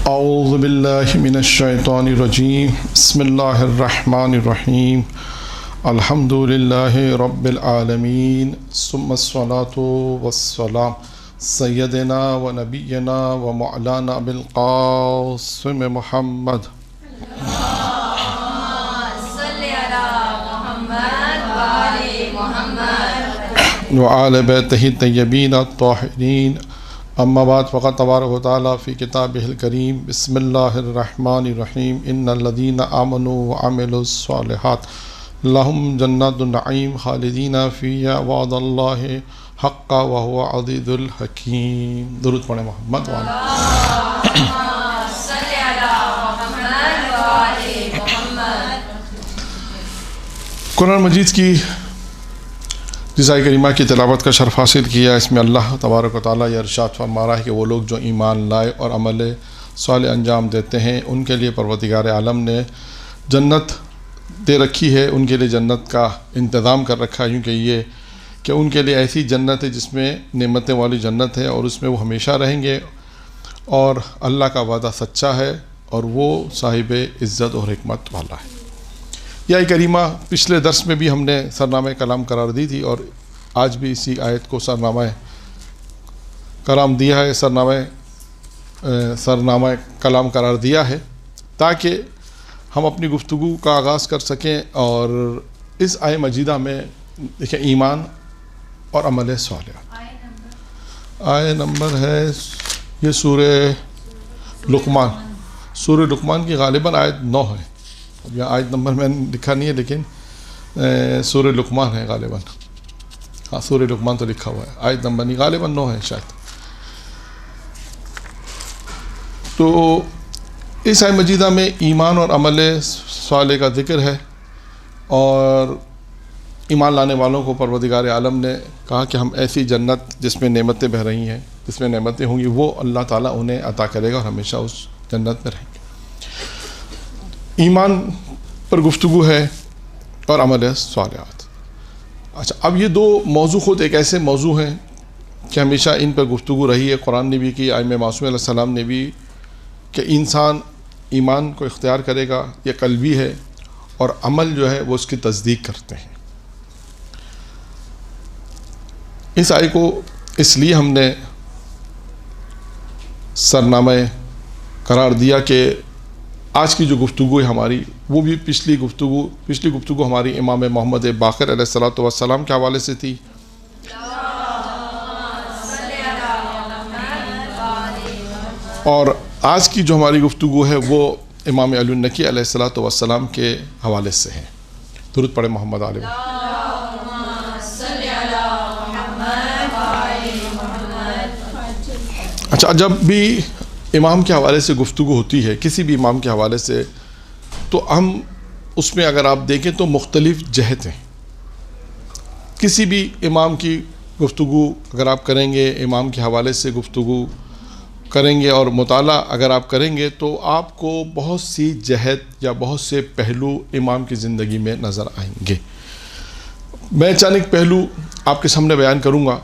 اعوذ باللہ من الشیطان الرجیم بسم اللہ الرحمن الرحیم الحمد للہ رب العالمین ثم الصلاۃ والسلام سیدنا و نبینا و مولانا بالقاسم محمد وآل بیتہ الطیبین الطاہرین اما بعد فقط تبارک و تعالیٰ فی کتابہ الکریم بسم اللہ الرحمن الرحیم ان الذین آمنوا وعملوا الصالحات لہم جنات النعیم خالدین فیہا وعد اللہ حقا وہو عزیز الحکیم۔ درود پڑھیں محمد قرآن مجید کی جس آیت کریمہ کی تلاوت کا شرف حاصل کیا، اس میں اللہ تبارک و تعالیٰ یہ ارشاد فرما رہا ہے کہ وہ لوگ جو ایمان لائے اور عمل صالح انجام دیتے ہیں ان کے لیے پروردگار عالم نے جنت دے رکھی ہے، ان کے لیے جنت کا انتظام کر رکھا ہے، کیونکہ یہ کہ ان کے لیے ایسی جنت ہے جس میں نعمتیں والی جنت ہے اور اس میں وہ ہمیشہ رہیں گے، اور اللہ کا وعدہ سچا ہے اور وہ صاحب عزت اور حکمت والا ہے۔ یہ آیت کریمہ پچھلے درس میں بھی ہم نے سرنامہ کلام قرار دی تھی، اور آج بھی اسی آیت کو سرنامہ کلام دیا ہے، سرنامہ کلام قرار دیا ہے تاکہ ہم اپنی گفتگو کا آغاز کر سکیں۔ اور اس آیت مجیدہ میں دیکھیں ایمان اور عمل صالح، آیت نمبر ہے یہ سورہ لقمان کی غالباً آیت 9 ہے، یہاں آیت نمبر میں نے لکھا نہیں ہے لیکن سورہ لقمان ہے غالباً، ہاں سورہ لقمان تو لکھا ہوا ہے، آیت نمبر نہیں غالباً 9 ہے شاید۔ تو اس آیت مجیدہ میں ایمان اور عمل صالح کا ذکر ہے، اور ایمان لانے والوں کو پروردگار عالم نے کہا کہ ہم ایسی جنت جس میں نعمتیں بہہ رہی ہیں، جس میں نعمتیں ہوں گی، وہ اللہ تعالیٰ انہیں عطا کرے گا اور ہمیشہ اس جنت میں رہیں گے۔ ایمان پر گفتگو ہے اور عمل صالحات۔ اچھا، اب یہ دو موضوع خود ایک ایسے موضوع ہیں کہ ہمیشہ ان پر گفتگو رہی ہے، قرآن نے بھی کی، ائمہ معصومین علیہ السلام نے بھی، کہ انسان ایمان کو اختیار کرے گا، یہ قلبی ہے، اور عمل جو ہے وہ اس کی تصدیق کرتے ہیں۔ اس آیت کو اس لیے ہم نے سرنامہ قرار دیا کہ آج کی جو گفتگو ہے ہماری، وہ بھی پچھلی گفتگو ہماری امام محمد باقر علیہ الصلوۃ والسلام کے حوالے سے تھی، اور آج کی جو ہماری گفتگو ہے وہ امام علی النقی علیہ الصلوۃ والسلام کے حوالے سے ہے۔ درود پڑھیں محمد علیہ۔ اچھا، جب بھی امام کے حوالے سے گفتگو ہوتی ہے، کسی بھی امام کے حوالے سے، تو ہم اس میں اگر آپ دیکھیں تو مختلف جہت ہیں۔ کسی بھی امام کی گفتگو اگر آپ کریں گے، امام کے حوالے سے گفتگو کریں گے اور مطالعہ اگر آپ کریں گے، تو آپ کو بہت سی جہت یا بہت سے پہلو امام کی زندگی میں نظر آئیں گے۔ میں چند ایک پہلو آپ کے سامنے بیان کروں گا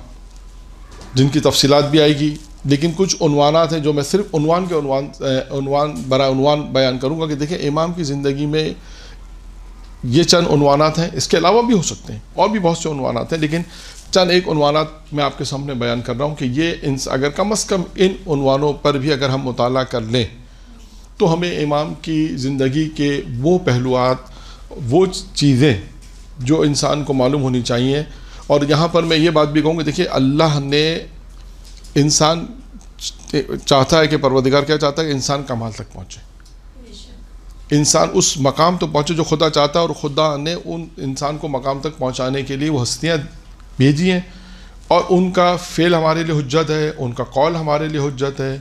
جن کی تفصیلات بھی آئے گی، لیکن کچھ عنوانات ہیں جو میں صرف عنوان برائے عنوان بیان کروں گا کہ دیکھیں امام کی زندگی میں یہ چند عنوانات ہیں، اس کے علاوہ بھی ہو سکتے ہیں اور بھی بہت سے عنوانات ہیں، لیکن چند ایک عنوانات میں آپ کے سامنے بیان کر رہا ہوں کہ یہ اگر کم از کم ان عنوانوں پر بھی اگر ہم مطالعہ کر لیں تو ہمیں امام کی زندگی کے وہ پہلوات، وہ چیزیں جو انسان کو معلوم ہونی چاہیے۔ اور یہاں پر میں یہ بات بھی کہوں گا، دیکھیں اللہ نے انسان چاہتا ہے کہ پروردگار کیا چاہتا ہے کہ انسان کمال تک پہنچے، انسان اس مقام تک پہنچے جو خدا چاہتا ہے، اور خدا نے ان انسان کو مقام تک پہنچانے کے لیے وہ ہستیاں بھیجی ہیں، اور ان کا فعل ہمارے لیے حجت ہے، ان کا قول ہمارے لیے حجت ہے،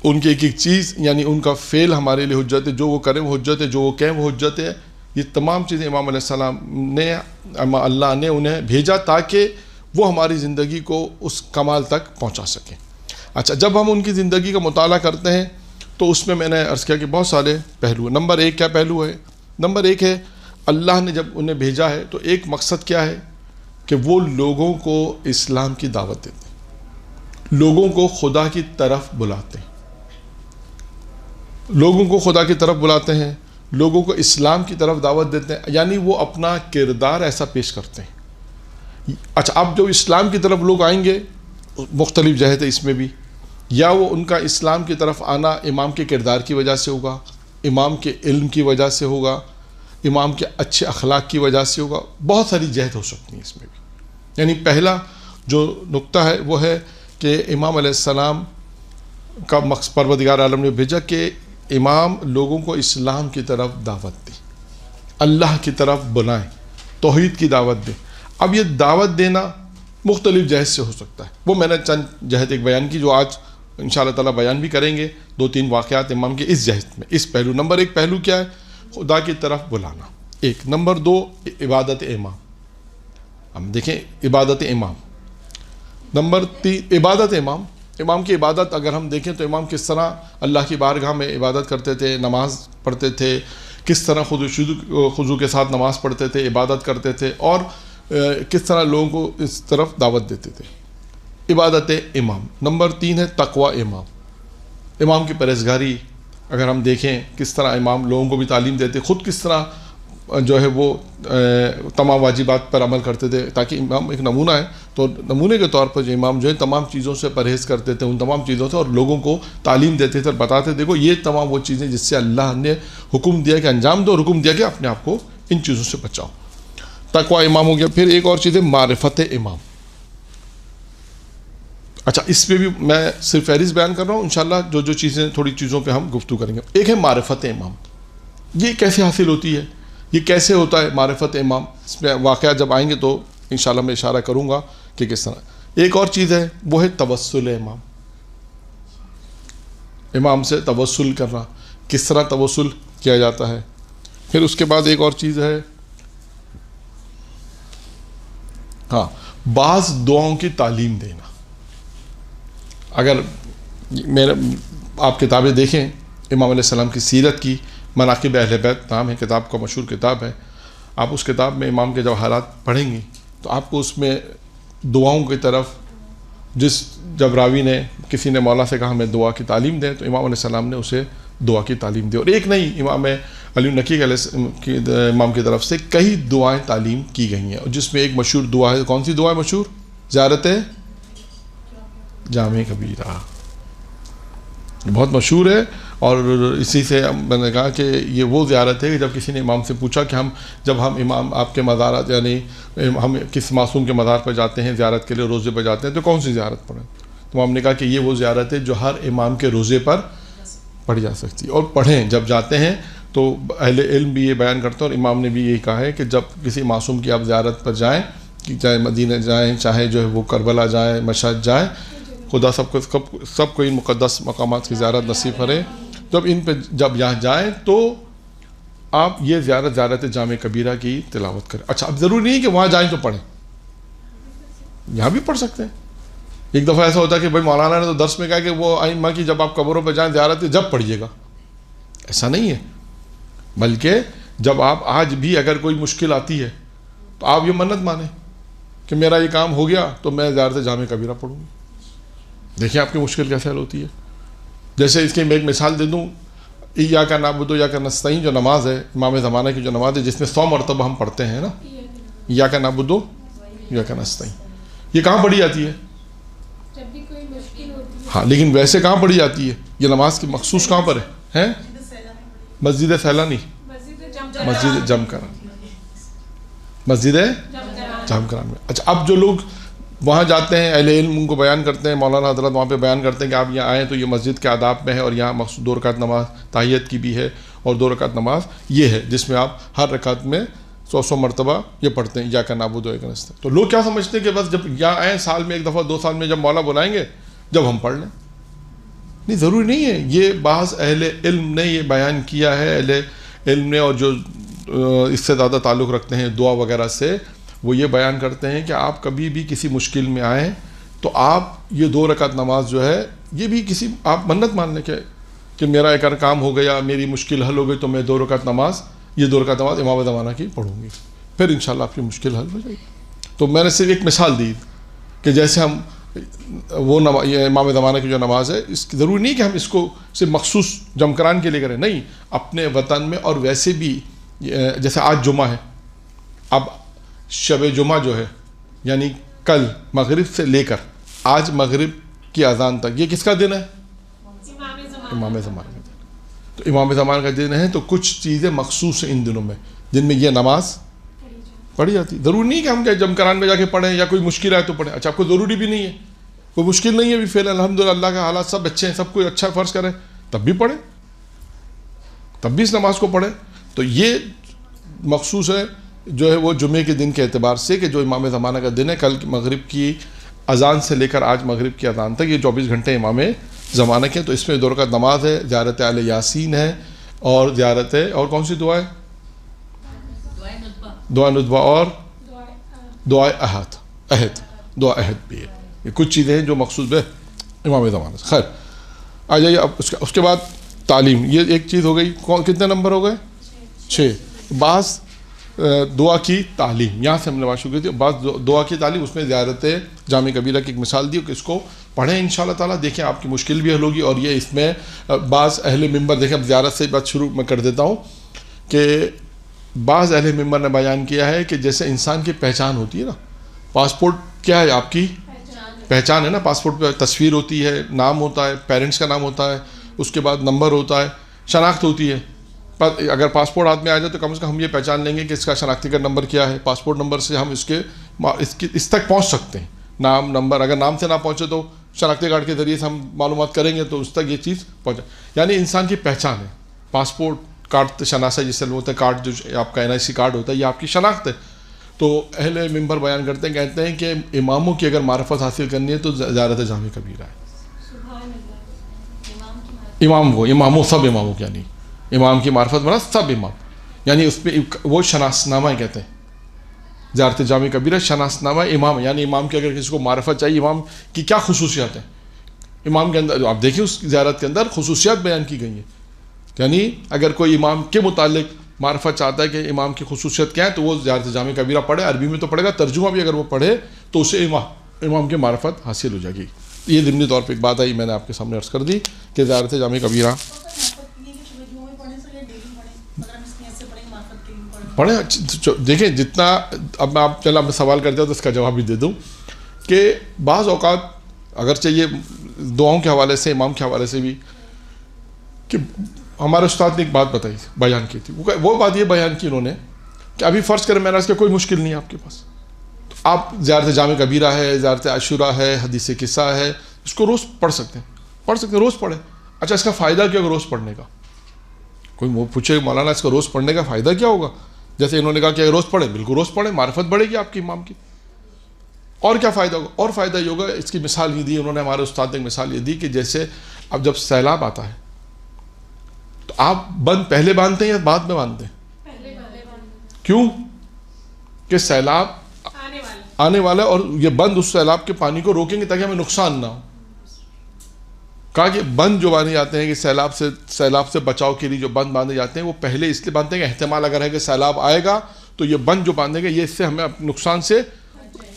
ان کی ایک ایک چیز یعنی ان کا فعل ہمارے لیے حجت ہے، جو وہ کریں وہ حجت ہے، جو وہ کہیں وہ حجت ہے۔ یہ تمام چیزیں امام علیہ السلام نے، اللہ نے انہیں بھیجا تاکہ وہ ہماری زندگی کو اس کمال تک پہنچا سکیں۔ اچھا، جب ہم ان کی زندگی کا مطالعہ کرتے ہیں تو اس میں نے عرض کیا کہ بہت سارے پہلو ہیں۔ نمبر ایک کیا پہلو ہے؟ نمبر ایک ہے اللہ نے جب انہیں بھیجا ہے تو ایک مقصد کیا ہے کہ وہ لوگوں کو اسلام کی دعوت دیتے ہیں، لوگوں کو خدا کی طرف بلاتے ہیں۔ لوگوں کو خدا کی طرف بلاتے ہیں، لوگوں کو اسلام کی طرف دعوت دیتے ہیں، یعنی وہ اپنا کردار ایسا پیش کرتے ہیں۔ اچھا، اب جو اسلام کی طرف لوگ آئیں گے، مختلف جہت ہے اس میں بھی، یا وہ ان کا اسلام کی طرف آنا امام کے کردار کی وجہ سے ہوگا، امام کے علم کی وجہ سے ہوگا، امام کے اچھے اخلاق کی وجہ سے ہوگا، بہت ساری جہت ہو سکتی ہیں اس میں بھی۔ یعنی پہلا جو نقطہ ہے وہ ہے کہ امام علیہ السلام کا مقصد پروردگار عالم نے بھیجا کہ امام لوگوں کو اسلام کی طرف دعوت دے، اللہ کی طرف بلائیں، توحید کی دعوت دے۔ اب یہ دعوت دینا مختلف جہت سے ہو سکتا ہے، وہ میں نے چند جہت ایک بیان کی جو آج انشاءاللہ تعالیٰ بیان بھی کریں گے، 2-3 واقعات امام کے اس جہت میں، اس پہلو۔ نمبر 1 پہلو کیا ہے؟ خدا کی طرف بلانا، ایک۔ نمبر 2 عبادت امام، ہم دیکھیں عبادت امام۔ نمبر 3 عبادت امام، امام کی عبادت اگر ہم دیکھیں تو امام کس طرح اللہ کی بارگاہ میں عبادت کرتے تھے، نماز پڑھتے تھے، کس طرح خضوع کے ساتھ نماز پڑھتے تھے، عبادت کرتے تھے، اور کس طرح لوگوں کو اس طرف دعوت دیتے تھے، عبادت امام۔ نمبر 3 ہے تقوی امام، امام کی پرہیزگاری اگر ہم دیکھیں کس طرح امام لوگوں کو بھی تعلیم دیتے، خود کس طرح جو ہے وہ تمام واجبات پر عمل کرتے تھے، تاکہ امام ایک نمونہ ہے، تو نمونے کے طور پر جو امام جو ہے تمام چیزوں سے پرہیز کرتے تھے، ان تمام چیزوں سے، اور لوگوں کو تعلیم دیتے تھے اور بتاتے دیکھو یہ تمام وہ چیزیں جس سے اللہ نے حکم دیا کہ انجام دو، اور حکم دیا کہ اپنے آپ کو ان چیزوں سے بچاؤ۔ تقوی امام ہو گیا۔ پھر ایک اور چیز ہے معرفت امام۔ اچھا، اس پہ بھی میں صرف فہرست بیان کر رہا ہوں، انشاءاللہ جو چیزیں تھوڑی چیزوں پہ ہم گفتگو کریں گے۔ ایک ہے معرفت امام، یہ کیسے حاصل ہوتی ہے، یہ کیسے ہوتا ہے معرفت امام؟ اس میں واقعات جب آئیں گے تو انشاءاللہ میں اشارہ کروں گا کہ کس طرح۔ ایک اور چیز ہے وہ ہے توسل امام، امام سے توسل کرنا، کس طرح توسل کیا جاتا ہے۔ پھر اس کے بعد ایک اور چیز ہے بعض دعاؤں کی تعلیم دینا۔ اگر آپ کتابیں دیکھیں امام علیہ السلام کی سیرت کی، مناقب اہل بیت نام ہے کتاب کا، مشہور کتاب ہے، آپ اس کتاب میں امام کے جب حالات پڑھیں گے تو آپ کو اس میں دعاؤں کی طرف، جب راوی نے کسی نے مولا سے کہا ہمیں دعا کی تعلیم دیں تو امام علیہ السلام نے اسے دعا کی تعلیم دی، اور ایک نہیں، امام علی نقی امام کی طرف سے کئی دعائیں تعلیم کی گئی ہیں، اور جس میں ایک مشہور دعا ہے، کون سی دعا ہے مشہور؟ زیارت جامع کبیرہ، بہت مشہور ہے، اور اسی سے میں نے کہا کہ یہ وہ زیارت ہے کہ جب کسی نے امام سے پوچھا کہ جب ہم امام آپ کے مزارات، یعنی ہم کس معصوم کے مزار پر جاتے ہیں زیارت کے لیے، روزے پر جاتے ہیں، تو کون سی زیارت پڑھیں؟ تو امام نے کہا کہ یہ وہ زیارت ہے جو ہر امام کے روزے پر پڑھی جا سکتی ہے، اور پڑھیں جب جاتے ہیں تو اہل علم بھی یہ بیان کرتے ہیں، اور امام نے بھی یہی کہا ہے کہ جب کسی معصوم کی آپ زیارت پر جائیں، کہ چاہے مدینہ جائیں، چاہے جو ہے وہ کربلا جائیں، مشہد جائیں، خدا سب کو ان مقدس مقامات کی زیارت نصیب کرے، جب یہاں جائیں تو آپ یہ زیارت جامع کبیرہ کی تلاوت کریں۔ اچھا، اب ضروری نہیں کہ وہاں جائیں تو پڑھیں، یہاں بھی پڑھ سکتے ہیں۔ ایک دفعہ ایسا ہوتا ہے کہ بھائی مولانا نے تو درس میں کہا کہ وہ ائمہ کی جب آپ قبروں پہ جائیں زیارت جب پڑھیے گا، ایسا نہیں ہے، بلکہ جب آپ آج بھی اگر کوئی مشکل آتی ہے تو آپ یہ منت مانیں کہ میرا یہ کام ہو گیا تو میں زیارت جامع کبیرہ پڑھوں گی، دیکھیں آپ کی مشکل کیسے حل ہوتی ہے۔ جیسے اس کی میں ایک مثال دے دوں، ایاک نعبد و ایاک نستعین جو نماز ہے امام زمانہ کی جو نماز ہے، جس میں 100 مرتبہ ہم پڑھتے ہیں نا، ایاک نعبد و ایاک نستعین، یہ کہاں پڑھی جاتی ہے؟ جب بھی کوئی مشکل ہوتی ہے۔ ہاں، لیکن ویسے کہاں پڑھی جاتی ہے یہ نماز کی مخصوص کہاں پر ہے؟ مسجد سیلانی، مسجد جم کران، مسجد جم کران میں۔ اچھا، اب جو لوگ وہاں جاتے ہیں اہل علم ان کو بیان کرتے ہیں، مولانا حضرت وہاں پہ بیان کرتے ہیں کہ آپ یہاں آئیں تو یہ مسجد کے آداب میں ہے، اور یہاں مخصوص 2 رکعت نماز تحیت کی بھی ہے، اور 2 رکعت نماز یہ ہے جس میں آپ ہر رکعت میں 100 مرتبہ یہ پڑھتے ہیں ایاک نعبد و ایاک نستعین۔ تو لوگ کیا سمجھتے ہیں کہ بس جب یہاں آئیں سال میں 1 دفعہ 2 سال میں جب مولا بلائیں گے جب ہم پڑھ لیں، نہیں، ضروری نہیں ہے۔ یہ بعض اہل علم نے یہ بیان کیا ہے، اہل علم نے، اور جو اس سے زیادہ تعلق رکھتے ہیں دعا وغیرہ سے، وہ یہ بیان کرتے ہیں کہ آپ کبھی بھی کسی مشکل میں آئیں تو آپ یہ 2 رکعت نماز جو ہے یہ بھی کسی آپ منت مان لیں کہ میرا ایک کام ہو گیا، میری مشکل حل ہو گئی تو میں 2 رکعت نماز، یہ 2 رکعت نماز امام زمانہ کی پڑھوں گی، پھر انشاءاللہ آپ کی مشکل حل ہو جائے گی۔ تو میں نے صرف ایک مثال دی کہ جیسے ہم وہ یہ امام زمانہ کی جو نماز ہے، اس کی ضروری نہیں کہ ہم اس کو صرف مخصوص جمکران کے لیے کریں، نہیں، اپنے وطن میں. اور ویسے بھی جیسے آج جمعہ ہے، اب شب جمعہ جو ہے یعنی کل مغرب سے لے کر آج مغرب کی اذان تک، یہ کس کا دن ہے؟ امام زمانہ کا دن. تو امام زمانہ کا دن ہے، تو کچھ چیزیں مخصوص ہیں ان دنوں میں جن میں یہ نماز پڑھی جاتی. ضروری نہیں کہ ہم جمکران میں جا کے پڑھیں یا کوئی مشکل ہے تو پڑھیں. اچھا، آپ کو ضروری بھی نہیں ہے، کوئی مشکل نہیں ہے بھی، فعل الحمدللہ اللہ کا حالات سب اچھے ہیں، سب کوئی اچھا فرض کریں، تب بھی پڑھیں، تب بھی اس نماز کو پڑھیں. تو یہ مخصوص ہے جو ہے وہ جمعے کے دن کے اعتبار سے کہ جو امام زمانہ کا دن ہے، کل مغرب کی اذان سے لے کر آج مغرب کی اذان تک یہ 24 گھنٹے امام زمانہ کے. تو اس میں 2 رکعت نماز ہے، زیارت اہل یاسین ہے، اور زیارت ہے، اور کون سی دعا ہے؟ دعا ندبہ اور دعا عہد دعا عہد بھی ہے. یہ کچھ چیزیں ہیں جو مخصوص ہے امام زمانہ سے. خیر، آ جائیے اب اس کے بعد تعلیم. یہ ایک چیز ہو گئی. کتنے نمبر ہو گئے؟ 6. بعض دعا کی تعلیم، یہاں سے ہم نے بات شروع کی تھی. بعض دعا کی تعلیم، اس میں زیارت جامع کبیرہ کی ایک مثال دی کہ اس کو پڑھیں انشاءاللہ تعالیٰ، دیکھیں آپ کی مشکل بھی حل ہوگی. اور یہ اس میں بعض اہل منبر، دیکھیں اب زیارت سے بات شروع میں کر دیتا ہوں کہ بعض اہل منبر نے بیان کیا ہے کہ جیسے انسان کی پہچان ہوتی ہے نا، پاسپورٹ کیا ہے؟ آپ کی پہچان ہے نا. پاسپورٹ پہ تصویر ہوتی ہے، نام ہوتا ہے، پیرنٹس کا نام ہوتا ہے، اس کے بعد نمبر ہوتا ہے، شناخت ہوتی ہے. اگر پاسپورٹ ہاتھ میں آ جائے تو کم از کم ہم یہ پہچان لیں گے کہ اس کا شناختی کا نمبر کیا ہے. پاسپورٹ نمبر سے ہم اس تک پہنچ سکتے ہیں. نام، نمبر، اگر نام سے نہ پہنچے تو شناختی کارڈ کے ذریعے سے ہم معلومات کریں گے تو اس تک یہ چیز پہنچے. یعنی انسان کی پہچان ہے. پاسپورٹ کارڈ شناسہ جس سے ہوتا ہے، کارڈ جو آپ کا NIC کارڈ ہوتا ہے، یہ آپ کی شناخت ہے. تو اہل منبر بیان کرتے ہیں، کہتے ہیں کہ اماموں کی اگر معرفت حاصل کرنی ہے تو زیارت جامع کبیرہ ہے. امام وہ اماموں، سب اماموں کی، یعنی امام کی معرفت بنا سب امام، یعنی اس پہ وہ شناسنامہ کہتے ہیں. زیارت جامع کبیرہ شناسنامہ امام، یعنی امام کی اگر کسی کو معرفت چاہیے، امام کی کیا خصوصیات ہیں. امام کے اندر آپ دیکھیں اس زیارت کے اندر خصوصیات بیان کی گئی ہیں. یعنی اگر کوئی امام کے متعلق معرفت چاہتا ہے کہ امام کی خصوصیت کیا ہے تو وہ زیارت جامع کبیرہ پڑھے. عربی میں تو پڑھے گا، ترجمہ بھی اگر وہ پڑھے تو اسے امام کی معرفت حاصل ہو جائے گی. یہ ضمنی طور پہ ایک بات آئی، میں نے آپ کے سامنے عرض کر دی کہ زیارت جامع کبیرہ پڑھیں. دیکھیں جتنا، اب میں آپ چلا میں سوال کرتا ہوں تو اس کا جواب بھی دے دوں کہ بعض اوقات اگرچہ یہ دعاؤں کے حوالے سے، امام کے حوالے سے بھی، کہ ہمارے استاد نے ایک بات بتائی، بیان کی تھی. وہ بات یہ بیان کی انہوں نے کہ ابھی فرض کریں میں نے اس کا کوئی مشکل نہیں ہے آپ کے پاس، تو آپ زیارت جامع کبیرہ ہے، زیارت عاشورہ ہے، حدیث قصہ ہے، اس کو روز پڑھ سکتے ہیں، روز پڑھیں. اچھا، اس کا فائدہ کیا ہوگا روز پڑھنے کا؟ کوئی پوچھے مولانا اس کا روز پڑھنے کا فائدہ کیا ہوگا؟ جیسے انہوں نے کہا کہ روز پڑھیں، بالکل روز پڑھیں، معرفت بڑھے گی آپ کی امام کی. اور کیا فائدہ ہوگا؟ اور فائدہ یہ ہوگا، اس کی مثال یہ دی انہوں نے، ہمارے استاد نے مثال یہ دی کہ جیسے اب جب سیلاب آتا ہے تو آپ بند پہلے باندھتے ہیں یا بعد میں باندھتے ہیں؟ کیوں؟ کہ سیلاب آنے والا ہے اور یہ بند اس سیلاب کے پانی کو روکیں گے تاکہ ہمیں نقصان نہ ہو. کہا کہ بند جو باندھے جاتے ہیں کہ سیلاب سے بچاؤ کے لیے جو بند باندھے جاتے ہیں وہ پہلے اس لیے باندھتے ہیں کہ احتمال اگر ہے کہ سیلاب آئے گا تو یہ بند جو باندھیں گے یہ اس سے ہمیں نقصان سے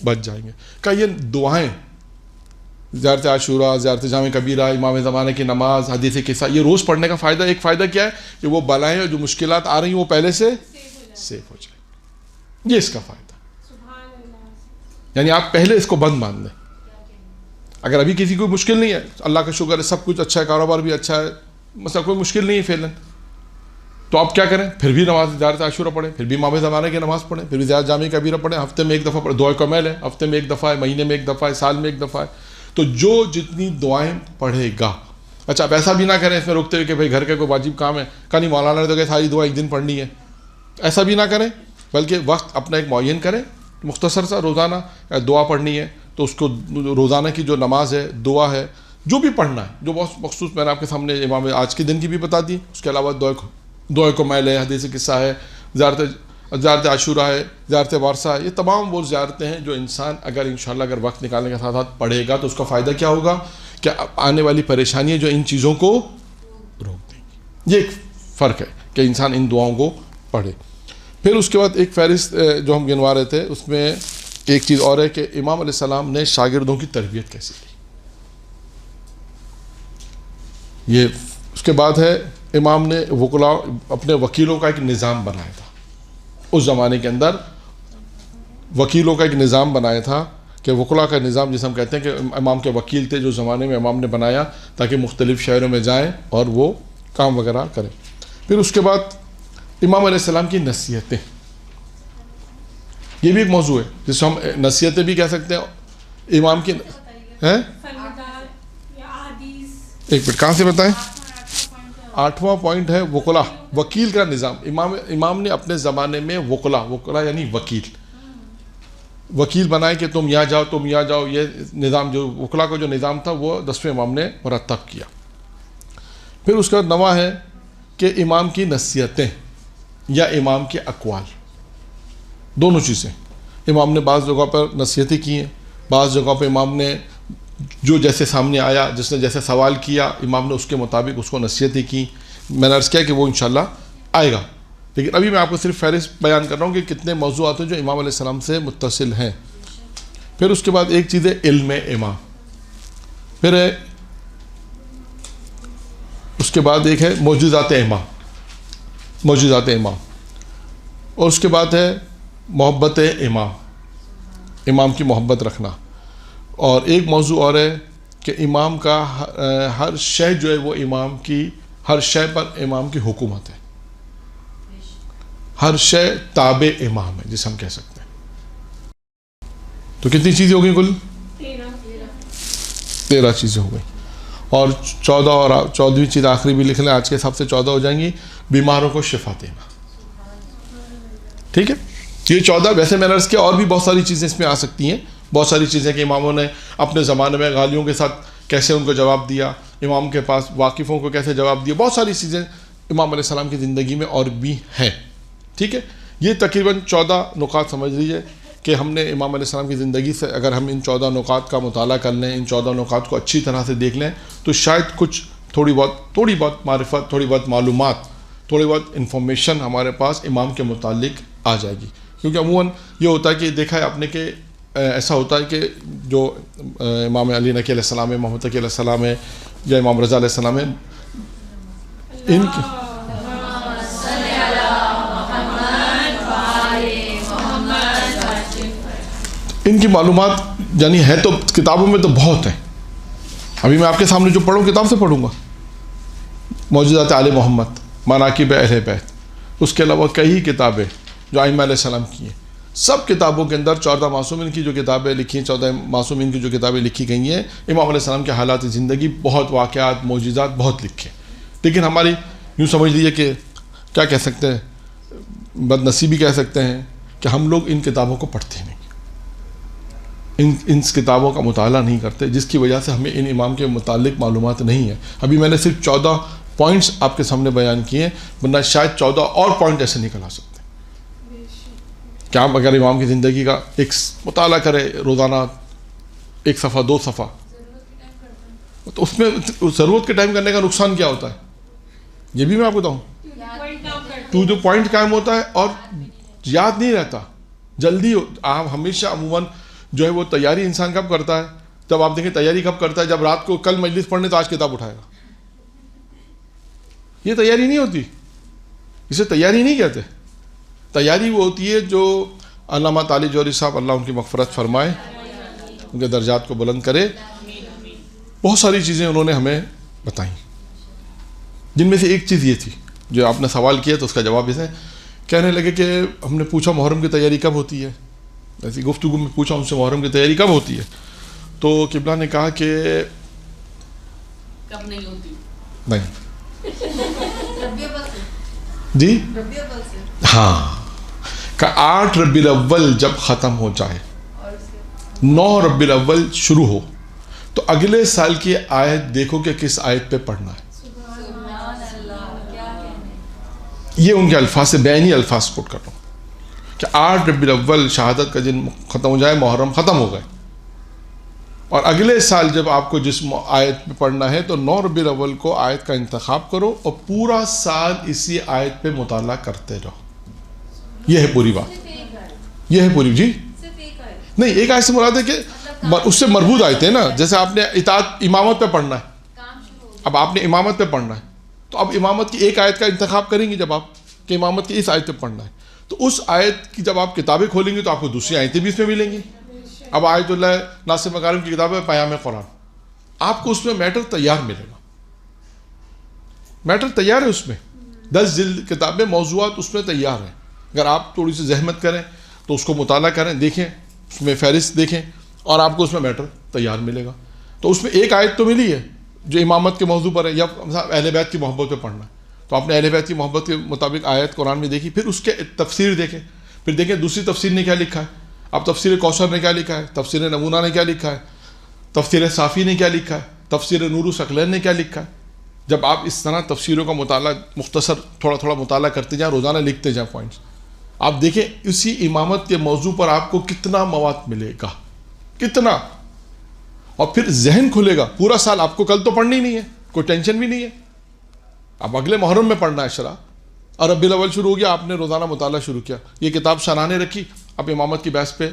بچ جائیں گے. کہا یہ دعائیں زیارت عاشورہ، زیارت جامع کبیرہ، امام زمانہ کی نماز، حدیث قصہ، یہ روز پڑھنے کا فائدہ، ایک فائدہ کیا ہے کہ وہ بلائیں اور جو مشکلات آ رہی ہیں وہ پہلے سے سیف ہو جائیں. یہ اس کا فائدہ، یعنی آپ پہلے اس کو بند باندھ لیں. اگر ابھی کسی کو مشکل نہیں ہے، اللہ کا شکر ہے، سب کچھ اچھا ہے، کاروبار بھی اچھا ہے، مثلا کوئی مشکل نہیں ہے فعلاً، تو آپ کیا کریں؟ پھر بھی نماز زیارت عاشورہ پڑھیں، پھر بھی امام زمانہ کی نماز پڑھیں، پھر بھی زیارت جامع کبیرہ پڑھیں، ہفتے میں ایک دفعہ پڑھیں. دعائے کمیل ہے، ہفتے میں ایک دفعہ ہے، مہینے میں ایک دفعہ ہے، سال میں ایک دفعہ ہے. تو جو جتنی دعائیں پڑھے گا. اچھا، اب ایسا بھی نہ کریں اس میں روکتے ہوئے کہ بھائی گھر کا کوئی واجب کام ہے، کہا نہیں مولانا نے تو کہ ساری دعا ایک دن پڑھنی ہے، ایسا بھی نہ کریں، بلکہ وقت اپنا ایک معین کریں، مختصر سا روزانہ دعا پڑھنی ہے تو اس کو روزانہ کی جو نماز ہے، دعا ہے، جو بھی پڑھنا ہے، جو بہت مخصوص میں نے آپ کے سامنے امام آج کے دن کی بھی بتا دی. اس کے علاوہ دعائے کمیل ہے، حدیث قصہ ہے، زیارت عاشورہ ہے، زیارت وارثہ ہے، یہ تمام وہ زیارتیں ہیں جو انسان اگر انشاءاللہ اگر وقت نکالنے کے ساتھ ساتھ پڑھے گا تو اس کا فائدہ کیا ہوگا کہ آنے والی پریشانیاں جو ان چیزوں کو روک دیں گی. یہ ایک فرق ہے کہ انسان ان دعاؤں کو پڑھے. پھر اس کے بعد ایک فہرست جو ہم گنوا رہے تھے اس میں کہ ایک چیز اور ہے کہ امام علیہ السلام نے شاگردوں کی تربیت کیسی کی. یہ اس کے بعد ہے امام نے وکلاء اپنے وکیلوں کا ایک نظام بنایا تھا. اس زمانے کے اندر وکیلوں کا ایک نظام بنایا تھا کہ وکلاء کا نظام جسے ہم کہتے ہیں کہ امام کے وکیل تھے جو زمانے میں امام نے بنایا تاکہ مختلف شہروں میں جائیں اور وہ کام وغیرہ کریں. پھر اس کے بعد امام علیہ السلام کی نصیحتیں، یہ بھی ایک موضوع ہے جس کو ہم نصیحتیں بھی کہہ سکتے ہیں. امام کی ہیں ایک منٹ کہاں سے بتائیں. 8واں پوائنٹ ہے وکلا، وکیل کا نظام. امام نے اپنے زمانے میں وکلا یعنی وکیل بنائے کہ تم یہاں جاؤ تم یہاں جاؤ. یہ نظام جو وکلا کا جو نظام تھا وہ 10ویں امام نے مرتب کیا. پھر اس کا نواں ہے کہ امام کی نصیحتیں یا امام کے اقوال، دونوں چیزیں. امام نے بعض جگہ پر نصیحتیں کی ہیں، بعض جگہ پہ امام نے جو جیسے سامنے آیا، جس نے جیسے سوال کیا، امام نے اس کے مطابق اس کو نصیحتیں کی. میں نے عرض کیا کہ وہ انشاءاللہ آئے گا، لیکن ابھی میں آپ کو صرف فہرست بیان کر رہا ہوں کہ کتنے موضوعات ہیں جو امام علیہ السلام سے متصل ہیں. پھر اس کے بعد ایک چیز ہے علم امام. پھر ہے اس کے بعد ایک ہے معجزات امام. اور اس کے بعد ہے محبت امام کی محبت رکھنا. اور ایک موضوع اور ہے کہ امام کا ہر شے جو ہے وہ امام کی، ہر شے پر امام کی حکومت ہے، ہر شے تابع امام ہے جسے ہم کہہ سکتے ہیں. تو کتنی چیزیں ہو گئی کل؟ 13 چیزیں ہو گئی. اور 14 اور 14ویں چیز آخری بھی لکھ لیں، آج کے حساب سے 14 ہو جائیں گی. بیماروں کو شفا دینا. ٹھیک ہے، یہ 14. ویسے میں نے عرض کیا اور بھی بہت ساری چیزیں اس میں آ سکتی ہیں، بہت ساری چیزیں کہ اماموں نے اپنے زمانے میں غالیوں کے ساتھ کیسے ان کو جواب دیا، امام کے پاس واقفوں کو کیسے جواب دیا. بہت ساری چیزیں امام علیہ السلام کی زندگی میں اور بھی ہیں. ٹھیک ہے، یہ تقریباً 14 نکات سمجھ لیجیے کہ ہم نے امام علیہ السلام کی زندگی سے اگر ہم ان 14 نکات کا مطالعہ کر لیں، ان 14 نکات کو اچھی طرح سے دیکھ لیں تو شاید کچھ تھوڑی بہت معرفت، تھوڑی بہت معلومات، تھوڑی بہت انفارمیشن ہمارے پاس امام کے متعلق آ جائے گی. کیونکہ عموماً یہ ہوتا ہے کہ دیکھا ہے آپ نے کہ ایسا ہوتا ہے کہ جو امام علی نقی علیہ السلام ہے، محمد تقی علیہ السلام ہے یا امام رضا علیہ السلام ہے، ان کی معلومات یعنی ہے تو کتابوں میں تو بہت ہیں. ابھی میں آپ کے سامنے جو پڑھوں کتاب سے پڑھوں گا، معجزات آل محمد، مناقب اہل بیت، اس کے علاوہ کئی کتابیں جو ائمہ علیہ السلام کی ہیں. سب کتابوں کے اندر 14 معصومین کی جو کتابیں لکھی ہیں، 14 معصومین کی جو کتابیں لکھی گئی ہیں، امام علیہ السلام کے حالات زندگی، بہت واقعات، معجزات بہت لکھے. لیکن ہماری یوں سمجھ لیجیے کہ کیا کہہ سکتے ہیں، بد نصیبی کہہ سکتے ہیں کہ ہم لوگ ان کتابوں کو پڑھتے نہیں، ان کتابوں کا مطالعہ نہیں کرتے، جس کی وجہ سے ہمیں ان امام کے متعلق معلومات نہیں ہے. ابھی میں نے صرف 14 پوائنٹس آپ کے سامنے بیان کیے، ورنہ شاید 14 اور پوائنٹ ایسے نکل آ سکتے ہیں. کیا ہم اگر امام کی زندگی کا ایک مطالعہ کرے روزانہ 1 صفحہ 2 صفحہ، تو اس میں ضرورت کے ٹائم کرنے کا نقصان کیا ہوتا ہے یہ بھی میں آپ کو بتاؤں. ٹو دا پوائنٹ قائم ہوتا ہے اور یاد نہیں رہتا جلدی. آپ ہمیشہ عموماً جو ہے وہ تیاری انسان کب کرتا ہے، جب آپ دیکھیں تیاری کب کرتا ہے، جب رات کو کل مجلس پڑھنے تو آج کتاب اٹھائے گا. یہ تیاری نہیں ہوتی، اسے تیاری نہیں کہتے. تیاری وہ ہوتی ہے جو علامہ طالی جوہری صاحب، اللہ ان کی مغفرت فرمائے، ان کے درجات کو بلند کرے، بہت ساری چیزیں انہوں نے ہمیں بتائیں، جن میں سے ایک چیز یہ تھی جو آپ نے سوال کیا تو اس کا جواب اسے کہنے لگے کہ ہم نے پوچھا محرم کی تیاری کب ہوتی ہے، ایسی گفتگو میں پوچھا ان سے محرم کی تیاری کب ہوتی ہے، تو قبلہ نے کہا کہ کب نہیں ہوتی، نہیں جی ہاں، کہ 8 ربیع الاول جب ختم ہو جائے، 9 ربیع الاول شروع ہو، تو اگلے سال کی آیت دیکھو کہ کس آیت پہ پڑھنا ہے. یہ ان کے الفاظ سے بیانی الفاظ کوٹ کر رہا ہوں کہ 8 ربیع الاول شہادت کا دن ختم ہو جائے، محرم ختم ہو گئے، اور اگلے سال جب آپ کو جس آیت پہ پڑھنا ہے تو 9 ربیع الاول کو آیت کا انتخاب کرو اور پورا سال اسی آیت پہ مطالعہ کرتے رہو. یہ ہے پوری بات، یہ ہے پوری. جی نہیں، ایک آیت سے مراد ہے کہ اس سے مربوط آیتیں ہیں نا. جیسے آپ نے اطاعت امامت پہ پڑھنا ہے، اب آپ نے امامت پہ پڑھنا ہے تو اب امامت کی ایک آیت کا انتخاب کریں گے جب آپ کہ امامت کی اس آیت پہ پڑھنا ہے، تو اس آیت کی جب آپ کتابیں کھولیں گے تو آپ کو دوسری آیتیں بھی اس میں ملیں گی. اب آیت اللہ ناصر مکارم کی کتاب ہے پیام قرآن، آپ کو اس میں میٹر تیار ملے گا، میٹر تیار ہے اس میں، 10 جلد کتابیں موضوعات اس میں تیار ہیں. اگر آپ تھوڑی سی زحمت کریں تو اس کو مطالعہ کریں، دیکھیں اس میں فہرست دیکھیں اور آپ کو اس میں میٹر تیار ملے گا. تو اس میں ایک آیت تو ملی ہے جو امامت کے موضوع پر ہے، یا اہل بیت کی محبت پہ پڑھنا ہے تو آپ نے اہل بیت کی محبت کے مطابق آیت قرآن میں دیکھی، پھر اس کے تفسیر دیکھیں، پھر دیکھیں دوسری تفسیر نے کیا لکھا ہے. اب تفسیر کوثر نے کیا لکھا ہے، تفسیر نمونہ نے کیا لکھا ہے، تفسیر صافی نے کیا لکھا ہے، تفسیر نور الثقلین نے کیا لکھا ہے. جب آپ اس طرح تفسیروں کا مطالعہ مختصر تھوڑا تھوڑا مطالعہ کرتے جائیں، روزانہ لکھتے جائیں پوائنٹس، آپ دیکھیں اسی امامت کے موضوع پر آپ کو کتنا مواد ملے گا، کتنا. اور پھر ذہن کھلے گا. پورا سال آپ کو کل تو پڑھنی نہیں ہے، کوئی ٹینشن بھی نہیں ہے، اب اگلے محرم میں پڑھنا ہے شرح، اور ربیع الاول شروع ہو گیا، آپ نے روزانہ مطالعہ شروع کیا، یہ کتاب شرح رکھی، اب امامت کی بحث پہ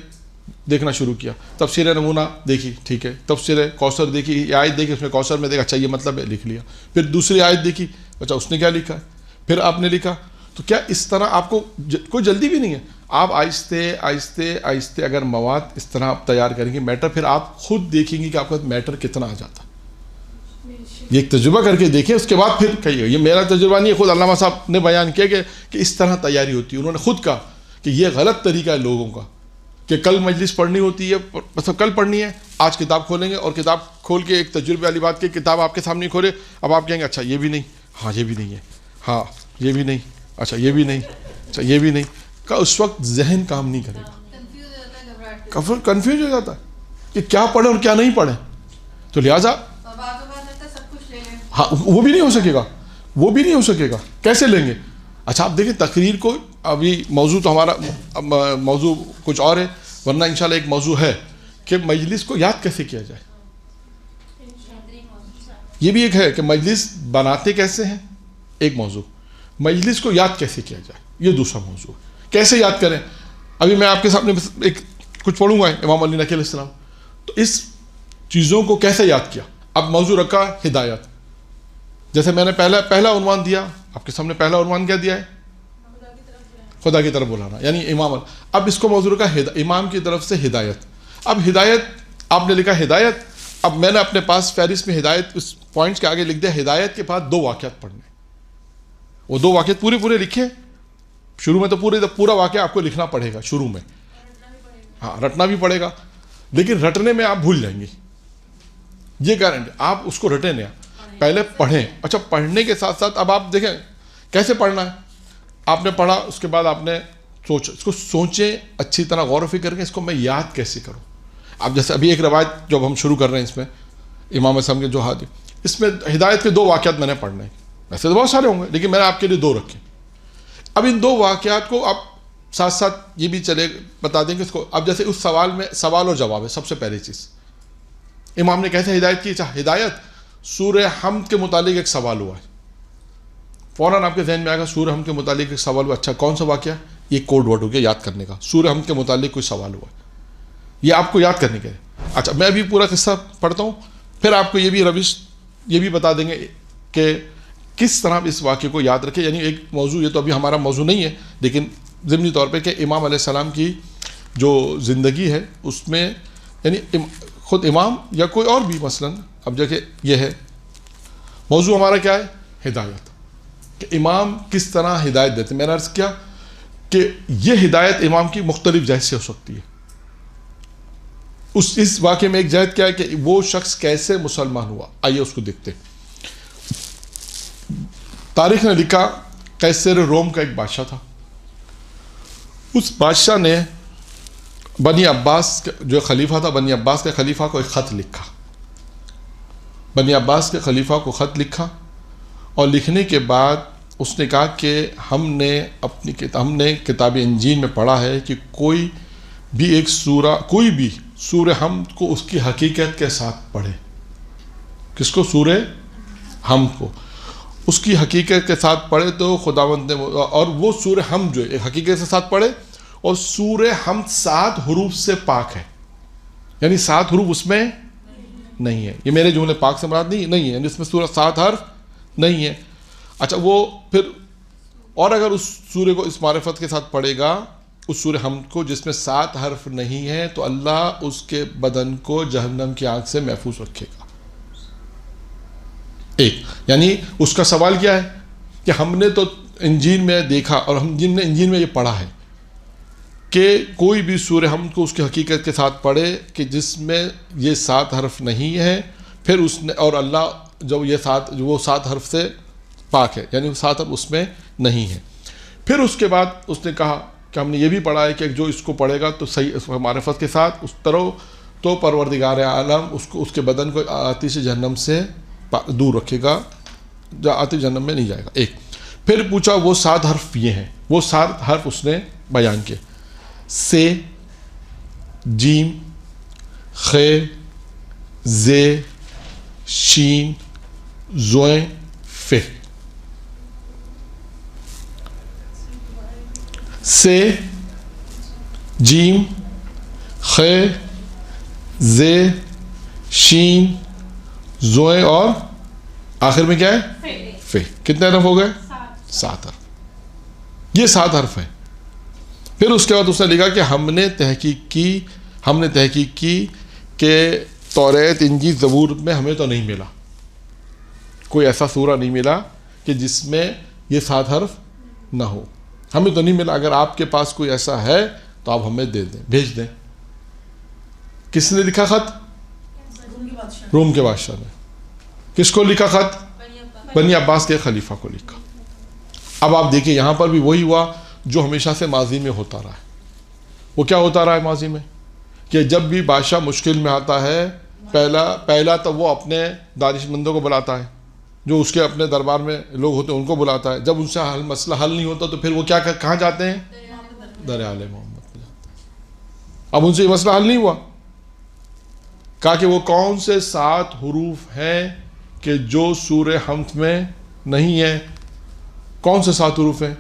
دیکھنا شروع کیا، تفسیر نمونہ دیکھی، ٹھیک ہے، تفسیر کوثر دیکھی، یہ آیت دیکھی، اس میں کوثر میں دیکھا، اچھا یہ مطلب ہے، لکھ لیا. پھر دوسری آیت دیکھی، اچھا اس نے کیا لکھا ہے، پھر آپ نے لکھا. تو کیا اس طرح آپ کو کوئی جلدی بھی نہیں ہے، آپ آہستہ آہستہ آہستہ اگر مواد اس طرح آپ تیار کریں گے میٹر، پھر آپ خود دیکھیں گے کہ آپ کا میٹر کتنا آ جاتا ہے. یہ ایک تجربہ کر کے دیکھیں، اس کے بعد پھر کہیے. یہ میرا تجربہ نہیں ہے، خود علامہ صاحب نے بیان کیا کہ اس طرح تیاری ہوتی ہے. انہوں نے خود کہا کہ یہ غلط طریقہ ہے لوگوں کا کہ کل مجلس پڑھنی ہوتی ہے، مطلب کل پڑھنی ہے، آج کتاب کھولیں گے اور کتاب کھول کے ایک تجربے والی بات کی کتاب آپ کے سامنے کھولے، اب آپ کہیں گے اچھا یہ بھی نہیں، ہاں یہ بھی نہیں ہے، ہاں یہ بھی نہیں، اچھا یہ بھی نہیں، اچھا یہ بھی نہیں. اس وقت ذہن کام نہیں کرے گا، کنفیوز ہو جاتا ہے کہ کیا پڑھیں اور کیا نہیں پڑھیں. تو لہٰذا ہاں وہ بھی نہیں ہو سکے گا، وہ بھی نہیں ہو سکے گا. کیسے لیں گے؟ اچھا آپ دیکھیں تقریر کو، ابھی موضوع تو ہمارا موضوع کچھ اور ہے، ورنہ انشاءاللہ ایک موضوع ہے کہ مجلس کو یاد کیسے کیا جائے. یہ بھی ایک ہے کہ مجلس بناتے کیسے ہیں، ایک موضوع. مجلس کو یاد کیسے کیا جائے، یہ دوسرا موضوع. کیسے یاد کریں؟ ابھی میں آپ کے سامنے ایک کچھ پڑھوں گا امام علی نقی علیہ السلام، تو اس چیزوں کو کیسے یاد کیا. اب موضوع رکھا ہدایت، جیسے میں نے پہلا عنوان دیا آپ کے سامنے، پہلا عنوان کیا دیا ہے، خدا کی طرف بلانا، یعنی امام. اب اس کو موضوع رکھا امام کی طرف سے ہدایت. اب ہدایت آپ نے لکھا ہدایت، اب میں نے اپنے پاس فہرست میں ہدایت اس پوائنٹس کے آگے لکھ دیا ہدایت کے بعد 2 واقعات پڑھنے. وہ 2 واقعات پورے لکھے. شروع میں تو پورا واقعہ آپ کو لکھنا پڑے گا شروع میں، ہاں رٹنا بھی پڑے گا، لیکن رٹنے میں آپ بھول جائیں گے، یہ گارنٹی. آپ اس کو رٹیں نہیں، پہلے پڑھیں. اچھا پڑھنے کے ساتھ ساتھ اب آپ دیکھیں کیسے پڑھنا ہے. آپ نے پڑھا، اس کے بعد آپ نے اس کو سوچیں اچھی طرح، غور و فکر کریں اس کو میں یاد کیسے کروں. اب جیسے ابھی ایک روایت جب ہم شروع کر رہے ہیں اس میں امام اعظم کے جو حدیث، اس میں ہدایت کے 2 واقعات میں نے پڑھنے ہیں. ویسے تو بہت سارے ہوں گے لیکن میں نے آپ کے لیے 2 رکھے. اب ان 2 واقعات کو آپ ساتھ ساتھ یہ بھی چلے بتا دیں کہ اس کو، اب جیسے اس سوال میں سوال اور جواب ہے. سب سے پہلی چیز امام نے کیسے ہدایت کی. ہدایت سورہ حمد کے متعلق ایک سوال ہوا ہے، فوراً آپ کے ذہن میں آئے گا سورہ حمد کے متعلق ایک سوال ہوا. اچھا کون سا واقعہ؟ یہ کوڈ ورڈ ہو گیا یاد کرنے کا، سورہ حمد کے متعلق کوئی سوال ہوا ہے، یہ آپ کو یاد کرنے کے. اچھا میں ابھی پورا قصہ پڑھتا ہوں، پھر آپ کو یہ بھی روش یہ بھی بتا دیں گے کہ کس طرح اس واقعے کو یاد رکھے. یعنی ایک موضوع، یہ تو ابھی ہمارا موضوع نہیں ہے لیکن ضمنی طور پہ کہ امام علیہ السلام کی جو زندگی ہے اس میں، یعنی خود امام یا کوئی اور بھی مثلاً، اب دیکھیں یہ ہے موضوع ہمارا کیا ہے، ہدایت، کہ امام کس طرح ہدایت دیتے. میں نے عرض کیا کہ یہ ہدایت امام کی مختلف جہت سے ہو سکتی ہے. اس واقعے میں ایک جہت کیا ہے کہ وہ شخص کیسے مسلمان ہوا. آئیے اس کو دیکھتے. تاریخ نے لکھا قیصر روم کا ایک بادشاہ تھا. اس بادشاہ نے بنی عباس جو خلیفہ تھا، بنی عباس کے خلیفہ کو ایک خط لکھا. بنی عباس کے خلیفہ کو خط لکھا اور لکھنے کے بعد اس نے کہا کہ ہم نے کتاب انجیل میں پڑھا ہے کہ کوئی بھی سورہ حمد کو اس کی حقیقت کے ساتھ پڑھے. کس کو؟ سورہ حمد کو اس کی حقیقت کے ساتھ پڑھے تو خداوند نے، اور وہ سورہ حمد جو ہے حقیقت کے ساتھ پڑھے، اور سورہ حمد 7 حروف سے پاک ہے. یعنی 7 حروف اس میں نہیں ہے. یہ میرے جملے پاک سے مراد نہیں ہے, یعنی اس میں سورہ 7 حرف نہیں ہے. اچھا وہ پھر اور اگر اس سورہ کو اس معرفت کے ساتھ پڑھے گا, اس سورہ حمد کو جس میں 7 حرف نہیں ہے, تو اللہ اس کے بدن کو جہنم کی آگ سے محفوظ رکھے گا. ایک یعنی اس کا سوال کیا ہے کہ ہم نے تو انجیل میں دیکھا اور ہم جن نے انجیل میں یہ پڑھا ہے کہ کوئی بھی سورہ حمد کو اس کی حقیقت کے ساتھ پڑھے کہ جس میں یہ 7 حرف نہیں ہے, پھر اس نے اور اللہ جو وہ 7 حرف سے پاک ہے, یعنی وہ 7 حرف اس میں نہیں ہے. پھر اس کے بعد اس نے کہا کہ ہم نے یہ بھی پڑھا ہے کہ جو اس کو پڑھے گا تو صحیح اس معرفت کے ساتھ اس طرح تو پروردگار عالم اس کے بدن کو آتش جہنم سے دور رکھے گا, جو آتش جہنم میں نہیں جائے گا. ایک پھر پوچھا وہ 7 حرف یہ ہیں, وہ 7 حرف اس نے بیان کیے, سے, جیم, خ, ز, شین, زویں, ف. سے, جیم, خ, ز, شین, زویں اور آخر میں کیا ہے ف. کتنے حرف ہو گئے؟ 7 حرف. یہ 7 حرف ہیں. پھر اس کے بعد اس نے لکھا کہ ہم نے تحقیق کی کہ توریت انجیل زبور میں ہمیں تو نہیں ملا, کوئی ایسا سورہ نہیں ملا کہ جس میں یہ 7 حرف نہ ہو. ہمیں تو نہیں ملا. اگر آپ کے پاس کوئی ایسا ہے تو آپ ہمیں دے دیں, بھیج دیں. کس نے لکھا خط؟ روم کے بادشاہ نے. کس کو لکھا خط؟ بنی عباس کے خلیفہ کو لکھا. اب آپ دیکھیں یہاں پر بھی وہی ہوا جو ہمیشہ سے ماضی میں ہوتا رہا ہے. وہ کیا ہوتا رہا ہے ماضی میں؟ کہ جب بھی بادشاہ مشکل میں آتا ہے, پہلا تو وہ اپنے دانش مندوں کو بلاتا ہے, جو اس کے اپنے دربار میں لوگ ہوتے ہیں ان کو بلاتا ہے. جب ان سے مسئلہ حل نہیں ہوتا تو پھر وہ کہاں جاتے ہیں؟ دریال محمد پہ جاتے ہیں. اب ان سے یہ مسئلہ حل نہیں ہوا, کہا کہ وہ کون سے 7 حروف ہیں کہ جو سورہ حمد میں نہیں ہے, کون سے 7 حروف ہیں.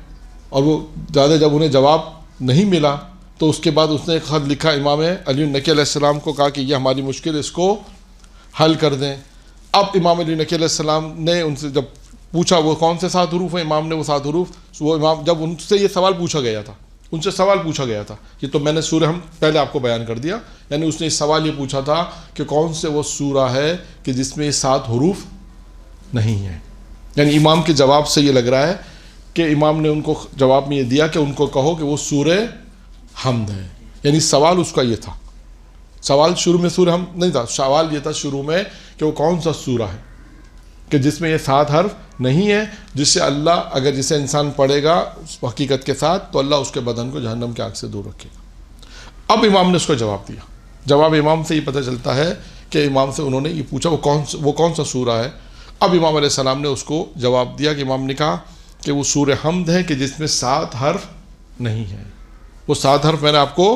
اور وہ زیادہ جب انہیں جواب نہیں ملا تو اس کے بعد اس نے ایک خط لکھا امام علی نقی علیہ السلام کو, کہا کہ یہ ہماری مشکل اس کو حل کر دیں. اب امام علی نقی علیہ السلام نے ان سے جب پوچھا وہ کون سے 7 حروف ہیں, امام نے وہ 7 حروف, وہ امام جب ان سے یہ سوال پوچھا گیا تھا, یہ تو میں نے سورہ حمد پہلے آپ کو بیان کر دیا, یعنی اس نے سوال یہ پوچھا تھا کہ کون سے وہ سورہ ہے کہ جس میں یہ 7 حروف نہیں ہیں. یعنی امام کے جواب سے یہ لگ رہا ہے کہ امام نے ان کو جواب میں یہ دیا کہ ان کو کہو کہ وہ سورہ حمد ہے. یعنی سوال اس کا یہ تھا, سوال شروع میں سورہ حمد نہیں تھا, سوال یہ تھا شروع میں کہ وہ کون سا سورہ ہے کہ جس میں یہ 7 حرف نہیں ہے, جس سے اللہ اگر جسے انسان پڑھے گا اس حقیقت کے ساتھ تو اللہ اس کے بدن کو جہنم کی آگ سے دور رکھے گا. اب امام نے اس کو جواب دیا. جواب امام سے یہ پتہ چلتا ہے کہ امام سے انہوں نے یہ پوچھا وہ کون سا سورہ ہے. اب امام علیہ السلام نے اس کو جواب دیا کہ امام نے کہا کہ وہ سورہ حمد ہے کہ جس میں 7 حرف نہیں ہے. وہ 7 حرف میں نے آپ کو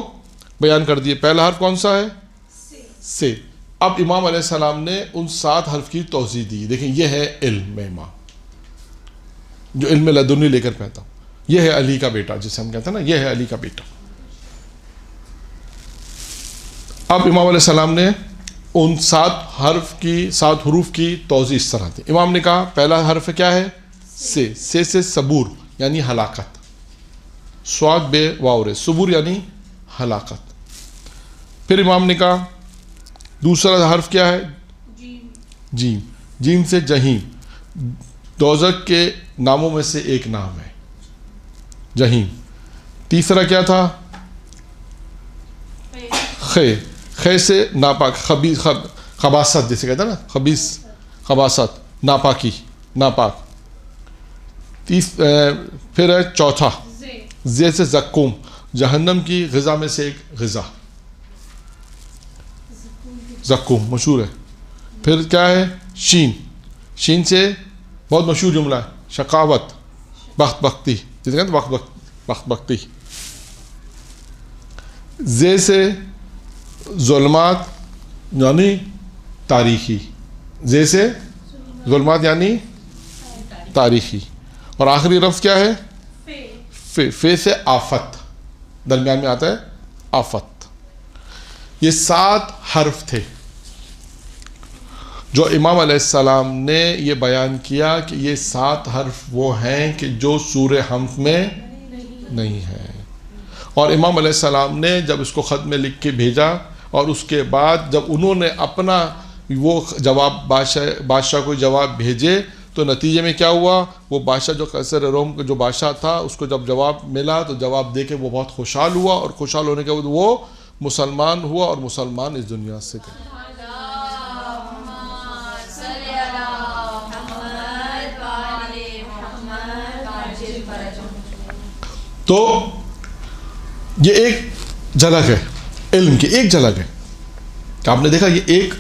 بیان کر دیے. پہلا حرف کون سا ہے؟ سے. اب امام علیہ السلام نے ان 7 حرف کی توضیح دی. دیکھیں یہ ہے علم امام, جو علم لدنی لے کر کہتا ہوں, یہ ہے علی کا بیٹا جسے ہم کہتے ہیں نا, یہ ہے علی کا بیٹا. اب امام علیہ السلام نے ان 7 حروف کی توضیح اس طرح دی. امام نے کہا پہلا حرف کیا ہے؟ سے صبور یعنی ہلاکت, سواد بے واورے, صبور یعنی ہلاکت. پھر امام نے کہا دوسرا حرف کیا ہے؟ جیم. جیم سے جہیم, دوزخ کے ناموں میں سے ایک نام ہے جہیم. تیسرا کیا تھا؟ خے سے ناپاک, خباثت جسے کہتے ہیں نا, خباثت, ناپاکی, ناپاک. پھر ہے چوتھا زے سے زکوم, جہنم کی غذا میں سے ایک غذا, زکوم مشہور ہے. پھر کیا ہے؟ شین سے بہت مشہور جملہ ہے, شقاوت, بختی جسے کہتے ہیں بختی. زے سے ظلمات یعنی تاریخی, زے سے ظلمات یعنی تاریخی. اور آخری لفظ کیا ہے؟ فے سے آفت, درمیان میں آتا ہے آفت. یہ 7 حرف تھے جو امام علیہ السلام نے یہ بیان کیا کہ یہ 7 حرف وہ ہیں کہ جو سورہ حمد میں نہیں ہیں. اور امام علیہ السلام نے جب اس کو خط میں لکھ کے بھیجا اور اس کے بعد جب انہوں نے اپنا وہ جواب بادشاہ کو جواب بھیجے تو نتیجے میں کیا ہوا، وہ بادشاہ جو قیصر روم کا جو بادشاہ تھا اس کو جب جواب ملا تو جواب دے کے وہ بہت خوشحال ہوا، اور خوشحال ہونے کے بعد وہ مسلمان ہوا اور مسلمان اس دنیا سے گئے. تو یہ ایک جھلک ہے علم کی، ایک جھلک ہے کہ آپ نے دیکھا یہ ایک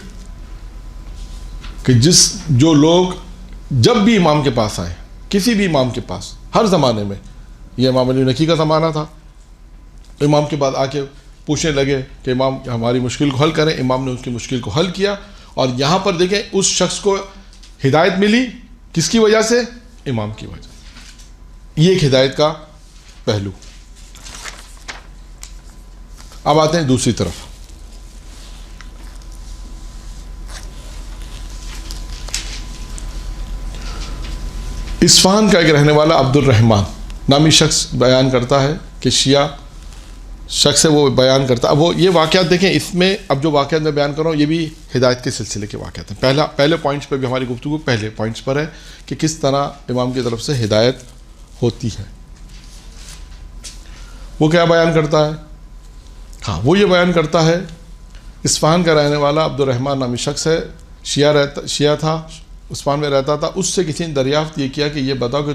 کہ جو لوگ جب بھی امام کے پاس آئے، کسی بھی امام کے پاس ہر زمانے میں، یہ امام علی نقی کا زمانہ تھا، امام کے بعد آ کے پوچھنے لگے کہ امام ہماری مشکل کو حل کریں. امام نے اس کی مشکل کو حل کیا. اور یہاں پر دیکھیں اس شخص کو ہدایت ملی کس کی وجہ سے؟ امام کی وجہ. یہ ایک ہدایت کا پہلو. اب آتے ہیں دوسری طرف. اصفہان کا ایک رہنے والا عبد الرحمن نامی شخص بیان کرتا ہے کہ شیعہ شخص ہے، وہ بیان کرتا ہے. اب وہ یہ واقعات دیکھیں، اس میں اب جو واقعات میں بیان کر رہا ہوں یہ بھی ہدایت کے سلسلے کے واقعات ہیں. پہلے پوائنٹس پہ بھی ہماری گفتگو پہلے پوائنٹس پر ہے کہ کس طرح امام کی طرف سے ہدایت ہوتی ہے. وہ کیا بیان کرتا ہے؟ ہاں، وہ یہ بیان کرتا ہے، اصفہان کا رہنے والا عبد الرحمن نامی شخص ہے، شیعہ تھا، اصفہان میں رہتا تھا. اس سے کسی نے دریافت یہ کیا کہ یہ بتاؤ کہ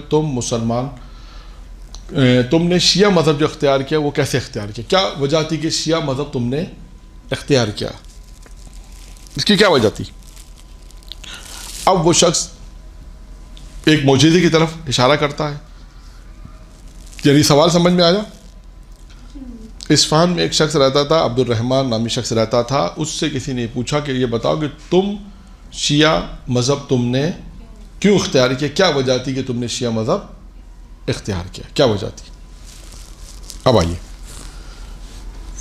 تم نے شیعہ مذہب جو اختیار کیا وہ کیسے اختیار کیا؟ کیا وجہ تھی کہ شیعہ مذہب تم نے اختیار کیا؟ اس کی کیا وجہ تھی؟ اب وہ شخص ایک معجزے کی طرف اشارہ کرتا ہے. یعنی سوال سمجھ میں آیا؟ اصفہان میں ایک شخص رہتا تھا، عبد الرحمن نامی شخص رہتا تھا. اس سے کسی نے پوچھا کہ یہ بتاؤ کہ تم شیعہ مذہب تم نے کیوں اختیار کیا؟ کیا وجہ تھی کہ تم نے شیعہ مذہب اختیار کیا؟ کیا وجہ تھی؟ اب آئیے.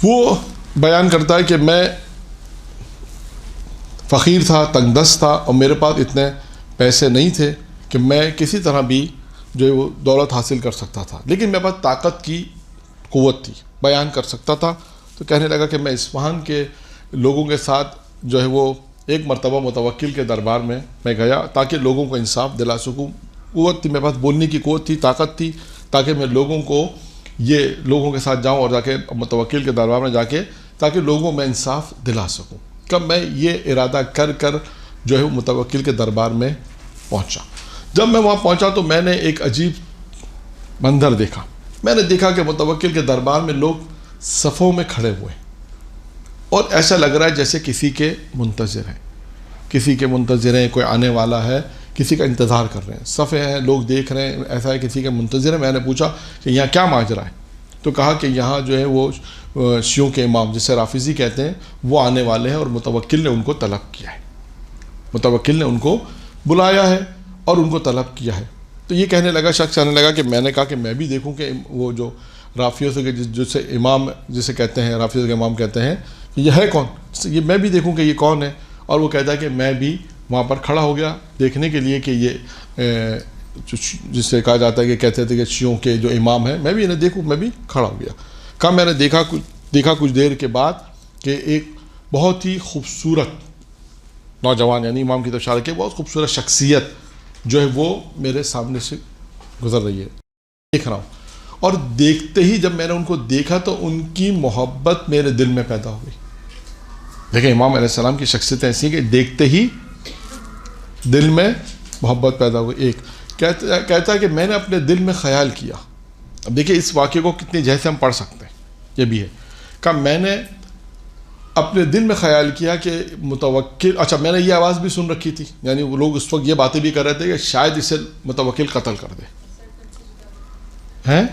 وہ بیان کرتا ہے کہ میں فقیر تھا، تنگ دست تھا، اور میرے پاس اتنے پیسے نہیں تھے کہ میں کسی طرح بھی جو ہے وہ دولت حاصل کر سکتا تھا، لیکن میرے پاس طاقت کی قوت تھی، بیان کر سکتا تھا. تو کہنے لگا کہ میں اصفہان کے لوگوں کے ساتھ جو ہے وہ ایک مرتبہ متوکل کے دربار میں گیا تاکہ لوگوں کو انصاف دلا سکوں. قوت تھی میرے پاس، بولنے کی قوت تھی، طاقت تھی، تاکہ میں لوگوں کے ساتھ جاؤں اور جا کے متوکل کے دربار میں جا کے تاکہ لوگوں میں انصاف دلا سکوں. کب میں یہ ارادہ کر جو ہے متوکل کے دربار میں پہنچا. جب میں وہاں پہنچا تو میں نے ایک عجیب منظر دیکھا. میں نے دیکھا کہ متوکل کے دربار میں لوگ صفوں میں کھڑے ہوئے ہیں اور ایسا لگ رہا ہے جیسے کسی کے منتظر ہیں، کوئی آنے والا ہے، کسی کا انتظار کر رہے ہیں. صفیں ہیں، لوگ دیکھ رہے ہیں، ایسا ہے کسی کے منتظر ہیں. میں نے پوچھا کہ یہاں کیا ماجرا ہے؟ تو کہا کہ یہاں جو ہے وہ شیعوں کے امام جسے رافضی کہتے ہیں وہ آنے والے ہیں اور متوکل نے ان کو طلب کیا ہے، متوکل نے ان کو بلایا ہے اور ان کو طلب کیا ہے. تو یہ کہنے لگا، شخص کہنے لگا کہ میں نے کہا کہ میں بھی دیکھوں کہ وہ جو رافیوں سے جسے امام جسے کہتے ہیں، رافیوں کے امام کہتے ہیں، یہ ہے کون؟ یہ میں بھی دیکھوں کہ یہ کون ہے. اور وہ کہتا ہے کہ میں بھی وہاں پر کھڑا ہو گیا دیکھنے کے لیے کہ یہ جس سے کہا جاتا ہے کہ کہتے تھے کہ شیعوں کے جو امام ہیں، میں بھی انہیں دیکھوں، میں بھی کھڑا ہو گیا. کہا میں نے دیکھا کچھ دیر کے بعد کہ ایک بہت ہی خوبصورت نوجوان، یعنی امام کی طرف اشارہ کیا، بہت خوبصورت شخصیت جو ہے وہ میرے سامنے سے گزر رہی ہے، دیکھ رہا ہوں. اور دیکھتے ہی جب میں نے ان کو دیکھا تو ان کی محبت میرے دل میں پیدا ہو گئی. دیکھیں امام علیہ السلام کی شخصیت ایسی ہے کہ دیکھتے ہی دل میں محبت پیدا ہو گئی. ایک کہتا ہے کہ میں نے اپنے دل میں خیال کیا. اب دیکھیں اس واقعے کو کتنی جہد سے ہم پڑھ سکتے ہیں، یہ بھی ہے کہ میں نے اپنے دل میں خیال کیا کہ متوکل، اچھا میں نے یہ آواز بھی سن رکھی تھی، یعنی وہ لوگ اس وقت یہ باتیں بھی کر رہے تھے کہ شاید اسے متوکل قتل کر دے ہیں.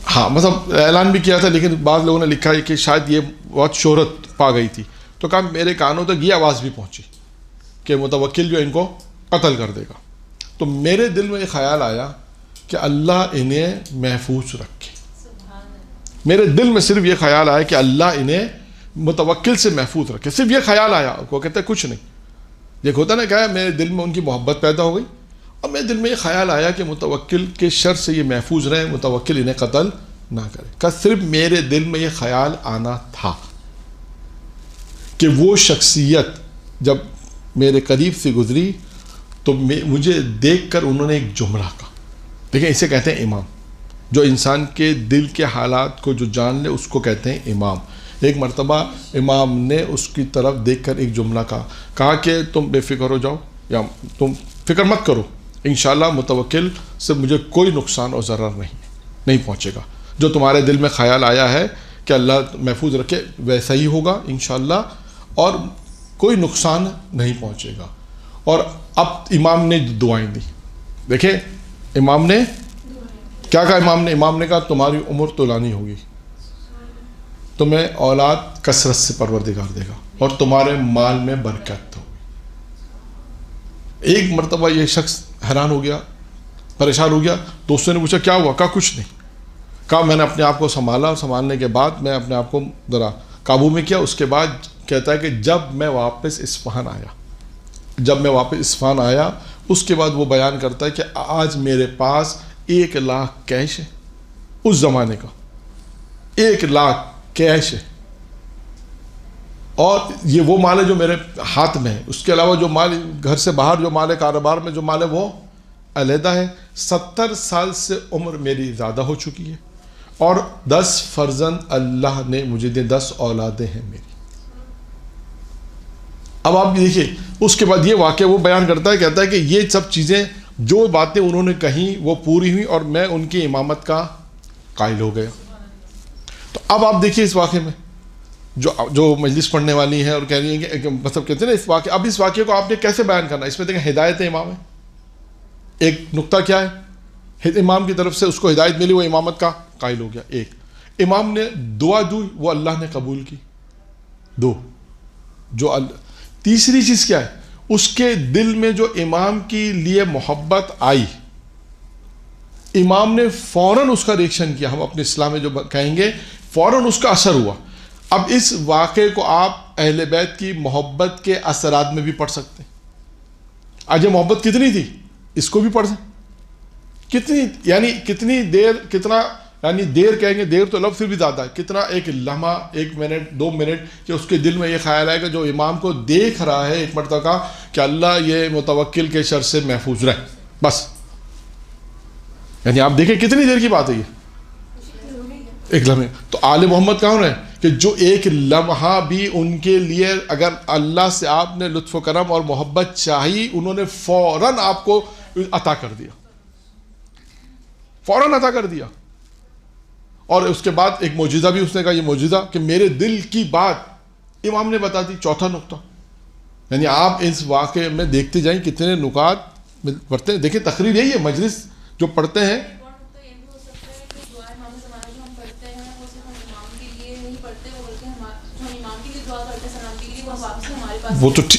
ہاں مطلب اعلان بھی کیا تھا، لیکن بعض لوگوں نے لکھا ہے کہ شاید یہ بہت شہرت پا گئی تھی. تو کہا میرے کانوں تک یہ آواز بھی پہنچی کہ متوکل جو ان کو قتل کر دے گا. تو میرے دل میں یہ خیال آیا کہ اللہ انہیں محفوظ رکھے، میرے دل میں صرف یہ خیال آیا کہ اللہ انہیں متوکل سے محفوظ رکھے، صرف یہ خیال آیا، وہ کہتے ہیں کچھ نہیں. یہ ہوتا نا کیا ہے، میرے دل میں ان کی محبت پیدا ہو گئی اور میرے دل میں یہ خیال آیا کہ متوکل کے شر سے یہ محفوظ رہے، متوکل انہیں قتل نہ کرے. کہ صرف میرے دل میں یہ خیال آنا تھا کہ وہ شخصیت جب میرے قریب سے گزری تو مجھے دیکھ کر انہوں نے ایک جملہ کہا. دیکھیں اسے کہتے ہیں امام، جو انسان کے دل کے حالات کو جو جان لے اس کو کہتے ہیں امام. ایک مرتبہ امام نے اس کی طرف دیکھ کر ایک جملہ کہا کہ تم بے فکر ہو جاؤ، یا تم فکر مت کرو، انشاءاللہ متوکل سے مجھے کوئی نقصان اور ضرر نہیں پہنچے گا. جو تمہارے دل میں خیال آیا ہے کہ اللہ محفوظ رکھے ویسا ہی ہوگا انشاءاللہ، اور کوئی نقصان نہیں پہنچے گا. اور اب امام نے دعائیں دی. دیکھیں امام نے کیا کہا، امام نے کہا تمہاری عمر طولانی ہوگی، تمہیں اولاد کثرت سے پروردگار دے گا، اور تمہارے مال میں برکت ہوگی. ایک مرتبہ یہ شخص حیران ہو گیا، پریشان ہو گیا. دوستوں نے پوچھا کیا ہوا؟ کہا کچھ نہیں. کہا میں نے اپنے آپ کو سنبھالا، اور سنبھالنے کے بعد میں اپنے آپ کو ذرا قابو میں کیا. اس کے بعد کہتا ہے کہ جب میں واپس اصفہان آیا اس کے بعد وہ بیان کرتا ہے کہ آج میرے پاس 1,00,000 کیش ہے، اس زمانے کا 1,00,000 کیش ہے، اور یہ وہ مال ہے جو میرے ہاتھ میں ہے. اس کے علاوہ جو مال گھر سے باہر جو مال ہے، کاروبار میں جو مال ہے وہ علیحدہ ہے. 70 سال سے عمر میری زیادہ ہو چکی ہے، اور 10 فرزند اللہ نے مجھے دیے، 10 اولادیں ہیں میری. اب آپ دیکھیے اس کے بعد یہ واقعہ وہ بیان کرتا ہے، کہتا ہے کہ یہ سب چیزیں جو باتیں انہوں نے کہیں وہ پوری ہوئی، اور میں ان کی امامت کا قائل ہو گیا. تو اب آپ دیکھیے اس واقعے میں جو مجلس پڑھنے والی ہیں اور کہہ رہی ہیں کہ مطلب کہتے ہیں نا اس واقعے، اب اس واقعے کو آپ نے کیسے بیان کرنا. اس میں دیکھیں ہدایت امام ہے. ایک نقطہ کیا ہے، امام کی طرف سے اس کو ہدایت ملی، وہ امامت کا قائل ہو گیا. ایک امام نے دعا دی، وہ اللہ نے قبول کی. 2 جو تیسری چیز کیا ہے، اس کے دل میں جو امام کے لیے محبت آئی، امام نے فوراً اس کا ریئیکشن کیا. ہم اپنے اسلام میں جو کہیں گے فوراً اس کا اثر ہوا. اب اس واقعے کو آپ اہل بیت کی محبت کے اثرات میں بھی پڑھ سکتے ہیں. آج یہ محبت کتنی تھی اس کو بھی پڑھ سکتے. کتنی یعنی کتنی دیر، کتنا یعنی دیر کہیں گے، دیر تو لفظ سے بھی زیادہ ہے، کتنا ایک لمحہ، 1 منٹ 2 منٹ کہ اس کے دل میں یہ خیال ہے کہ جو امام کو دیکھ رہا ہے ایک مرتبہ کہ اللہ یہ متوکل کے شر سے محفوظ رہے، بس. یعنی آپ دیکھیں کتنی دیر کی بات ہے یہ، ایک لمحے. تو آل محمد کون ہے کہ جو ایک لمحہ بھی ان کے لیے اگر اللہ سے آپ نے لطف و کرم اور محبت چاہی، انہوں نے فوراً آپ کو عطا کر دیا، فوراً عطا کر دیا. اور اس کے بعد ایک معجزہ بھی اس نے کہا، یہ معجزہ کہ میرے دل کی بات امام نے بتا دی. 4تھا نقطہ، یعنی آپ اس واقعے میں دیکھتے جائیں کتنے نکات پڑھتے ہیں. دیکھیں تقریر یہی ہے، مجلس جو پڑھتے ہیں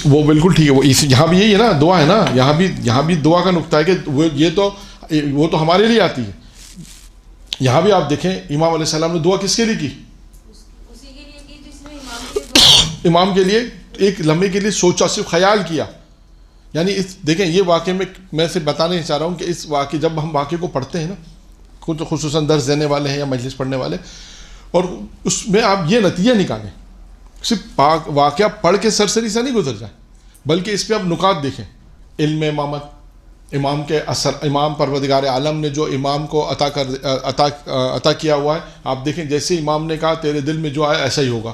وہ بالکل ٹھیک ہے. وہ یہاں بھی یہی ہے نا، دعا ہے نا، یہاں بھی دعا کا نقطہ ہے کہ وہ تو ہمارے لیے آتی ہے. یہاں بھی آپ دیکھیں امام علیہ السلام نے دعا کس کے لیے کی؟ امام کے لیے ایک لمحے کے لیے سوچا، صرف خیال کیا. یعنی دیکھیں یہ واقعے میں سے بتانا چاہ رہا ہوں کہ اس واقعے جب ہم واقعے کو پڑھتے ہیں نا، کچھ خصوصاً درس دینے والے ہیں یا مجلس پڑھنے والے، اور اس میں آپ یہ نتیجہ نکالیں، صرف واقعہ پڑھ کے سرسری سے نہیں گزر جائیں، بلکہ اس پہ آپ نکات دیکھیں. علم امامت، امام کے اثر، امام پروردگار عالم نے جو امام کو عطا کیا ہوا ہے. آپ دیکھیں جیسے امام نے کہا تیرے دل میں جو آیا ایسا ہی ہوگا.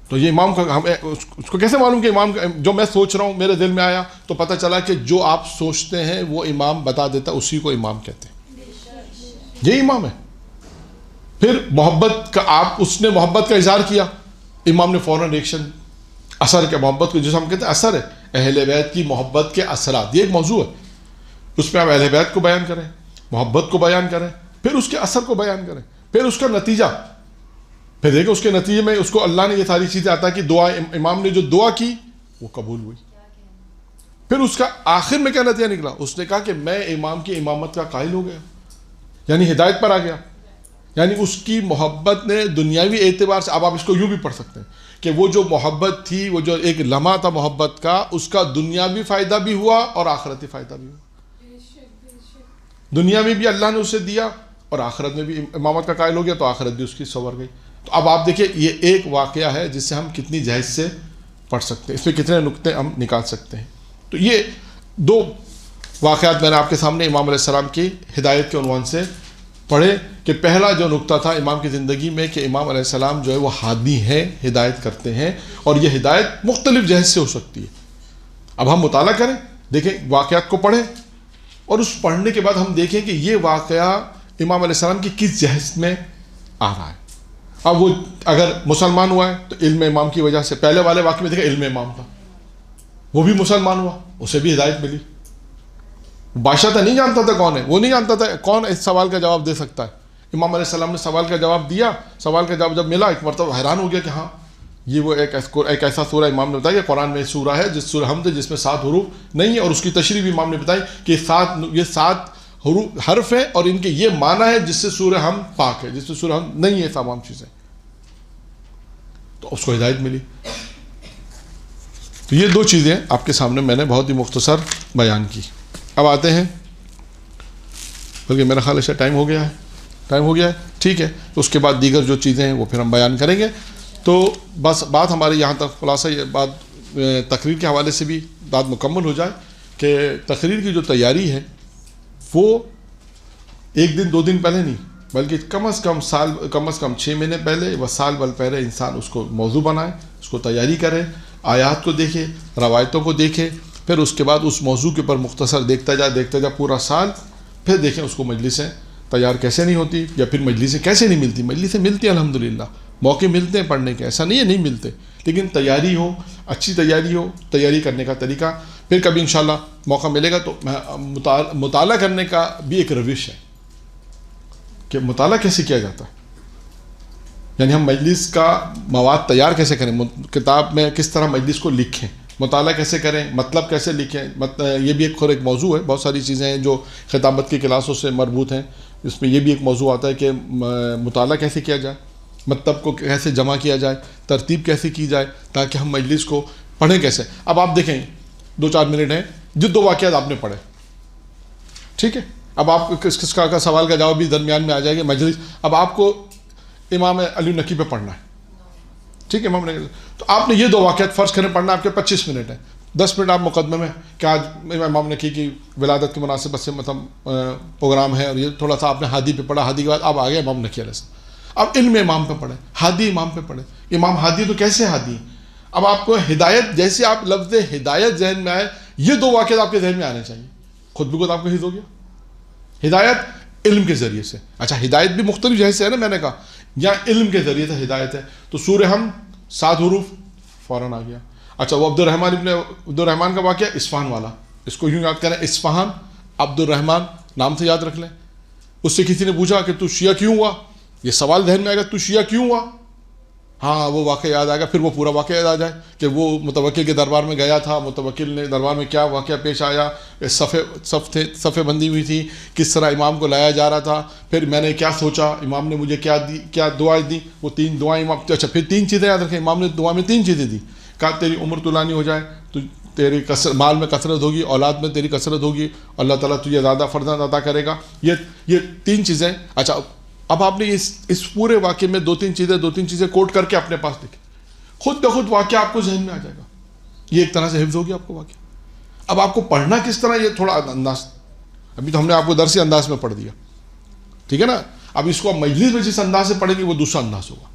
تو یہ امام کا اس کو کیسے معلوم کہ امام جو میں سوچ رہا ہوں میرے دل میں آیا؟ تو پتہ چلا کہ جو آپ سوچتے ہیں وہ امام بتا دیتا، اسی کو امام کہتے ہیں. یہی امام ہے. پھر محبت کا اس نے محبت کا اظہار کیا، امام نے فوراً ریئیکشن. اثر کے محبت کو جسے ہم کہتے ہیں اثر ہے، اہل بیت کی محبت کے اثرات، یہ ایک موضوع ہے. اس میں آپ اہل بیت کو بیان کریں، محبت کو بیان کریں، پھر اس کے اثر کو بیان کریں، پھر اس کا نتیجہ. پھر دیکھیں اس کے نتیجے میں اس کو اللہ نے یہ ساری چیزیں عطا کی. دعا، امام نے جو دعا کی وہ قبول ہوئی. پھر اس کا آخر میں کیا نتیجہ نکلا؟ اس نے کہا کہ میں امام کی امامت کا قائل ہو گیا، یعنی ہدایت پر آ گیا. یعنی اس کی محبت نے دنیاوی اعتبار سے، اب آپ اس کو یوں بھی پڑھ سکتے ہیں کہ وہ جو محبت تھی، وہ جو ایک لمحہ تھا محبت کا، اس کا دنیاوی فائدہ بھی ہوا اور آخرتی فائدہ بھی ہوا۔ دنیا میں بھی اللہ نے اسے دیا اور آخرت میں بھی امامت کا قائل ہو گیا تو آخرت بھی اس کی سنور گئی۔ تو اب آپ دیکھیں یہ ایک واقعہ ہے جس سے ہم کتنی جہد سے پڑھ سکتے ہیں، اس میں کتنے نقطے ہم نکال سکتے ہیں۔ تو یہ دو واقعات میں نے آپ کے سامنے امام علیہ السلام کی ہدایت کے عنوان سے پڑھے کہ پہلا جو نقطہ تھا امام کی زندگی میں کہ امام علیہ السلام جو ہے وہ ہادی ہیں، ہدایت کرتے ہیں، اور یہ ہدایت مختلف جہد سے ہو سکتی ہے۔ اب ہم مطالعہ کریں، دیکھیں واقعات کو پڑھیں، اور اس پڑھنے کے بعد ہم دیکھیں کہ یہ واقعہ امام علیہ السلام کی کس جہد میں آ رہا ہے۔ اب وہ اگر مسلمان ہوا ہے تو علم امام کی وجہ سے، پہلے والے واقعے میں دیکھیں علم امام تھا، وہ بھی مسلمان ہوا، اسے بھی ہدایت ملی۔ بادشاہ تھا، نہیں جانتا تھا کون ہے، وہ نہیں جانتا تھا کون اس سوال کا جواب دے سکتا ہے۔ امام علیہ السلام نے سوال کا جواب دیا، سوال کا جواب جب ملا ایک مرتبہ حیران ہو گیا کہ ہاں یہ وہ ایک ایسا سورہ امام نے بتایا کہ قرآن میں سورہ ہے جس سورہ حمد جس میں 7 حروف نہیں ہے، اور اس کی تشریح بھی امام نے بتائی کہ یہ 7 حرف ہیں اور ان کے یہ معنی ہے جس سے سورہ حمد پاک ہے، جس سے سورہ حمد نہیں ہے تمام چیزیں، تو اس کو ہدایت ملی۔ تو یہ دو چیزیں آپ کے سامنے میں نے بہت ہی مختصر بیان کی۔ اب آتے ہیں، بلکہ میرا خیال ہے ٹائم ہو گیا ہے، ٹھیک ہے، تو اس کے بعد دیگر جو چیزیں ہیں وہ پھر ہم بیان کریں گے۔ تو بس بات ہماری یہاں تک خلاصہ، یہ بات تقریر کے حوالے سے بھی بات مکمل ہو جائے کہ تقریر کی جو تیاری ہے وہ 1 دن 2 دن پہلے نہیں، بلکہ کم از کم 6 مہینے پہلے و سال بھر پہلے انسان اس کو موضوع بنائے، اس کو تیاری کرے، آیات کو دیکھے، روایتوں کو دیکھے، پھر اس کے بعد اس موضوع کے اوپر مختصر دیکھتا جائے پورا سال، پھر دیکھیں اس کو مجلسیں تیار کیسے نہیں ہوتی، یا پھر مجلسیں کیسے نہیں ملتی۔ مجلسیں ملتی ہیں الحمدللہ، موقع ملتے ہیں پڑھنے کے، ایسا نہیں ہے نہیں ملتے، لیکن تیاری ہو، اچھی تیاری ہو، تیاری کرنے کا طریقہ، پھر کبھی انشاءاللہ موقع ملے گا تو مطالعہ کرنے کا بھی ایک روش ہے کہ مطالعہ کیسے کیا جاتا ہے، یعنی ہم مجلس کا مواد تیار کیسے کریں، کتاب میں کس طرح مجلس کو لکھیں، مطالعہ کیسے کریں، مطلب کیسے لکھیں، یہ بھی ایک موضوع ہے۔ بہت ساری چیزیں ہیں جو خطابت کی کلاسوں سے مربوط ہیں، اس میں یہ بھی ایک موضوع آتا ہے کہ مطالعہ کیسے کیا جائے، مطلب کو کیسے جمع کیا جائے، ترتیب کیسے کی جائے تاکہ ہم مجلس کو پڑھیں کیسے۔ اب آپ دیکھیں 2-4 منٹ ہیں، جو 2 واقعات آپ نے پڑھے، ٹھیک ہے، اب آپ کس کا سوال کا جواب بھی درمیان میں آ جائے گا مجلس۔ اب آپ کو امام علی نقی پہ پڑھنا ہے، ٹھیک ہے، امام نقی، تو آپ نے یہ 2 واقعات فرض کریں پڑھنا، آپ کے 25 منٹ ہیں، 10 منٹ آپ مقدمے میں کہ آج امام نقی کی ولادت کی مناسبت سے مطلب پروگرام ہے، اور یہ تھوڑا سا آپ نے ہادی پہ پڑھا، ہادی کے بعد آپ آگے امام نقی علیہ السلام، اب علم امام پہ پڑھیں، ہادی امام پہ پڑھیں، امام ہادی تو کیسے ہادی ہیں۔ اب آپ کو ہدایت، جیسے آپ لفظ ہدایت ذہن میں آئے، یہ 2 واقعات آپ کے ذہن میں آنے چاہیے، خود بخود آپ کو حفظ ہو گیا۔ ہدایت علم کے ذریعے سے، اچھا ہدایت بھی مختلف جہاں سے ہے نا، میں نے کہا یا علم کے ذریعے سے ہدایت ہے، تو سورہ حمد 7 حروف فوراً آ گیا۔ اچھا وہ عبد الرحمن کا واقعہ اصفہان والا، اس کو یوں یاد کریں، اصفہان عبد الرحمن نام سے یاد رکھ لیں۔ اس سے کسی نے پوچھا کہ تو شیعہ کیوں ہوا، یہ سوال ذہن میں آئے گا، تو شیعہ کیوں ہوا، ہاں وہ واقعہ یاد آئے گا، پھر وہ پورا واقعہ یاد آ جائے کہ وہ متوکل کے دربار میں گیا تھا، متوکل نے دربار میں کیا واقعہ پیش آیا، صفے بندی ہوئی تھی، کس طرح امام کو لایا جا رہا تھا، پھر میں نے کیا سوچا، امام نے مجھے کیا دعائیں دی، وہ 3 دعائیں امام، اچھا پھر 3 چیزیں یاد رکھیں، امام نے دعا میں 3 چیزیں دی، کہا تیری عمر طولانی ہو جائے تو تیری مال میں کثرت ہوگی، اولاد میں تیری کثرت ہوگی، اللہ تعالیٰ تجھے زیادہ فرزند عطا کرے گا، یہ 3 چیزیں۔ اچھا اب آپ نے اس پورے واقعے میں 2-3 چیزیں کوٹ کر کے اپنے پاس لکھی، خود بخود واقعہ آپ کو ذہن میں آ جائے گا، یہ ایک طرح سے حفظ ہوگی آپ کو واقعہ۔ اب آپ کو پڑھنا کس طرح، یہ تھوڑا انداز، ابھی تو ہم نے آپ کو درسی انداز میں پڑھ دیا، ٹھیک ہے نا، اب اس کو مجلس میں جس انداز سے پڑھیں گے وہ دوسرا انداز ہوگا،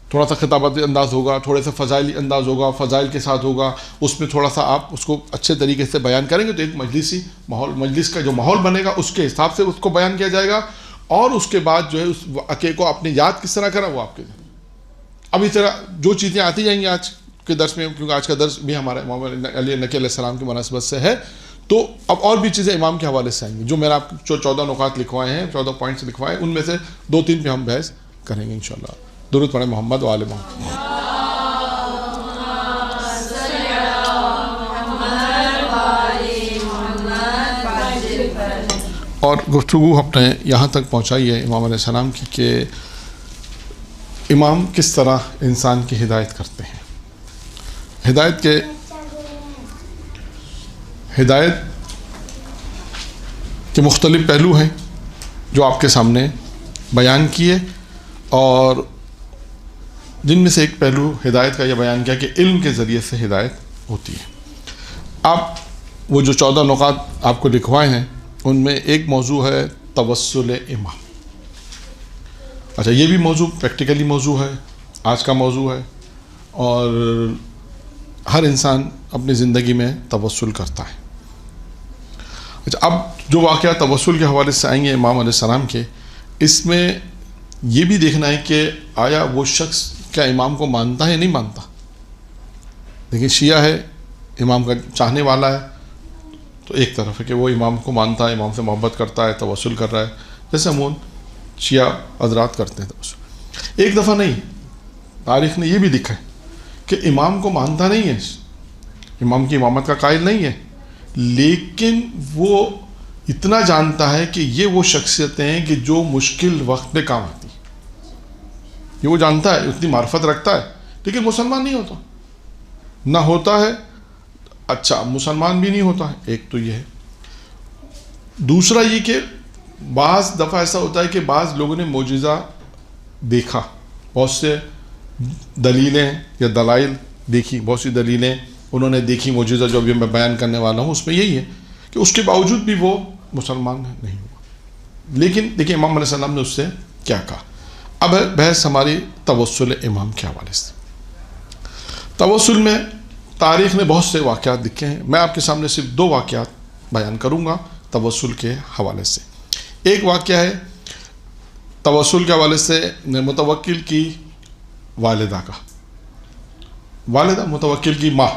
تھوڑا سا خطابتی انداز ہوگا، تھوڑے سے فضائلی انداز ہوگا، فضائل کے ساتھ ہوگا، اس میں تھوڑا سا آپ اس کو اچھے طریقے سے بیان کریں گے تو ایک مجلسی ماحول، مجلس کا جو ماحول بنے گا اس کے حساب سے اس کو بیان کیا جائے گا، اور اس کے بعد جو ہے اس واقعے کو اپنے یاد کس طرح کرا وہ آپ کے ذہن۔ اب اس طرح جو چیزیں آتی جائیں گی آج کے درس میں، کیونکہ آج کا درس بھی ہمارا امام علی نقی علیہ السلام کی مناسبت سے ہے، تو اب اور بھی چیزیں امام کے حوالے سے آئیں گی، جو میں نے آپ کو 14 نکات لکھوائے ہیں، 14 پوائنٹس لکھوائے ہیں، ان میں سے 2-3 پہ ہم بحث کریں گے انشاءاللہ۔ درود پڑھیں محمد و آل محمد۔ اور گفتگو ہم نے یہاں تک پہنچائی ہے امام علیہ السلام کی کہ امام کس طرح انسان کی ہدایت کرتے ہیں. ہدایت کے مختلف پہلو ہیں جو آپ کے سامنے بیان کیے، اور جن میں سے ایک پہلو ہدایت کا یہ بیان کیا کہ علم کے ذریعے سے ہدایت ہوتی ہے. آپ وہ جو 14 نکات آپ کو لکھوائے ہیں ان میں ایک موضوع ہے توسل امام. اچھا، یہ بھی موضوع پریکٹیکلی موضوع ہے، آج کا موضوع ہے، اور ہر انسان اپنی زندگی میں توسل کرتا ہے. اچھا، اب جو واقعہ توسل کے حوالے سے آئیں گے امام علیہ السلام کے، اس میں یہ بھی دیکھنا ہے کہ آیا وہ شخص کیا امام کو مانتا ہے یا نہیں مانتا. دیکھیں، شیعہ ہے، امام کا چاہنے والا ہے، تو ایک طرف ہے کہ وہ امام کو مانتا ہے، امام سے محبت کرتا ہے، توسل کر رہا ہے، جیسے ہم شیعہ حضرات کرتے ہیں توسل. ایک دفعہ نہیں، تاریخ نے یہ بھی لکھا ہے کہ امام کو مانتا نہیں ہے، امام کی امامت کا قائل نہیں ہے، لیکن وہ اتنا جانتا ہے کہ یہ وہ شخصیتیں ہیں کہ جو مشکل وقت میں کام آتی ہیں. یہ وہ جانتا ہے، اتنی معرفت رکھتا ہے، لیکن مسلمان نہیں ہوتا، نہ ہوتا ہے. اچھا، مسلمان بھی نہیں ہوتا ہے، ایک تو یہ ہے. دوسرا یہ کہ بعض دفعہ ایسا ہوتا ہے کہ بعض لوگوں نے معجزہ دیکھا، بہت سے دلیلیں یا دلائل دیکھی، بہت سی دلیلیں انہوں نے دیکھی، معجزہ جو ابھی میں بیان کرنے والا ہوں اس میں یہی ہے کہ اس کے باوجود بھی وہ مسلمان نہیں ہوا. لیکن دیکھیں امام علیہ السلام نے اس سے کیا کہا. اب ہے بحث ہماری توسل امام کے حوالے سے. توسل میں تاریخ نے بہت سے واقعات لکھے ہیں، میں آپ کے سامنے صرف 2 واقعات بیان کروں گا توسل کے حوالے سے. ایک واقعہ ہے توسل کے حوالے سے متوکل کی والدہ کا. والدہ متوکل کی ماں.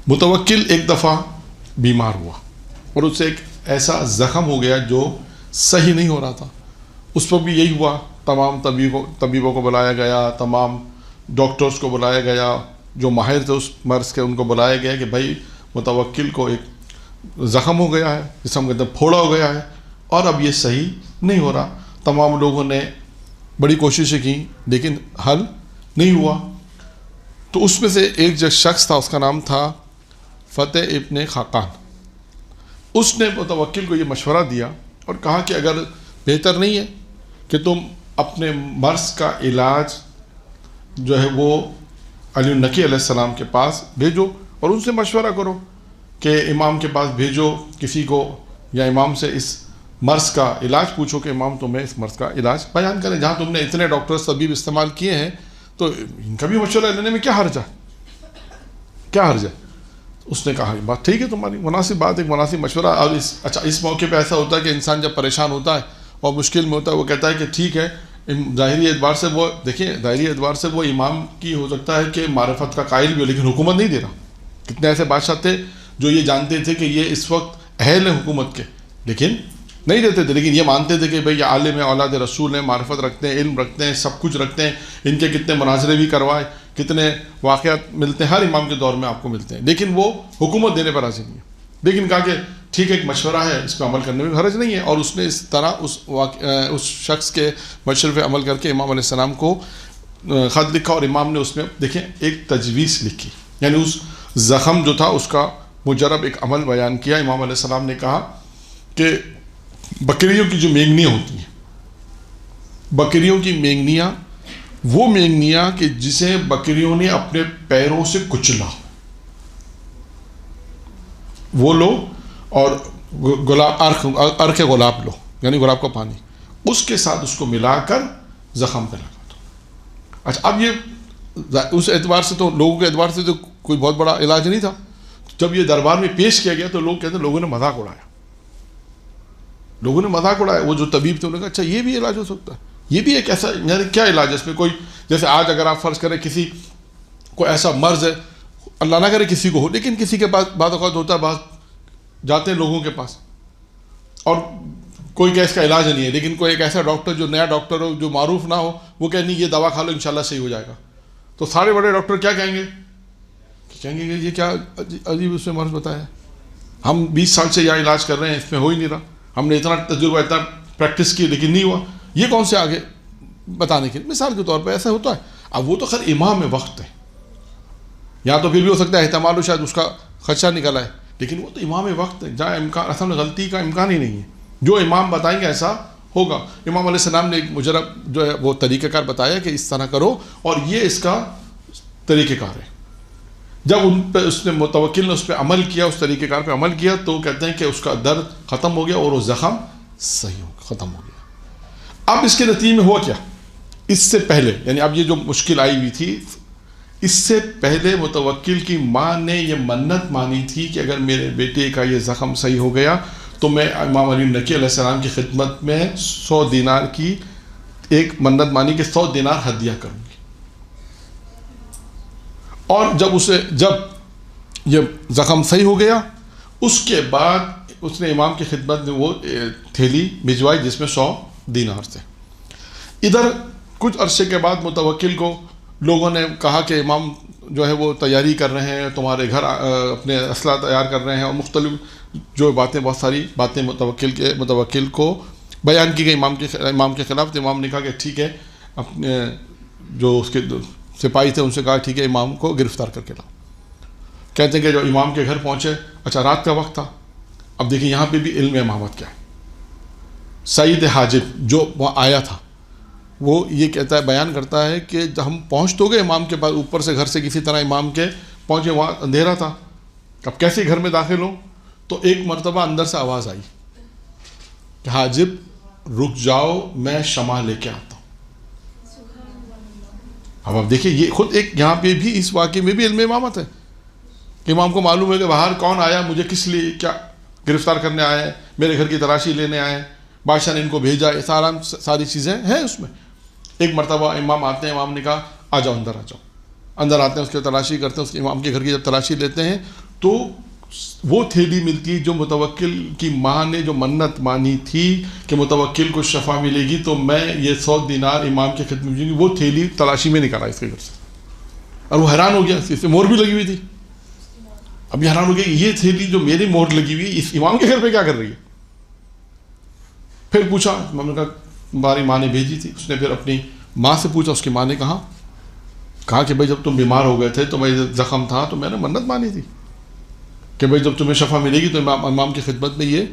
متوکل ایک دفعہ بیمار ہوا اور اس سے ایک ایسا زخم ہو گیا جو صحیح نہیں ہو رہا تھا. اس پر بھی یہی ہوا، تمام طبیبوں کو بلایا گیا، تمام ڈاکٹرز کو بلایا گیا، جو ماہر تھے اس مرض کے ان کو بلایا گیا کہ بھائی متوکل کو ایک زخم ہو گیا ہے، جسم کے اندر پھوڑا ہو گیا ہے اور اب یہ صحیح نہیں ہو رہا. تمام لوگوں نے بڑی کوششیں کی لیکن حل نہیں ہوا. تو اس میں سے ایک جو شخص تھا اس کا نام تھا فتح ابن خاقان. اس نے متوکل کو یہ مشورہ دیا اور کہا کہ اگر بہتر نہیں ہے کہ تم اپنے مرض کا علاج جو ہے وہ علی النقی علیہ السلام کے پاس بھیجو اور ان سے مشورہ کرو کہ امام کے پاس بھیجو کسی کو، یا امام سے اس مرض کا علاج پوچھو کہ امام تمہیں اس مرض کا علاج بیان کریں. جہاں تم نے اتنے ڈاکٹر طبیب استعمال کیے ہیں تو ان کا بھی مشورہ لینے میں کیا حرج ہے، کیا حرج ہے. اس نے کہا بات ٹھیک ہے، تمہاری مناسب بات، ایک مناسب مشورہ. اور اس موقع پہ ایسا ہوتا ہے کہ انسان جب پریشان ہوتا ہے اور مشکل میں ہوتا ہے وہ کہتا ہے کہ ٹھیک ہے، ظاہری اعتبار سے وہ دیکھیں، ظاہری اعتبار سے وہ امام کی ہو سکتا ہے کہ معرفت کا قائل بھی ہو لیکن حکومت نہیں دے رہا. کتنے ایسے بادشاہ تھے جو یہ جانتے تھے کہ یہ اس وقت اہل ہیں حکومت کے لیکن نہیں دیتے تھے، لیکن یہ مانتے تھے کہ بھئی یہ عالم ہیں، اولاد رسول ہیں، معرفت رکھتے ہیں، علم رکھتے ہیں، سب کچھ رکھتے ہیں. ان کے کتنے مناظرے بھی کروائے، کتنے واقعات ملتے ہیں، ہر امام کے دور میں آپ کو ملتے ہیں، لیکن وہ حکومت دینے پر راضی نہیں ہے. لیکن کہا کہ ٹھیک ہے، ایک مشورہ ہے، اس پہ عمل کرنے میں حرج نہیں ہے. اور اس نے اس طرح اس شخص کے مشورے پہ عمل کر کے امام علیہ السلام کو خط لکھا اور امام نے اس میں دیکھیں ایک تجویز لکھی، یعنی اس زخم جو تھا اس کا مجرب ایک عمل بیان کیا. امام علیہ السلام نے کہا کہ بکریوں کی جو مینگنیاں ہوتی ہیں، بکریوں کی مینگنیاں، وہ مینگنیاں کہ جسے بکریوں نے اپنے پیروں سے کچلا، وہ لو، اور عرق گلاب لو، یعنی گلاب کا پانی، اس کے ساتھ اس کو ملا کر زخم پہ لگا دو. اچھا، اب یہ اس اعتبار سے تو لوگوں کے اعتبار سے تو کوئی بہت بڑا علاج نہیں تھا. جب یہ دربار میں پیش کیا گیا تو لوگ کہتے ہیں لوگوں نے مذاق اڑایا، لوگوں نے مذاق اڑایا. وہ جو طبیب تھے انہوں نے کہا اچھا یہ بھی علاج ہو سکتا ہے، یہ بھی ایک ایسا، یعنی کیا علاج ہے اس میں؟ کوئی جیسے آج اگر آپ فرض کریں کسی کو ایسا مرض ہے، اللہ نہ کرے کسی کو ہو، لیکن کسی کے پاس بعض اوقات ہوتا ہے، بعض جاتے ہیں لوگوں کے پاس اور کوئی کہ اس کا علاج نہیں ہے، لیکن کوئی ایک ایسا ڈاکٹر جو نیا ڈاکٹر ہو، جو معروف نہ ہو، وہ کہہ نہیں یہ دوا کھا لو انشاءاللہ صحیح ہو جائے گا. تو سارے بڑے ڈاکٹر کیا کہیں گے کہ یہ کیا عجیب اس میں مرض بتایا ہے، ہم 20 سال سے یہ علاج کر رہے ہیں، اس میں ہو ہی نہیں رہا. ہم نے اتنا تجربہ اتنا پریکٹس کی لیکن نہیں ہوا، یہ کون سے آگے بتانے کے لیے مثال کے طور پہ ایسا ہوتا ہے. اب وہ تو خیر امام وقت ہے، یہاں تو پھر بھی ہو سکتا ہے احتمال ہو شاید اس کا خدشہ نکلا ہے، لیکن وہ تو امام وقت ہے جہاں امکان اصل میں غلطی کا امکان ہی نہیں ہے. جو امام بتائیں گے ایسا ہوگا. امام علیہ السلام نے ایک مجرب جو ہے وہ طریقہ کار بتایا کہ اس طرح کرو، اور یہ اس کا طریقہ کار ہے. جب ان پہ اس نے متوکل نے اس پہ عمل کیا، اس طریقہ کار پہ عمل کیا، تو کہتے ہیں کہ اس کا درد ختم ہو گیا اور وہ زخم صحیح ختم ہو گیا. اب اس کے نتیجے میں ہوا کیا؟ اس سے پہلے یعنی اب یہ جو مشکل آئی ہوئی تھی، اس سے پہلے متوکل کی ماں نے یہ منت مانی تھی کہ اگر میرے بیٹے کا یہ زخم صحیح ہو گیا تو میں امام علی نقی علیہ السلام کی خدمت میں 100 دینار کی ایک منت مانی کہ 100 دینار ہدیہ کروں گی. اور جب یہ زخم صحیح ہو گیا، اس کے بعد اس نے امام کی خدمت میں وہ تھیلی بھجوائی جس میں 100 دینار تھے. ادھر کچھ عرصے کے بعد متوکل کو لوگوں نے کہا کہ امام جو ہے وہ تیاری کر رہے ہیں، تمہارے گھر اپنے اسلحہ تیار کر رہے ہیں، اور مختلف جو باتیں بہت ساری باتیں متوکل کو بیان کی گئی امام کے خلاف. تو امام نے کہا کہ ٹھیک ہے، اپنے جو اس کے سپاہی تھے ان سے کہا ٹھیک ہے امام کو گرفتار کر کے لاؤ. کہتے ہیں کہ جو امام کے گھر پہنچے، اچھا رات کا وقت تھا. اب دیکھیں یہاں پہ بھی علم امامت کیا ہے. سعید حاجب جو وہاں آیا تھا وہ یہ کہتا ہے، بیان کرتا ہے کہ ہم پہنچ تو گئے امام کے پاس، اوپر سے گھر سے کسی طرح امام کے پہنچے، وہاں اندھیرا تھا. اب کیسے گھر میں داخل ہوں؟ تو ایک مرتبہ اندر سے آواز آئی کہ حاجب رک جاؤ، میں شمع لے کے آتا ہوں. اب آپ دیکھیں یہ خود ایک یہاں پہ بھی اس واقعے میں بھی علم امامت ہے کہ امام کو معلوم ہے کہ باہر کون آیا، مجھے کس لیے کیا گرفتار کرنے آئے ہیں، میرے گھر کی تلاشی لینے آئے ہیں، بادشاہ نے ان کو بھیجا، ساری چیزیں ہیں اس میں. ایک مرتبہ امام آتے ہیں، امام نے کہا آ جاؤ اندر آ جاؤ. اندر آتے ہیں، اس کی تلاشی کرتے ہیں، اس کے امام کے گھر کی جب تلاشی لیتے ہیں تو وہ تھیلی ملتی ہے جو متوکل کی ماں نے جو منت مانی تھی کہ متوکل کو شفا ملے گی تو میں یہ 100 دینار امام کی خدمت میں دوں گی. وہ تھیلی تلاشی میں نکالا اس کے گھر سے، اور وہ حیران ہو گیا، اس سے مہر بھی لگی ہوئی تھی. اب یہ حیران ہو گیا کہ یہ تھیلی جو میری مہر لگی ہوئی اس امام کے گھر پہ کیا کر رہی ہے. پھر پوچھا، میں نے کہا تمہاری ماں نے بھیجی تھی. اس نے پھر اپنی ماں سے پوچھا، اس کی ماں نے کہا کہ بھائی جب تم بیمار ہو گئے تھے تو میں زخم تھا تو میں نے منت مانی تھی کہ بھائی جب تمہیں شفا ملے گی تو امام کی خدمت میں یہ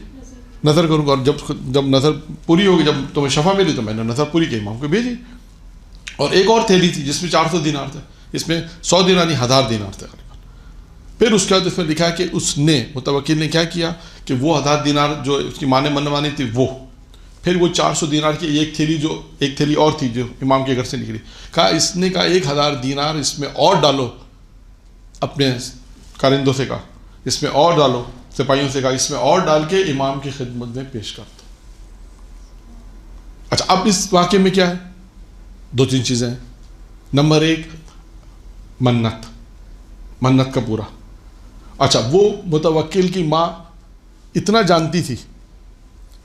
نظر کروں گا، اور جب نظر پوری ہوگی، جب تمہیں شفا ملی تو میں نے نظر پوری کی، امام کو بھیجی. اور ایک اور تھیلی تھی جس میں 400 دینار تھے، اس میں 100 دینار نہیں 1000 دینار تھے. پھر اس کے بعد اس میں لکھا کہ اس نے متوکل نے کیا کیا کہ وہ 1000 دینار جو اس کی ماں نے منت مانی تھی وہ پھر وہ 400 دینار کی ایک تھیلی اور تھی جو امام کے گھر سے نکلی، کہا اس نے کہا 1000 دینار اس میں اور ڈالو، اپنے کارندوں سے کہا اس میں اور ڈالو، سپاہیوں سے کہا اس میں اور ڈال کے امام کی خدمت میں پیش کر دو. اچھا اب اس واقعے میں کیا ہے؟ 2-3 چیزیں ہیں. نمبر 1 منت کا پورا. اچھا وہ متوکل کی ماں اتنا جانتی تھی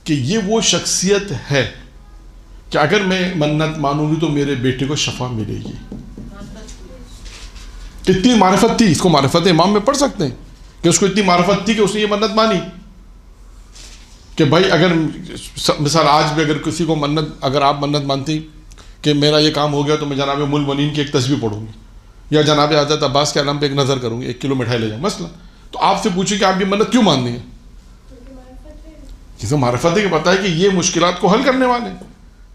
کہ یہ وہ شخصیت ہے کہ اگر میں منت مانوں گی تو میرے بیٹے کو شفا ملے گی. اتنی معرفت تھی، اس کو معرفت امام میں پڑھ سکتے ہیں کہ اس کو اتنی معرفت تھی کہ اس نے یہ منت مانی کہ بھائی اگر مثال آج بھی اگر کسی کو اگر آپ منت مانتی کہ میرا یہ کام ہو گیا تو میں جناب ملمنین کی ایک تسبیح پڑھوں گی یا جناب حضرت عباس کے علم پہ ایک نظر کروں گی، 1 کلو مٹھائی لے جاؤں مثلا، تو آپ سے پوچھیں کہ آپ یہ منت کیوں مان رہی ہیں؟ کسی کو معرفت ہے کہ پتہ ہے کہ یہ مشکلات کو حل کرنے والے،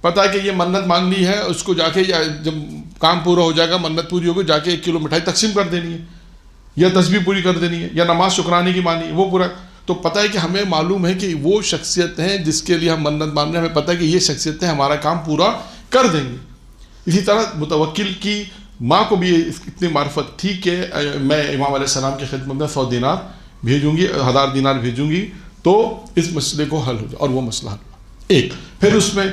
پتہ ہے کہ یہ منت مان لی ہے، اس کو جا کے جب کام پورا ہو جائے گا، منت پوری ہوگی، جا کے 1 کلو مٹھائی تقسیم کر دینی ہے یا تسبیح پوری کر دینی ہے یا نماز شکرانے کی مانی وہ پورا. تو پتہ ہے کہ ہمیں معلوم ہے کہ وہ شخصیت ہیں جس کے لیے ہم منت مان رہے ہیں، ہمیں پتہ ہے کہ یہ شخصیتیں ہمارا کام پورا کر دیں گی. اسی طرح متوکل کی ماں کو بھی اتنی معرفت تھی کہ میں امام علیہ السلام کی خدمت میں 100 دینار بھیجوں گی، 1000 دینار بھیجوں گی تو اس مسئلے کو حل ہو جائے، اور وہ مسئلہ حل ہوا. ایک پھر اس میں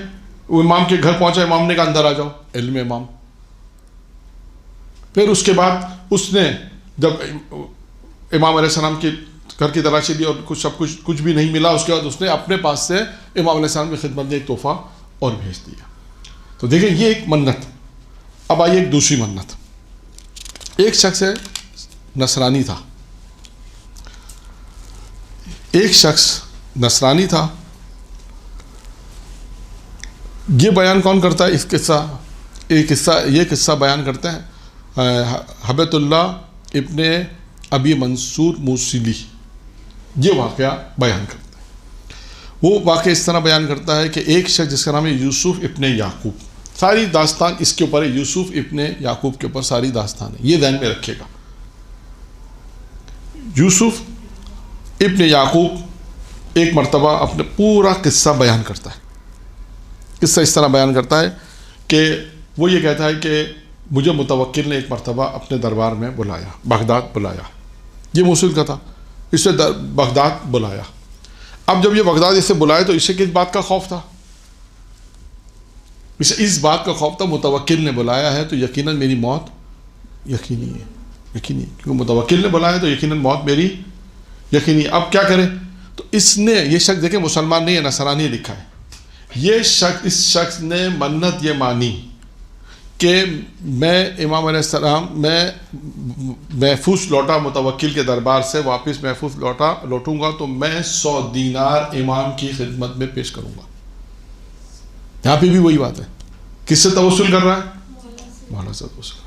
وہ امام کے گھر پہنچا، امام نے کہا اندر آ جاؤ، علم امام. پھر اس کے بعد اس نے جب امام علیہ السلام کے گھر کی تلاشی دی اور کچھ بھی نہیں ملا، اس کے بعد اس نے اپنے پاس سے امام علیہ السلام کی خدمت میں ایک تحفہ اور بھیج دیا. تو دیکھیں یہ ایک منت. اب آئیے ایک دوسری منت. ایک شخص ہے نصرانی تھا، یہ بیان کون کرتا ہے؟ یہ قصہ بیان کرتے ہیں ہبت اللہ ابن ابی منصور موصلی، یہ واقعہ بیان کرتا ہے۔ وہ واقعہ اس طرح بیان کرتا ہے کہ ایک شخص جس کا نام ہے یوسف ابن یعقوب، ساری داستان اس کے اوپر ہے، یوسف ابن یعقوب کے اوپر ساری داستان ہے، یہ ذہن میں رکھیے گا۔ یوسف ابن یعقوب ایک مرتبہ اپنے پورا قصہ بیان کرتا ہے۔ قصہ اس طرح بیان کرتا ہے کہ وہ یہ کہتا ہے کہ مجھے متوکل نے ایک مرتبہ اپنے دربار میں بلایا، بغداد بلایا، یہ موصل کا تھا، اسے بغداد بلایا۔ اب جب یہ بغداد اسے بلایا تو اسے کس بات کا خوف تھا؟ اسے اس بات کا خوف تھا متوکل نے بلایا ہے تو یقیناً میری موت یقینی ہے، یقینی، کیونکہ متوکل نے بلایا تو یقیناً موت میری یقینی۔ اب کیا کرے؟ تو اس نے، یہ شخص دیکھیں مسلمان نہیں ہے، نصرانی لکھا ہے، اس شخص نے منت یہ مانی کہ میں امام علیہ السلام، میں محفوظ لوٹا متوکل کے دربار سے، واپس محفوظ لوٹوں گا تو میں 100 دینار امام کی خدمت میں پیش کروں گا۔ یہاں پہ بھی وہی بات ہے، کس سے توسل کر رہا ہے؟ مولا سے توسل،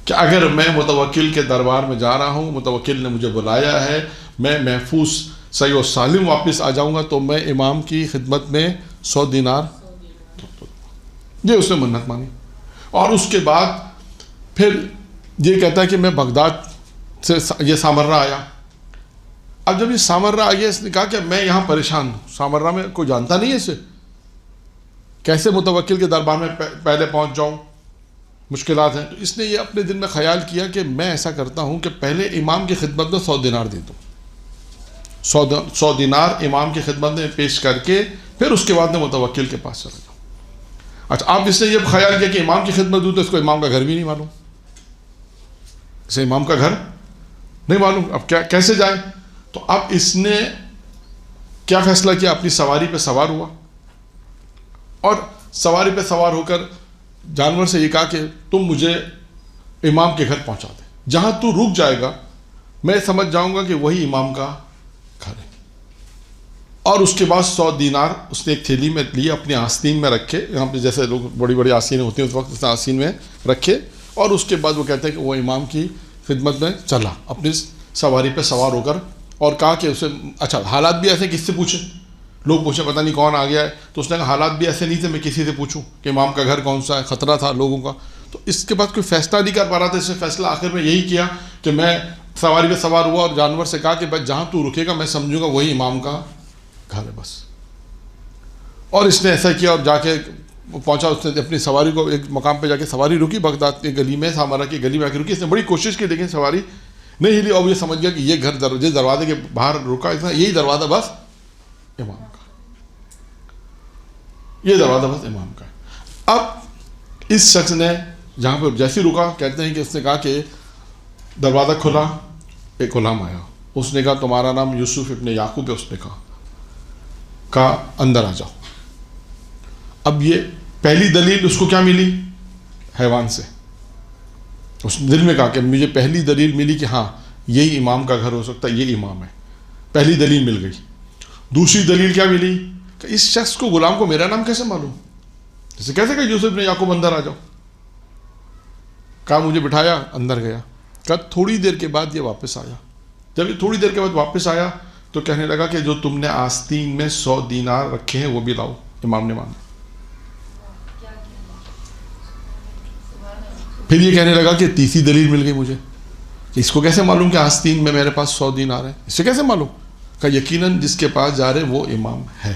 کہ اگر میں متوکل کے دربار میں جا رہا ہوں، متوکل نے مجھے بلایا ہے، میں محفوظ صحیح و سالم واپس آ جاؤں گا تو میں امام کی خدمت میں 100 دینار، یہ اس نے منت مانی۔ اور اس کے بعد پھر یہ کہتا ہے کہ میں بغداد سے یہ سامرہ آیا۔ اب جب یہ سامرہ آیا، اس نے کہا کہ میں یہاں پریشان ہوں، سامرہ میں کوئی جانتا نہیں ہے اسے، کیسے متوکل کے دربار میں پہلے پہنچ جاؤں، مشکلات ہیں۔ تو اس نے یہ اپنے دل میں خیال کیا کہ میں ایسا کرتا ہوں کہ پہلے امام کی خدمت میں 100 دینار دے دوں، 100 دینار امام کی خدمت میں پیش کر کے پھر اس کے بعد میں متوکل کے پاس چلا جاؤں۔ اچھا، اب اس نے یہ خیال کیا کہ امام کی خدمت دوں تو اس کو امام کا گھر بھی نہیں معلوم، اسے امام کا گھر نہیں معلوم، اب کیسے جائے؟ تو اب اس نے کیا فیصلہ کیا؟ اپنی سواری پہ سوار ہوا اور سواری پہ سوار ہو کر جانور سے یہ کہا کہ تم مجھے امام کے گھر پہنچا دے، جہاں تو رک جائے گا میں سمجھ جاؤں گا کہ وہی امام کا گھر ہے۔ اور اس کے بعد 100 دینار اس نے ایک تھیلی میں لیے، اپنے آستین میں رکھے، یہاں پہ جیسے لوگ بڑی بڑی آستینیں ہوتی ہیں اس وقت اس نے آستین میں رکھے، اور اس کے بعد وہ کہتے ہیں کہ وہ امام کی خدمت میں چلا اپنی سواری پہ سوار ہو کر، اور کہا کہ اسے اچھا حالات بھی ایسے، کس سے پوچھیں؟ لوگ پوچھیں پتہ نہیں کون آ گیا ہے، تو اس نے کہا حالات بھی ایسے نہیں تھے میں کسی سے پوچھوں کہ امام کا گھر کون سا ہے، خطرہ تھا لوگوں کا۔ تو اس کے بعد کوئی فیصلہ نہیں کر پا رہا تھا، اس نے فیصلہ آخر میں یہی کیا کہ میں سواری پہ سوار ہوا اور جانور سے کہا کہ بس جہاں تو رکے گا میں سمجھوں گا وہی امام کا گھر ہے بس۔ اور اس نے ایسا کیا اور جا کے پہنچا، اس نے اپنی سواری کو ایک مقام پہ جا کے سواری رکی، بغداد کی گلی میں، سامرہ کی گلی میں آ کے رکی۔ اس نے بڑی کوشش کی لیکن سواری نہیں ہلی، اور یہ سمجھ گیا کہ یہ گھر دروازے کے باہر رکا، اس نے یہی دروازہ بس امام کا، یہ دروازہ بس امام کا ہے۔ اب اس شخص نے جہاں پہ جیسے رکا، کہتے ہیں کہ اس نے کہا کہ دروازہ کھلا، ایک غلام آیا، اس نے کہا تمہارا نام یوسف ابن یعقوب ہے، اس نے کہا اندر آ جاؤ۔ اب یہ پہلی دلیل اس کو کیا ملی؟ حیوان سے۔ اس نے دل میں کہا کہ مجھے پہلی دلیل ملی کہ ہاں یہی امام کا گھر ہو سکتا ہے، یہ امام ہے، پہلی دلیل مل گئی۔ دوسری دلیل کیا ملی کہ اس شخص کو، غلام کو میرا نام کیسے معلوم؟ جیسے کیسے کہ یوسف ابن یعقوب اندر آ جاؤ، کہا مجھے بٹھایا، اندر گیا، کہا تھوڑی دیر کے بعد یہ واپس آیا۔ جب یہ تھوڑی دیر کے بعد واپس آیا تو کہنے لگا کہ جو تم نے آستین میں 100 دینار رکھے ہیں وہ بھی لاؤ۔ امام نے مانا۔ پھر یہ کہنے لگا کہ تیسری دلیل مل گئی مجھے، کہ اس کو کیسے معلوم کہ آستین میں میرے پاس 100 دینار ہیں، اس سے کیسے معلوم؟ کہ یقیناً جس کے پاس جا رہے وہ امام ہے،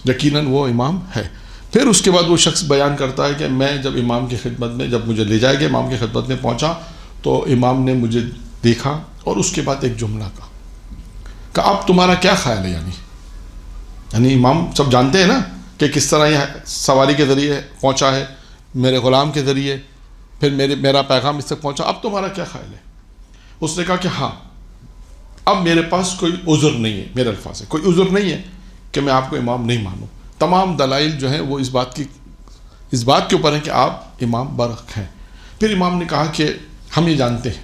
یقیناً وہ امام ہے۔ پھر اس کے بعد وہ شخص بیان کرتا ہے کہ میں جب امام کی خدمت میں، جب مجھے لے جائے گا امام کی خدمت میں پہنچا تو امام نے مجھے دیکھا اور اس کے بعد ایک جملہ کہا کہ اب تمہارا کیا خیال ہے؟ یعنی امام سب جانتے ہیں نا کہ کس طرح یہ سواری کے ذریعے پہنچا ہے، میرے غلام کے ذریعے، پھر میرا پیغام اس تک پہنچا، اب تمہارا کیا خیال ہے؟ اس نے کہا کہ ہاں اب میرے پاس کوئی عذر نہیں ہے، میرے الفاظ ہے، کوئی عذر نہیں ہے کہ میں آپ کو امام نہیں مانوں۔ تمام دلائل جو ہیں وہ اس بات کے اوپر ہیں کہ آپ امام برحق ہیں۔ پھر امام نے کہا کہ ہم یہ جانتے ہیں،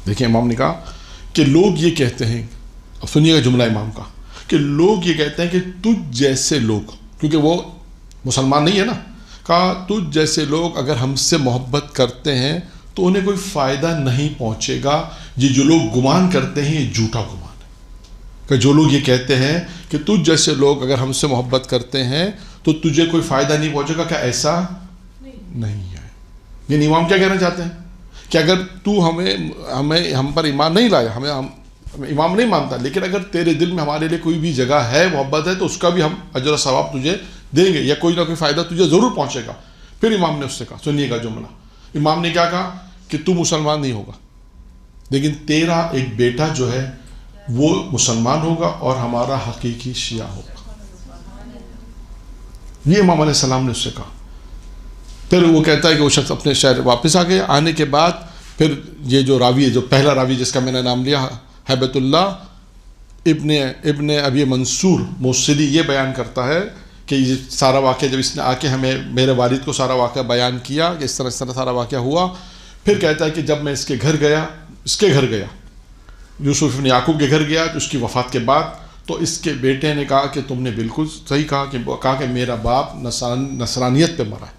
دیکھیں امام نے کہا کہ لوگ یہ کہتے ہیں، اب سنیے گا جملہ امام کا، کہ لوگ یہ کہتے ہیں کہ تجھ جیسے لوگ کیونکہ وہ مسلمان نہیں ہے نا. کہا تجھ جیسے لوگ اگر ہم سے محبت کرتے ہیں تو انہیں کوئی فائدہ نہیں پہنچے گا. یہ جو لوگ گمان کرتے ہیں یہ جھوٹا گمان ہے. کہ جو لوگ یہ کہتے ہیں کہ تجھ جیسے لوگ اگر ہم سے محبت کرتے ہیں تو تجھے کوئی فائدہ نہیں پہنچے گا، کیا ایسا نہیں ہے. یہ امام کیا کہنا چاہتے ہیں کہ اگر تو ہم پر ایمان نہیں لایا، ہمیں امام نہیں مانتا، لیکن اگر تیرے دل میں ہمارے لیے کوئی بھی جگہ ہے، محبت ہے، تو اس کا بھی ہم اجر و ثواب تجھے دیں گے، یا کوئی نہ کوئی فائدہ تجھے ضرور پہنچے گا. پھر امام نے اس سے کہا، سنیے گا جملہ، امام نے کیا کہا کہ تو مسلمان نہیں ہوگا، لیکن تیرا ایک بیٹا جو ہے وہ مسلمان ہوگا اور ہمارا حقیقی شیعہ ہوگا. یہ امام علیہ السلام نے اس سے کہا. پھر وہ کہتا ہے کہ وہ شخص اپنے شہر واپس آ گیا. آنے کے بعد پھر یہ جو راوی ہے، جو پہلا راوی جس کا میں نے نام لیا ہیبت اللہ ابن ابی منصور موصلی، یہ بیان کرتا ہے کہ یہ سارا واقعہ جب اس نے آ کے ہمیں، میرے والد کو سارا واقعہ بیان کیا کہ اس طرح سارا واقعہ ہوا. پھر کہتا ہے کہ جب میں اس کے گھر گیا یوسف بن یعقوب کے گھر گیا تو اس کی وفات کے بعد، تو اس کے بیٹے نے کہا کہ تم نے بالکل صحیح کہا کہ میرا باپ نصرانیت پہ مرا ہے.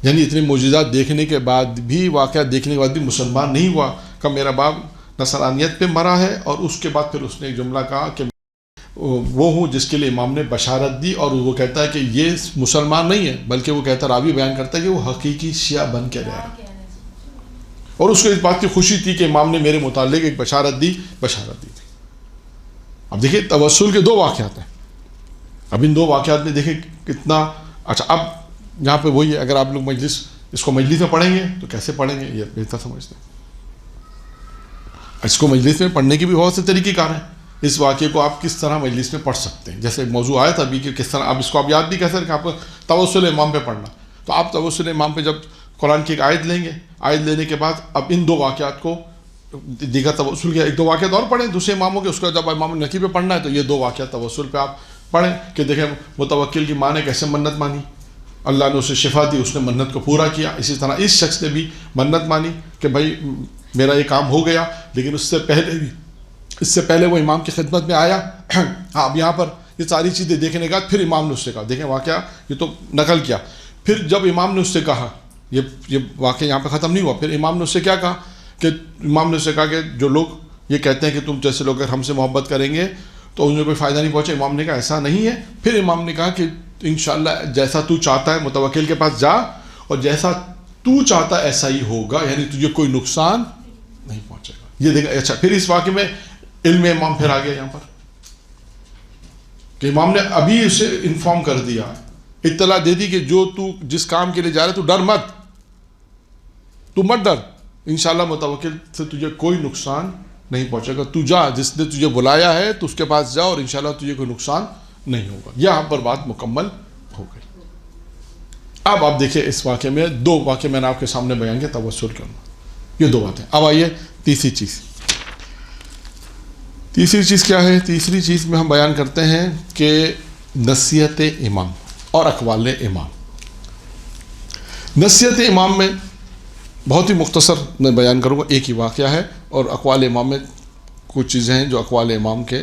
یعنی اتنے معجزات دیکھنے کے بعد بھی، واقعہ دیکھنے کے بعد بھی مسلمان نہیں ہوا، کہ میرا باپ نصرانیت پہ مرا ہے. اور اس کے بعد پھر اس نے ایک جملہ کہا کہ وہ ہوں جس کے لیے امام نے بشارت دی. اور وہ کہتا ہے کہ یہ مسلمان نہیں ہے، بلکہ وہ کہتا ہے، راوی بیان کرتا ہے کہ وہ حقیقی شیعہ بن کے رہا. اور اس کو اس بات کی خوشی تھی کہ امام نے میرے متعلق ایک بشارت دی تھی. اب دیکھیں توسل کے دو واقعات ہیں. اب ان دو واقعات میں دیکھیں کتنا اچھا. اب یہاں پہ وہی ہے، اگر آپ لوگ اس کو مجلس میں پڑھیں گے تو کیسے پڑھیں گے یہ بہتر سمجھتے ہیں. اس کو مجلس میں پڑھنے کی بھی بہت سے طریقے کار ہیں. اس واقعے کو آپ کس طرح مجلس میں پڑھ سکتے ہیں. جیسے موضوع آیا تھا ابھی کہ کس طرح آپ اس کو آپ یاد بھی کہہ سکتے کہ آپ کو توسل امام پہ پڑھنا. تو آپ توسل امام پہ جب قرآن کی ایک آیت لیں گے، آیت لینے کے بعد اب ان دو واقعات کو، دیگر توسل کے ایک دو واقعات اور پڑھیں دوسرے اماموں کے، اس کا جب امام نقی پہ پڑھنا ہے تو یہ دو واقعات توسل پہ آپ پڑھیں کہ دیکھیں متوکل کی ماں نے کیسے منت مانی، اللہ نے اسے شفا دی، اس نے منت کو پورا کیا. اسی طرح اس شخص نے بھی منت مانی کہ بھائی میرا یہ کام ہو گیا، لیکن اس سے پہلے وہ امام کی خدمت میں آیا. ہاں اب یہاں پر یہ ساری چیزیں دیکھنے کے بعد پھر امام نے اس سے کہا، دیکھیں واقعہ یہ تو نقل کیا. پھر جب امام نے اس سے کہا، یہ واقعہ یہاں پہ ختم نہیں ہوا. پھر امام نے اس سے کیا کہا کہ امام نے اس سے کہا کہ جو لوگ یہ کہتے ہیں کہ تم جیسے لوگ اگر ہم سے محبت کریں گے تو انہیں کوئی فائدہ نہیں پہنچے. امام نے کہا ایسا نہیں ہے. پھر امام نے کہا کہ انشاءاللہ جیسا تو چاہتا ہے متوکل کے پاس جا، اور جیسا تو چاہتا ہے ایسا ہی ہوگا، یعنی تجھے کوئی نقصان نہیں پہنچے گا. یہ دیکھا. اچھا پھر اس واقعے میں علم امام پھر آ گیا یہاں پر کہ امام نے ابھی اسے انفارم کر دیا، اطلاع دے دی کہ جو تو جس کام کے لیے جا رہا ہے تو ڈر مت، تو مت ڈر، انشاءاللہ متوکل سے تجھے کوئی نقصان نہیں پہنچے گا. تو جا، جس نے تجھے بلایا ہے تو اس کے پاس جا، اور انشاءاللہ تجھے کوئی نقصان نہیں ہوگا. یہاں پر بات مکمل ہو گئی. اب آپ دیکھیں اس واقعے میں دو واقعے میں نے آپ کے سامنے بیان کیا توسل کے اندر، یہ دو باتیں. اب آئیے تیسری چیز کیا ہے؟ تیسری چیز میں ہم بیان کرتے ہیں کہ نصیحت امام اور اقوال امام. نصیحت امام میں بہت ہی مختصر میں بیان کروں گا، ایک ہی واقعہ ہے، اور اقوال امام میں کچھ چیزیں ہیں جو اقوال امام کے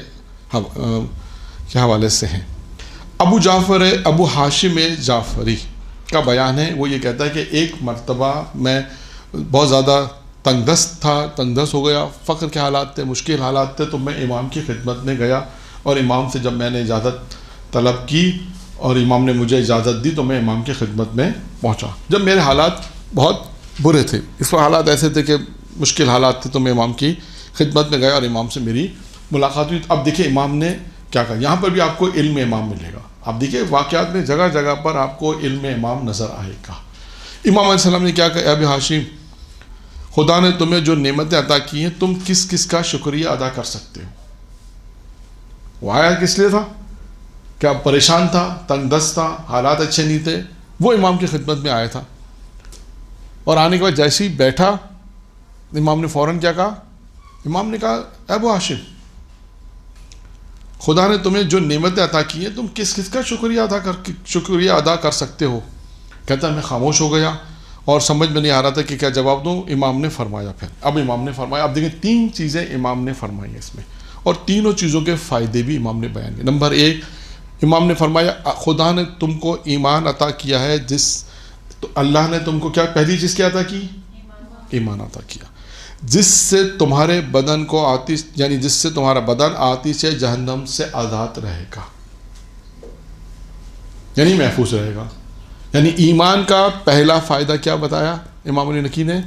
حوالے سے ہیں. ابو ہاشم جعفری کا بیان ہے. وہ یہ کہتا ہے کہ ایک مرتبہ میں بہت زیادہ تنگ دست ہو گیا، فقر کے حالات تھے، مشکل حالات تھے، تو میں امام کی خدمت میں گیا، اور امام سے جب میں نے اجازت طلب کی اور امام نے مجھے اجازت دی تو میں امام کی خدمت میں پہنچا. جب میرے حالات بہت برے تھے، اس وقت حالات ایسے تھے کہ مشکل حالات تھے، تو میں امام کی خدمت میں گیا اور امام سے میری ملاقات ہوئی. اب دیکھیں امام نے کیا کہا. یہاں پر بھی آپ کو علم امام ملے گا. آپ دیکھیں واقعات میں جگہ جگہ پر آپ کو علم امام نظر آئے گا. امام علیہ السلام نے کیا کہا، ابی ہاشم، خدا نے تمہیں جو نعمتیں عطا کی ہیں تم کس کس کا شکریہ ادا کر سکتے ہو؟ وہ آیا کس لیے تھا؟ کیا پریشان تھا، تنگ دست تھا، حالات اچھے نہیں تھے، وہ امام کی خدمت میں آیا تھا. اور آنے کے بعد جیسے ہی بیٹھا امام نے فوراً کیا کہا؟ امام نے کہا ابو ہاشم، خدا نے تمہیں جو نعمتیں عطا کی ہیں تم کس کس کا شکریہ ادا کر سکتے ہو؟ کہتا ہے میں خاموش ہو گیا اور سمجھ میں نہیں آ رہا تھا کہ کیا جواب دوں. امام نے فرمایا. پھر اب امام نے فرمایا. اب دیکھیں 3 چیزیں امام نے فرمائی اس میں، اور تینوں چیزوں کے فائدے بھی امام نے بیان کیے. نمبر 1، امام نے فرمایا خدا نے تم کو ایمان عطا کیا ہے تو اللہ نے تم کو کیا پہلی چیز کیا عطا کی؟ ایمان عطا کیا، جس سے تمہارے بدن کو آتش یعنی جس سے تمہارا بدن آتش جہنم سے آزاد رہے گا، یعنی محفوظ رہے گا۔ یعنی ایمان کا پہلا فائدہ کیا بتایا امام علی نقی نے؟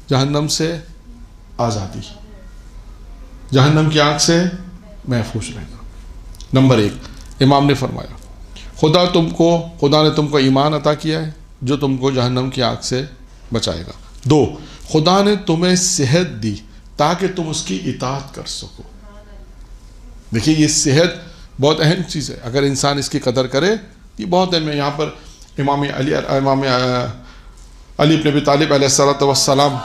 جہنم سے آزادی، جہنم کی آنکھ سے محفوظ رہنا۔ نمبر 1 امام نے فرمایا خدا نے تم کو ایمان عطا کیا ہے جو تم کو جہنم کی آنکھ سے بچائے گا۔ 2 خدا نے تمہیں صحت دی تاکہ تم اس کی اطاعت کر سکو۔ دیکھیے یہ صحت بہت اہم چیز ہے، اگر انسان اس کی قدر کرے یہ بہت اہم ہے۔ یہاں پر امام علی بن ابی طالب علیہ الصلوۃ والسلام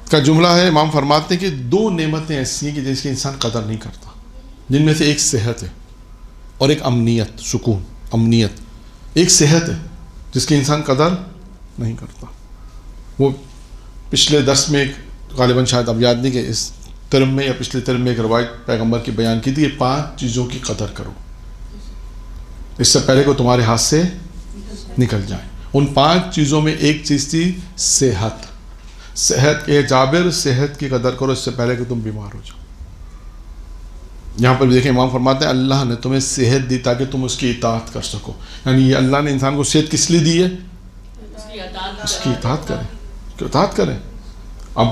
کا جملہ ہے، امام فرماتے ہیں کہ 2 نعمتیں ایسی ہیں کہ جس کی انسان قدر نہیں کرتا، جن میں سے ایک صحت ہے اور ایک امنیت، سکون، امنیت۔ ایک صحت ہے جس کی انسان قدر نہیں کرتا۔ وہ پچھلے درس میں غالباً شاید اب یاد نہیں کہ اس ترم میں یا پچھلے ترم میں ایک روایت پیغمبر کی بیان کی تھی کہ 5 چیزوں کی قدر کرو اس سے پہلے کہ تمہارے ہاتھ سے نکل جائیں۔ ان 5 چیزوں میں ایک چیز تھی صحت۔ صحت اے جابر، صحت کی قدر کرو اس سے پہلے کہ تم بیمار ہو جاؤ۔ یہاں پر بھی دیکھیں امام فرماتے ہیں اللہ نے تمہیں صحت دی تاکہ تم اس کی اطاعت کر سکو۔ یعنی یہ اللہ نے انسان کو صحت کس لیے دی ہے؟ اس کی اطاعت کریں، کہ اطاعت کریں۔ اب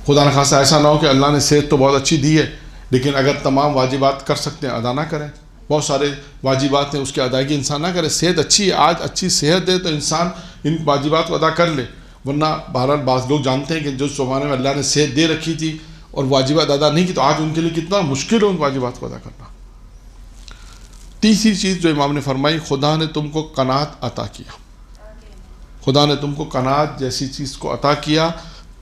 خدا نخواستہ ایسا نہ ہو کہ اللہ نے صحت تو بہت اچھی دی ہے لیکن اگر تمام واجبات کر سکتے ہیں ادا نہ کریں۔ بہت سارے واجبات ہیں اس کی ادائیگی انسان نہ کرے۔ صحت اچھی ہے، آج اچھی صحت ہے تو انسان ان واجبات کو ادا کر لے، ورنہ بہرحال بعض لوگ جانتے ہیں کہ جو زمانے میں اللہ نے صحت دے رکھی تھی اور واجبات ادا نہیں کی تو آج ان کے لیے کتنا مشکل ہے ان واجبات کو ادا کرنا۔ تیسری چیز جو امام نے فرمائی خدا نے تم کو قناعت عطا کیا، خدا نے تم کو قناعت جیسی چیز کو عطا کیا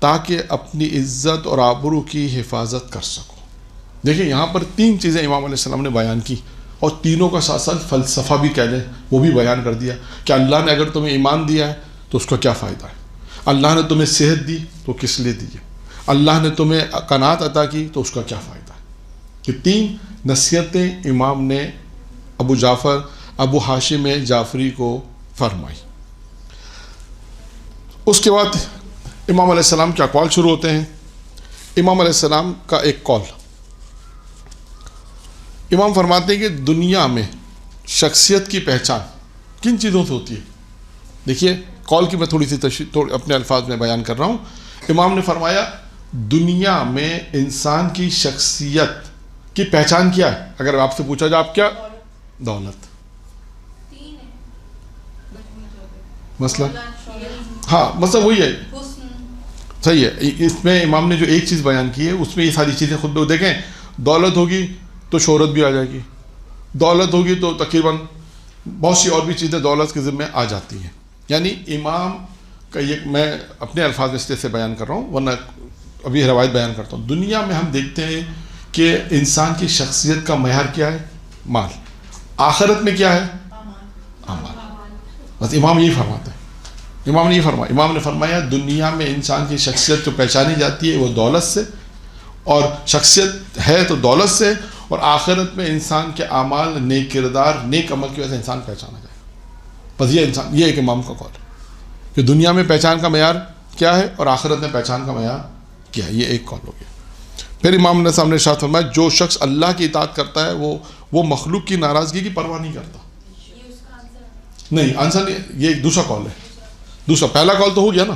تاکہ اپنی عزت اور آبرو کی حفاظت کر سکو۔ دیکھیں یہاں پر 3 چیزیں امام علیہ السلام نے بیان کی اور تینوں کا ساتھ ساتھ فلسفہ بھی کہہ لیں وہ بھی بیان کر دیا کہ اللہ نے اگر تمہیں ایمان دیا ہے تو اس کا کیا فائدہ ہے، اللہ نے تمہیں صحت دی تو کس لیے دی ہے، اللہ نے تمہیں قناعت عطا کی تو اس کا کیا فائدہ ہے۔ کہ 3 نصیحتیں امام نے ابو ہاشم جعفری کو فرمائی۔ اس کے بعد امام علیہ السلام کے اقوال شروع ہوتے ہیں۔ امام علیہ السلام کا ایک قول، امام فرماتے ہیں کہ دنیا میں شخصیت کی پہچان کن چیزوں سے ہوتی ہے؟ دیکھیے قول کی میں تھوڑی سی اپنے الفاظ میں بیان کر رہا ہوں۔ امام نے فرمایا دنیا میں انسان کی شخصیت کی پہچان کیا ہے؟ اگر آپ سے پوچھا جائے آپ کیا؟ دولت، مسئلہ ہاں مسئلہ وہی ہے، صحیح ہے۔ اس میں امام نے جو ایک چیز بیان کی ہے اس میں یہ ساری چیزیں خود دیکھیں، دولت ہوگی تو شہرت بھی آ جائے گی، دولت ہوگی تو تقریباً بہت سی اور بھی چیزیں دولت کے ذمہ آ جاتی ہیں۔ یعنی امام کا یہ میں اپنے الفاظ اس سے بیان کر رہا ہوں ورنہ ابھی روایت بیان کرتا ہوں۔ دنیا میں ہم دیکھتے ہیں کہ انسان کی شخصیت کا معیار کیا ہے؟ مال۔ آخرت میں کیا ہے؟ اعمال۔ بس امام یہی فرماتے ہیں، امام نے یہ فرمایا، امام نے فرمایا دنیا میں انسان کی شخصیت جو پہچانی جاتی ہے وہ دولت سے، اور شخصیت ہے تو دولت سے، اور آخرت میں انسان کے اعمال، نیک کردار، نیک عمل کی وجہ سے انسان پہچانا جائے گا۔ بس یہ ایک امام کا قول ہے کہ دنیا میں پہچان کا معیار کیا ہے اور آخرت میں پہچان کا معیار کیا ہے، یہ ایک قول ہو گیا۔ پھر امام نے سامنے ارشاد فرمایا جو شخص اللہ کی اطاعت کرتا ہے وہ مخلوق کی ناراضگی کی پرواہ نہیں کرتا۔ نہیں آنسر نہیں، یہ ایک دوسرا قول ہے، دوسرا، پہلا قول تو ہو گیا نا،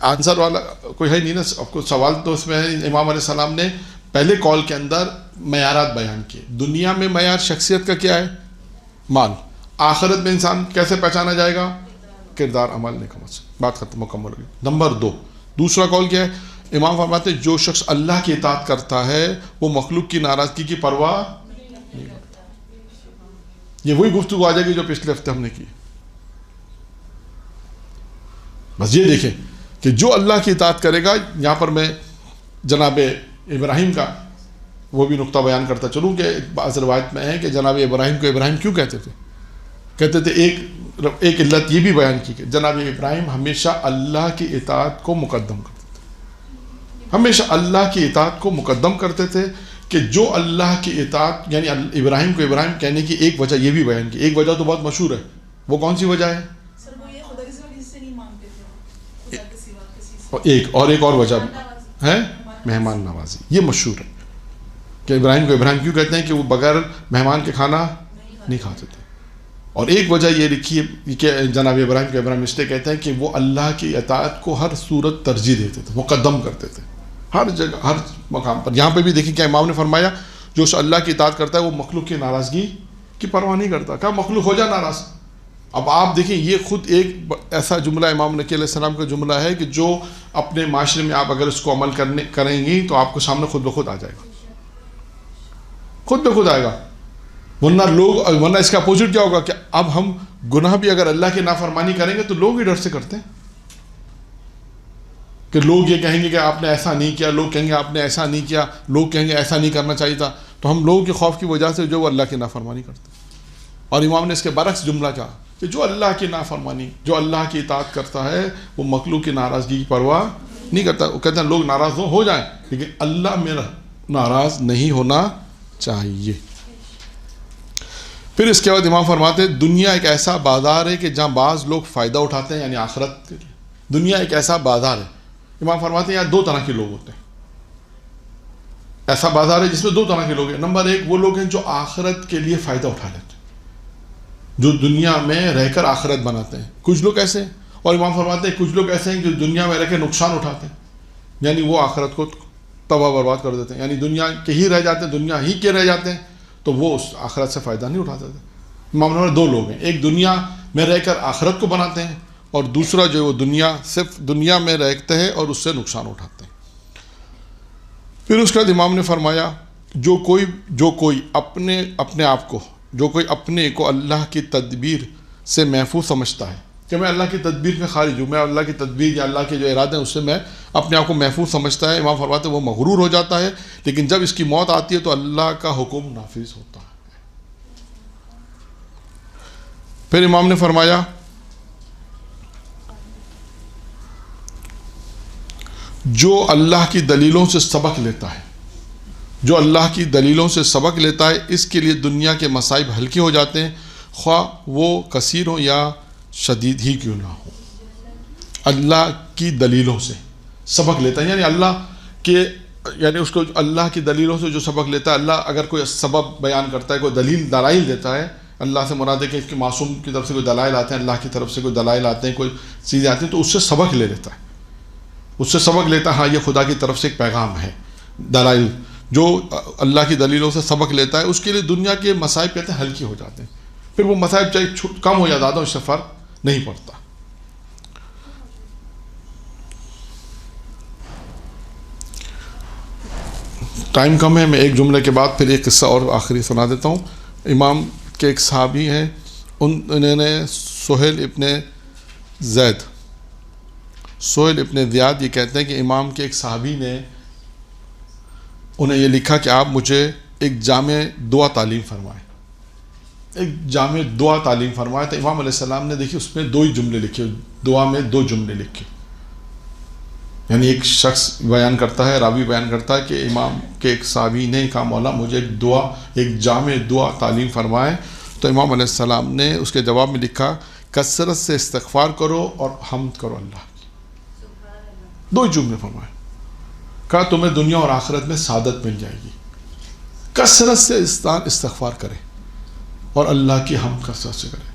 آنسر والا کوئی ہے نہیں نا، آپ کو سوال تو اس میں ہے۔ امام علیہ السلام نے پہلے قول کے اندر معیارات بیان کیے۔ دنیا میں معیار شخصیت کا کیا ہے؟ مال۔ آخرت میں انسان کیسے پہچانا جائے گا؟ کردار، عمل، نیک عمل سے۔ بات ختم، مکمل ہوگی۔ نمبر 2 دوسرا قول کیا ہے؟ امام فرماتے ہیں جو شخص اللہ کی اطاعت کرتا ہے وہ مخلوق کی ناراضگی کی پرواہ نہیں کرتا۔ یہ وہی گفتگو آ جائے گی جو پچھلے ہفتے ہم نے کی۔ بس یہ دیکھیں کہ جو اللہ کی اطاعت کرے گا، یہاں پر میں جناب ابراہیم کا وہ بھی نقطہ بیان کرتا چلوں کہ بعض روایت میں ہے کہ جناب ابراہیم کو ابراہیم کیوں کہتے تھے ایک علت یہ بھی بیان کی کہ جناب ابراہیم ہمیشہ اللہ کی اطاعت کو مقدم کرتے تھے، ہمیشہ اللہ کی اطاعت کو مقدم کرتے تھے کہ جو اللہ کی اطاعت، یعنی ابراہیم کو ابراہیم کہنے کی ایک وجہ یہ بھی بیان کی، ایک وجہ تو بہت مشہور ہے، وہ کون سی وجہ ہے؟ ایک اور وجہ ہے مہمان نوازی، یہ مشہور ہے کہ ابراہیم کو ابراہیم کیوں کہتے ہیں کہ وہ بغیر مہمان کے کھانا نہیں کھاتے تھے. اور ایک وجہ یہ لکھی ہے کہ جناب ابراہیم کو ابراہیم اس لیے کہتے ہیں کہ وہ اللہ کی اطاعت کو ہر صورت ترجیح دیتے تھے، مقدم کرتے تھے ہر جگہ ہر مقام پر. یہاں پہ بھی دیکھیں کیا امام نے فرمایا، جو اللہ کی اطاعت کرتا ہے وہ مخلوق کی ناراضگی کی پرواہ نہیں کرتا. کہا مخلوق ہو جائے ناراض. اب آپ دیکھیں یہ خود ایک ایسا جملہ امام نقی علیہ السلام کا جملہ ہے کہ جو اپنے معاشرے میں آپ اگر اس کو عمل کریں گی تو آپ کو سامنے خود بخود آ جائے گا، خود بخود آئے گا. ورنہ اس کا اپوزٹ کیا ہوگا کہ اب ہم گناہ بھی اگر اللہ کی نافرمانی کریں گے تو لوگ ہی ڈر سے کرتے ہیں کہ لوگ یہ کہیں گے کہ آپ نے ایسا نہیں کیا، لوگ کہیں گے آپ نے ایسا نہیں کیا، لوگ کہیں گے ایسا نہیں کرنا چاہیے تھا. تو ہم لوگوں کے خوف کی وجہ سے جو وہ اللہ کی نافرمانی کرتے ہیں. اور امام نے اس کے برعکس جملہ کہا کہ جو اللہ کی نافرمانی، جو اللہ کی اطاعت کرتا ہے وہ مخلوق کی ناراضگی کی پرواہ نہیں کرتا. وہ کہتے ہیں لوگ ناراض ہو جائیں لیکن اللہ میرا ناراض نہیں ہونا چاہیے. پھر اس کے بعد امام فرماتے ہیں دنیا ایک ایسا بازار ہے کہ جہاں بعض لوگ فائدہ اٹھاتے ہیں، یعنی آخرت کے لیے. دنیا ایک ایسا بازار ہے، امام فرماتے ہیں یہاں دو طرح کے لوگ ہوتے ہیں. ایسا بازار ہے جس میں دو طرح کے لوگ ہیں. نمبر ایک وہ لوگ ہیں جو آخرت کے لیے فائدہ اٹھا لیتے ہیں، جو دنیا میں رہ کر آخرت بناتے ہیں. کچھ لوگ ایسے ہیں. اور امام فرماتے ہیں کچھ لوگ ایسے ہیں جو دنیا میں رہ کے نقصان اٹھاتے ہیں، یعنی وہ آخرت کو تباہ برباد کر دیتے ہیں، یعنی دنیا کے ہی رہ جاتے ہیں، دنیا ہی کے رہ جاتے ہیں، تو وہ اس آخرت سے فائدہ نہیں اٹھاتے تھے. امام نے دو لوگ ہیں، ایک دنیا میں رہ کر آخرت کو بناتے ہیں، اور دوسرا جو وہ صرف دنیا میں رہتے ہیں اور اس سے نقصان اٹھاتے ہیں. پھر اس کے بعد امام نے فرمایا جو کوئی اپنے کو اللہ کی تدبیر سے محفوظ سمجھتا ہے کہ میں اللہ کی تدبیر میں خارج ہوں، میں اللہ کی تدبیر یا اللہ کے جو ارادے ہیں اس سے میں اپنے آپ کو محفوظ سمجھتا ہے، امام فرماتے ہیں وہ مغرور ہو جاتا ہے، لیکن جب اس کی موت آتی ہے تو اللہ کا حکم نافذ ہوتا ہے. پھر امام نے فرمایا جو اللہ کی دلیلوں سے سبق لیتا ہے، جو اللہ کی دلیلوں سے سبق لیتا ہے اس کے لیے دنیا کے مصائب ہلکے ہو جاتے ہیں، خواہ وہ کثیر ہوں یا شدید ہی کیوں نہ ہو. اللہ کی دلیلوں سے سبق لیتا ہے، یعنی اس کو اللہ کی دلیلوں سے جو سبق لیتا ہے، اللہ اگر کوئی سبب بیان کرتا ہے، کوئی دلائل دیتا ہے، اللہ سے مراد ہے کہ اس کے معصوم کی طرف سے کوئی دلائل آتے ہیں، اللہ کی طرف سے کوئی دلائل آتے ہیں، کوئی چیزیں آتی ہیں، تو اس سے سبق لے لیتا ہے، اس سے سبق لیتا ہے. ہاں یہ خدا کی طرف سے ایک پیغام ہے. دلائل جو اللہ کی دلیلوں سے سبق لیتا ہے اس کے لیے دنیا کے مصائب کہتے ہیں ہلکی ہو جاتے ہیں. پھر وہ مصائب چاہے کم ہو یا زیادہ اس سے فرق نہیں پڑتا. ٹائم کم ہے، میں ایک جملے کے بعد پھر ایک قصہ اور آخری سنا دیتا ہوں. امام کے ایک صحابی ہیں، انہوں نے سہیل ابن زیاد یہ کہتے ہیں کہ امام کے ایک صحابی نے انہیں یہ لکھا کہ آپ مجھے ایک جامع دعا تعلیم فرمائیں، ایک جامع دعا تعلیم فرمائے. تو امام علیہ السلام نے دیکھی اس میں دو ہی جملے لکھے، دعا میں دو جملے لکھے. یعنی ایک شخص بیان کرتا ہے، راوی بیان کرتا ہے کہ امام کے ایک صحابی نے کہا مولا مجھے ایک جامع دعا تعلیم فرمائے. تو امام علیہ السلام نے اس کے جواب میں لکھا کثرت سے استغفار کرو اور حمد کرو اللہ کی. دو ہی جملے فرمائے. کہا تمہیں دنیا اور آخرت میں سعادت مل جائے گی. کثرت سے استغفار کرے اور اللہ کی حمد کثرت سے کرے.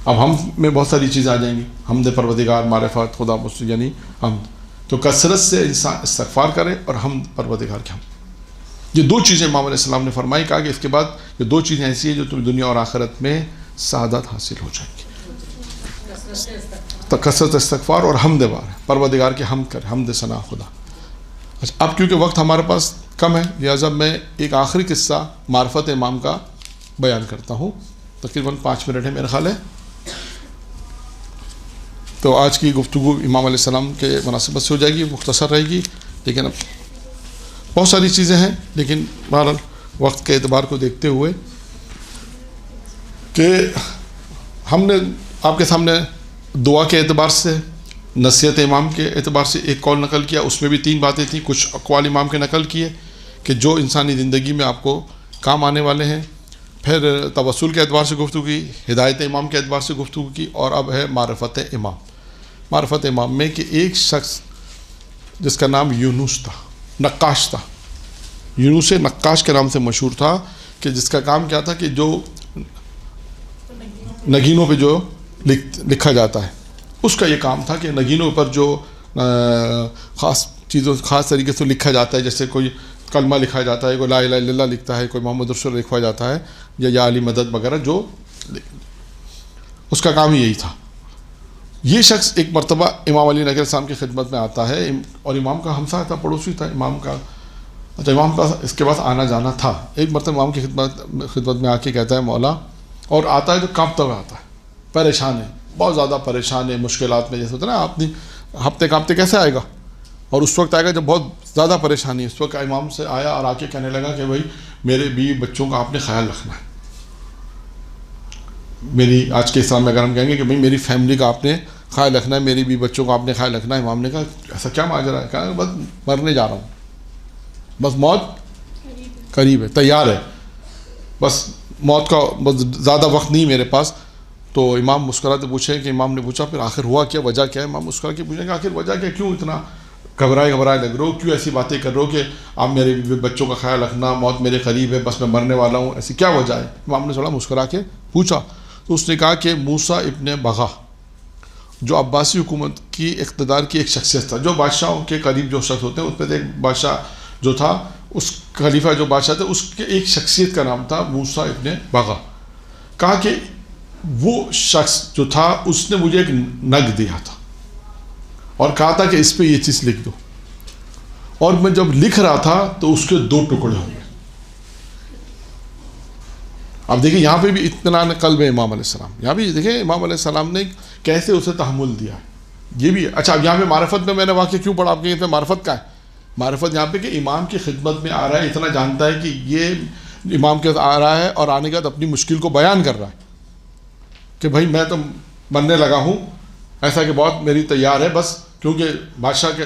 اب حمد میں بہت ساری چیزیں آ جائیں گی، حمد پروردگار، معرفت، خدا مستعان، یعنی حمد. تو کثرت سے انسان استغفار کرے اور حمد پروردگار کی حمد. یہ دو چیزیں امام علیہ السلام نے فرمائی. کہا کہ اس کے بعد یہ دو چیزیں ایسی ہیں جو تمہیں دنیا اور آخرت میں سعادت حاصل ہو جائے گی. تو کثرت استغفار اور حمد پروردگار کی حمد کرے، حمد ثنا خدا. اچھا اب کیونکہ وقت ہمارے پاس کم ہے لہٰذا میں ایک آخری قصہ معرفت امام کا بیان کرتا ہوں. تقریباً 5 منٹ ہے میرا خیال ہے. تو آج کی گفتگو امام علیہ السلام کے مناسبت سے ہو جائے گی، مختصر رہے گی، لیکن اب بہت ساری چیزیں ہیں، لیکن بہرحال وقت کے اعتبار کو دیکھتے ہوئے کہ ہم نے آپ کے سامنے دعا کے اعتبار سے نصیحت امام کے اعتبار سے ایک قول نقل کیا، اس میں بھی 3 باتیں تھیں، کچھ اقوال امام کے نقل کیے کہ جو انسانی زندگی میں آپ کو کام آنے والے ہیں، پھر توسل کے اعتبار سے گفتگو کی، ہدایت امام کے اعتبار سے گفتگو کی، اور اب ہے معرفت امام۔ معرفت امام میں کہ ایک شخص جس کا نام یونس تھا، نقاش تھا، یونس نقاش کے نام سے مشہور تھا، کہ جس کا کام کیا تھا کہ جو نگینوں پہ جو لکھا جاتا ہے، اس کا یہ کام تھا کہ نگینوں پر جو خاص طریقے سے لکھا جاتا ہے، جیسے کوئی کلمہ لکھا جاتا ہے، کوئی لا الہ الا اللہ لکھتا ہے، کوئی محمد رسول لکھا جاتا ہے، یا علی مدد وغیرہ، جو اس کا کام یہی تھا۔ یہ شخص ایک مرتبہ امام علی نگر السلام کی خدمت میں آتا ہے، اور امام کا ہمسایہ تھا، پڑوسی تھا امام کا، امام کا اس کے پاس آنا جانا تھا۔ ایک مرتبہ امام کی خدمت میں آ کے کہتا ہے مولا، اور آتا ہے تو کانپتا ہوا آتا ہے، پریشان ہے، بہت زیادہ پریشان ہے، مشکلات میں، جیسے ہوتا ہے نا آپ ہفتے کانپتے کیسے آئے گا، اور اس وقت آئے گا جب بہت زیادہ پریشانی ہے۔ اس وقت امام سے آیا اور آ کے کہنے لگا کہ بھائی میرے بیوی بچوں کا آپ نے خیال رکھنا ہے، میری آج کے اسلام میں اگر ہم کہیں گے کہ بھائی میری فیملی کا آپ نے خیال رکھنا ہے، میری بیوی بچوں کا آپ نے خیال رکھنا ہے۔ امام نے کہا ایسا کیا ماجرا ہے؟ کہا بس مرنے جا رہا ہوں، بس موت قریب ہے، تیار ہے، بس موت کا بس زیادہ وقت نہیں میرے پاس۔ تو امام مسکراتے پوچھے کہ امام نے پوچھا پھر آخر ہوا کیا، وجہ کیا ہے؟ امام مسکرا کے پوچھیں کہ آخر وجہ کیا، کیوں اتنا گھبرائے لگ رہے ہو، کیوں ایسی باتیں کر رہے ہو کہ آپ میرے بچوں کا خیال رکھنا، موت میرے قریب ہے، بس میں مرنے والا ہوں، ایسی کیا وجہ ہے؟ امام نے تھوڑا مسکرا کے پوچھا تو اس نے کہا کہ موسیٰ ابن بغا جو عباسی حکومت کی اقتدار کی ایک شخصیت تھا، جو بادشاہوں کے قریب جو شخص ہوتے ہیں اس میں سے ایک بادشاہ جو تھا، اس خلیفہ جو بادشاہ تھے، اس کے ایک شخصیت کا نام تھا موسیٰ ابن بغا۔ کہا کہ وہ شخص جو تھا اس نے مجھے ایک نگ دیا تھا اور کہا تھا کہ اس پہ یہ چیز لکھ دو، اور میں جب لکھ رہا تھا تو اس کے 2 ٹکڑے ہو گئے۔ اب دیکھیں یہاں پہ بھی اطمینان قلب ہے امام علیہ السلام، یہاں بھی دیکھیں امام علیہ السلام نے کیسے اسے تحمل دیا ہے، یہ بھی اچھا۔ اب یہاں پہ معرفت میں نے واقعہ کیوں پڑھا، آپ کے معرفت کا ہے، معرفت یہاں پہ کہ امام کی خدمت میں آ رہا ہے، اتنا جانتا ہے کہ یہ امام کے آ رہا ہے اور آنے کے بعد اپنی مشکل کو بیان کر رہا ہے کہ بھائی میں تو مرنے لگا ہوں، ایسا کہ بہت میری تیار ہے، بس کیونکہ بادشاہ کے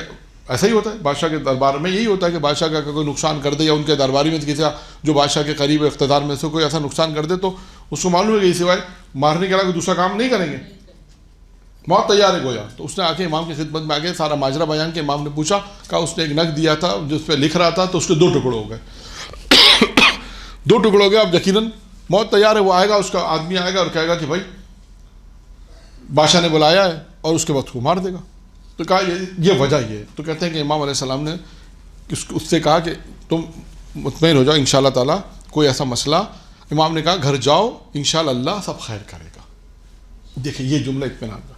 ایسا ہی ہوتا ہے، بادشاہ کے دربار میں یہی ہوتا ہے کہ بادشاہ کا کوئی نقصان کر دے، یا ان کے درباری میں کسی جو بادشاہ کے قریب اقتدار میں سے کوئی ایسا نقصان کر دے تو اس کو معلوم ہے کہ سوائے مارنے کے علاوہ کوئی دوسرا کام نہیں کریں گے، بہت تیار ہے گویا۔ تو اس نے آ کے امام کی خدمت میں آ کے سارا ماجرا بیان کے امام نے پوچھا، کہا اس نے ایک نگ دیا تھا جس پہ لکھ رہا تھا، تو اس کے 2 ٹکڑے ہو گئے 2 ٹکڑے ہو گئے۔ اب یقیناً موت تیار ہے، وہ آئے گا، اس کا آدمی آئے گا اور کہے گا کہ بھائی بادشاہ نے بلایا ہے، اور اس کے بعد کو مار دے گا۔ تو کہا یہ وجہ یہ ہے۔ تو کہتے ہیں کہ امام علیہ السلام نے اس سے کہا کہ تم مطمئن ہو جاؤ انشاءاللہ تعالیٰ، کوئی ایسا مسئلہ، امام نے کہا گھر جاؤ انشاءاللہ اللہ سب خیر کرے گا۔ دیکھیں یہ جملہ اطمینان کا،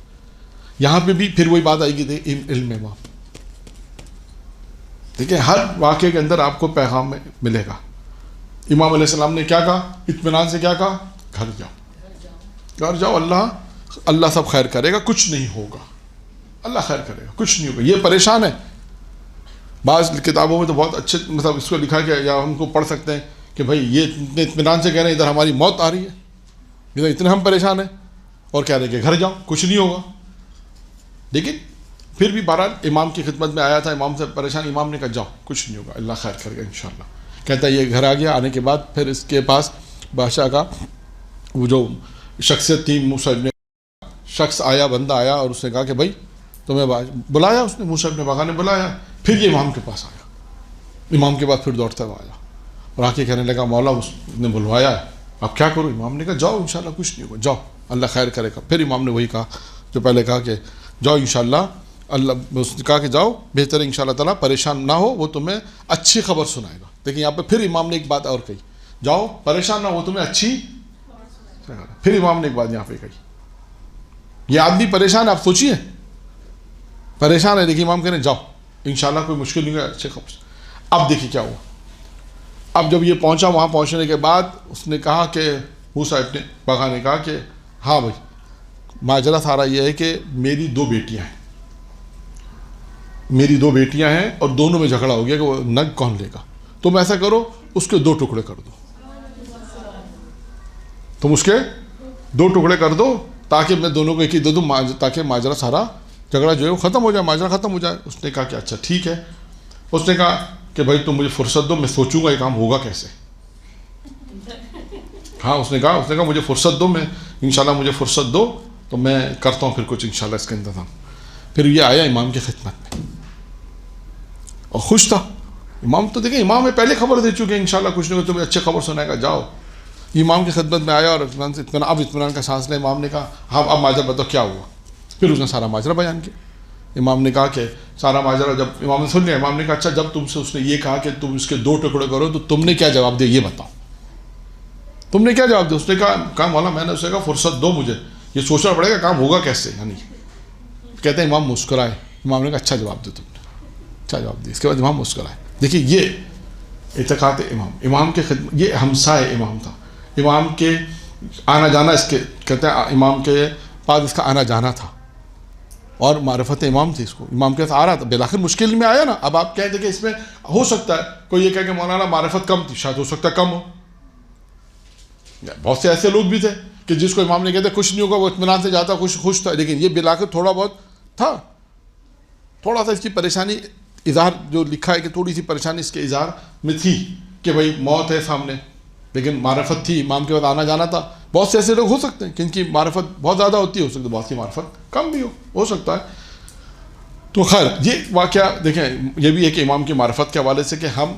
یہاں پہ بھی پھر وہی بات آئے گی علم امام۔ دیکھیں ہر واقعے کے اندر آپ کو پیغام ملے گا۔ امام علیہ السلام نے کیا کہا، اطمینان سے کیا کہا، گھر جاؤ، اللہ سب خیر کرے گا، کچھ نہیں ہوگا، اللہ خیر کرے گا، کچھ نہیں ہوگا۔ یہ پریشان ہے، بعض کتابوں میں تو بہت اچھے مطلب اس کو لکھا گیا، یا ہم کو پڑھ سکتے ہیں کہ بھائی یہ اتنے اطمینان سے کہہ رہے ہیں ادھر ہماری موت آ رہی ہے، ادھر اتنے ہم پریشان ہیں، اور کہہ رہے ہیں کہ گھر جاؤ کچھ نہیں ہوگا۔ لیکن پھر بھی بہرحال امام کی خدمت میں آیا تھا، امام سے پریشان، امام نے کہا جاؤ کچھ نہیں ہوگا، اللہ خیر کرے گا انشاءاللہ۔ کہتا ہے یہ گھر آ گیا، آنے کے بعد پھر اس کے پاس بادشاہ کا وہ جو شخصیت تھی، موسیٰ ابن شخص آیا، بندہ آیا، اور اس نے کہا کہ بھائی تمہیں بلایا، اس نے موسیٰ ابن بغا نے بلایا۔ پھر یہ امام کے پاس آیا، امام کے بعد پھر دوڑتا ہوا آیا اور آ کے کہنے لگا مولا اس نے بلوایا ہے، اب کیا کروں؟ امام نے کہا جاؤ انشاءاللہ کچھ نہیں ہوگا، جاؤ اللہ خیر کرے گا۔ پھر امام نے وہی کہا جو پہلے کہا کہ جاؤ انشاءاللہ اللہ، اس نے کہا کہ جاؤ بہتر ہے انشاءاللہ تعالیٰ، پریشان نہ ہو، وہ تمہیں اچھی خبر سنائے گا۔ لیکن یہاں پہ پھر امام نے ایک بات اور کہی، جاؤ پریشان نہ ہو، وہ تمہیں اچھی، پھر امام نے ایک بات یہاں پہ کہی، یہ آدمی پریشان ہے، آپ سوچیے پریشان ہے، لیکن امام کہنے جاؤ انشاءاللہ کوئی مشکل نہیں ہے، اچھے خبر۔ اب دیکھیے کیا ہوا، اب جب یہ پہنچا، وہاں پہنچنے کے بعد اس نے کہا کہ موسیٰ ابن بغا نے کہا کہ ہاں بھائی ماجرا سارا یہ ہے کہ میری 2 بیٹیاں ہیں اور دونوں میں جھگڑا ہو گیا کہ وہ نگ کون لے گا، تم ایسا کرو اس کے 2 ٹکڑے کر دو، تم اس کے 2 ٹکڑے کر دو تاکہ میں دونوں کو ایک ہی دے دوں، تاکہ ماجرا سارا جھگڑا جو ہے وہ ختم ہو جائے، ماجرا ختم ہو جائے. اس نے کہا کہ اچھا ٹھیک ہے. اس نے کہا کہ بھائی تم مجھے فرصت دو، میں سوچوں گا یہ کام ہوگا کیسے. ہاں اس نے کہا مجھے فرصت دو، میں انشاءاللہ مجھے فرصت دو تو میں کرتا ہوں پھر کچھ انشاءاللہ اس کا انتظام. پھر یہ آیا امام کی خدمت میں اور خوش تھا. امام تو دیکھیں امام میں پہلے خبر دے چکے انشاءاللہ کچھ نہیں تمہیں اچھے خبر سنائے گا، جاؤ. امام کی خدمت میں آیا اور اطمینان کا سانس لیا. امام نے کہا ہاں اب ماجرا بتاؤ کیا ہوا. پھر اس نے سارا ماجرا بیان کیا. امام نے کہا کہ سارا ماجرا جب امام نے سن لیا، امام نے کہا اچھا جب تم سے اس نے یہ کہا کہ تم اس کے 2 ٹکڑے کرو تو تم نے کیا جواب دیا یہ بتاؤ. تم نے کیا جواب دیا؟ اس نے کہا مولا میں نے اسے کہا فرصت دو مجھے، یہ سوچنا پڑے گا کام ہوگا کیسے. یعنی کہتے ہیں امام مسکرائے. امام نے کہا اچھا جواب دو، تم نے اچھا جواب دیا. اس کے بعد امام مسکرائے. دیکھیے یہ اعتقاد امام کے خدمت، یہ ہمسائے امام تھا. امام کے آنا جانا، اس کے کہتے ہیں امام کے پاس اس کا آنا جانا تھا اور معرفت امام تھی. اس کو امام کے ساتھ آ رہا تھا. بالآخر مشکل میں آیا نا. اب آپ کہتے ہیں کہ اس میں ہو سکتا ہے کوئی یہ کہے کہ مولانا معرفت کم تھی، شاید ہو سکتا ہے کم ہو. بہت سے ایسے لوگ بھی تھے کہ جس کو امام نے کہتے کچھ نہیں ہوگا، وہ اطمینان سے جاتا خوش تھا. لیکن یہ بالآخر تھوڑا بہت تھا، تھوڑا سا اس کی پریشانی اظہار جو لکھا ہے کہ تھوڑی سی پریشانی اس کے اظہار میں تھی کہ بھائی موت ہے سامنے، لیکن معرفت تھی. امام کے بعد آنا جانا تھا. بہت سے ایسے لوگ ہو سکتے ہیں کہ ان کی معرفت بہت زیادہ ہوتی ہے، ہو سکتا ہے بہت سی معرفت کم بھی ہو سکتا ہے. تو خیر یہ واقعہ دیکھیں یہ بھی ہے کہ امام کی معرفت کے حوالے سے کہ ہم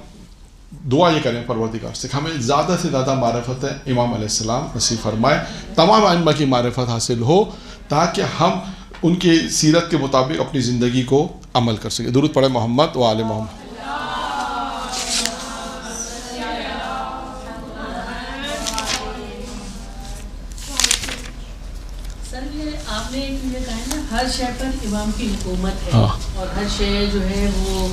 دعا یہ کریں پروردگار سے کہ ہمیں زیادہ سے زیادہ معرفت امام علیہ السلام نصیب فرمائے، تمام ائمہ کی معرفت حاصل ہو تاکہ ہم ان کی سیرت کے مطابق اپنی زندگی کو عمل کر سکیں. درود پڑھیں محمد و آل محمد. سر یہ آپ نے یہ کہا ہے نا ہر شے پر امام کی حکومت ہے اور ہر شے جو ہے وہ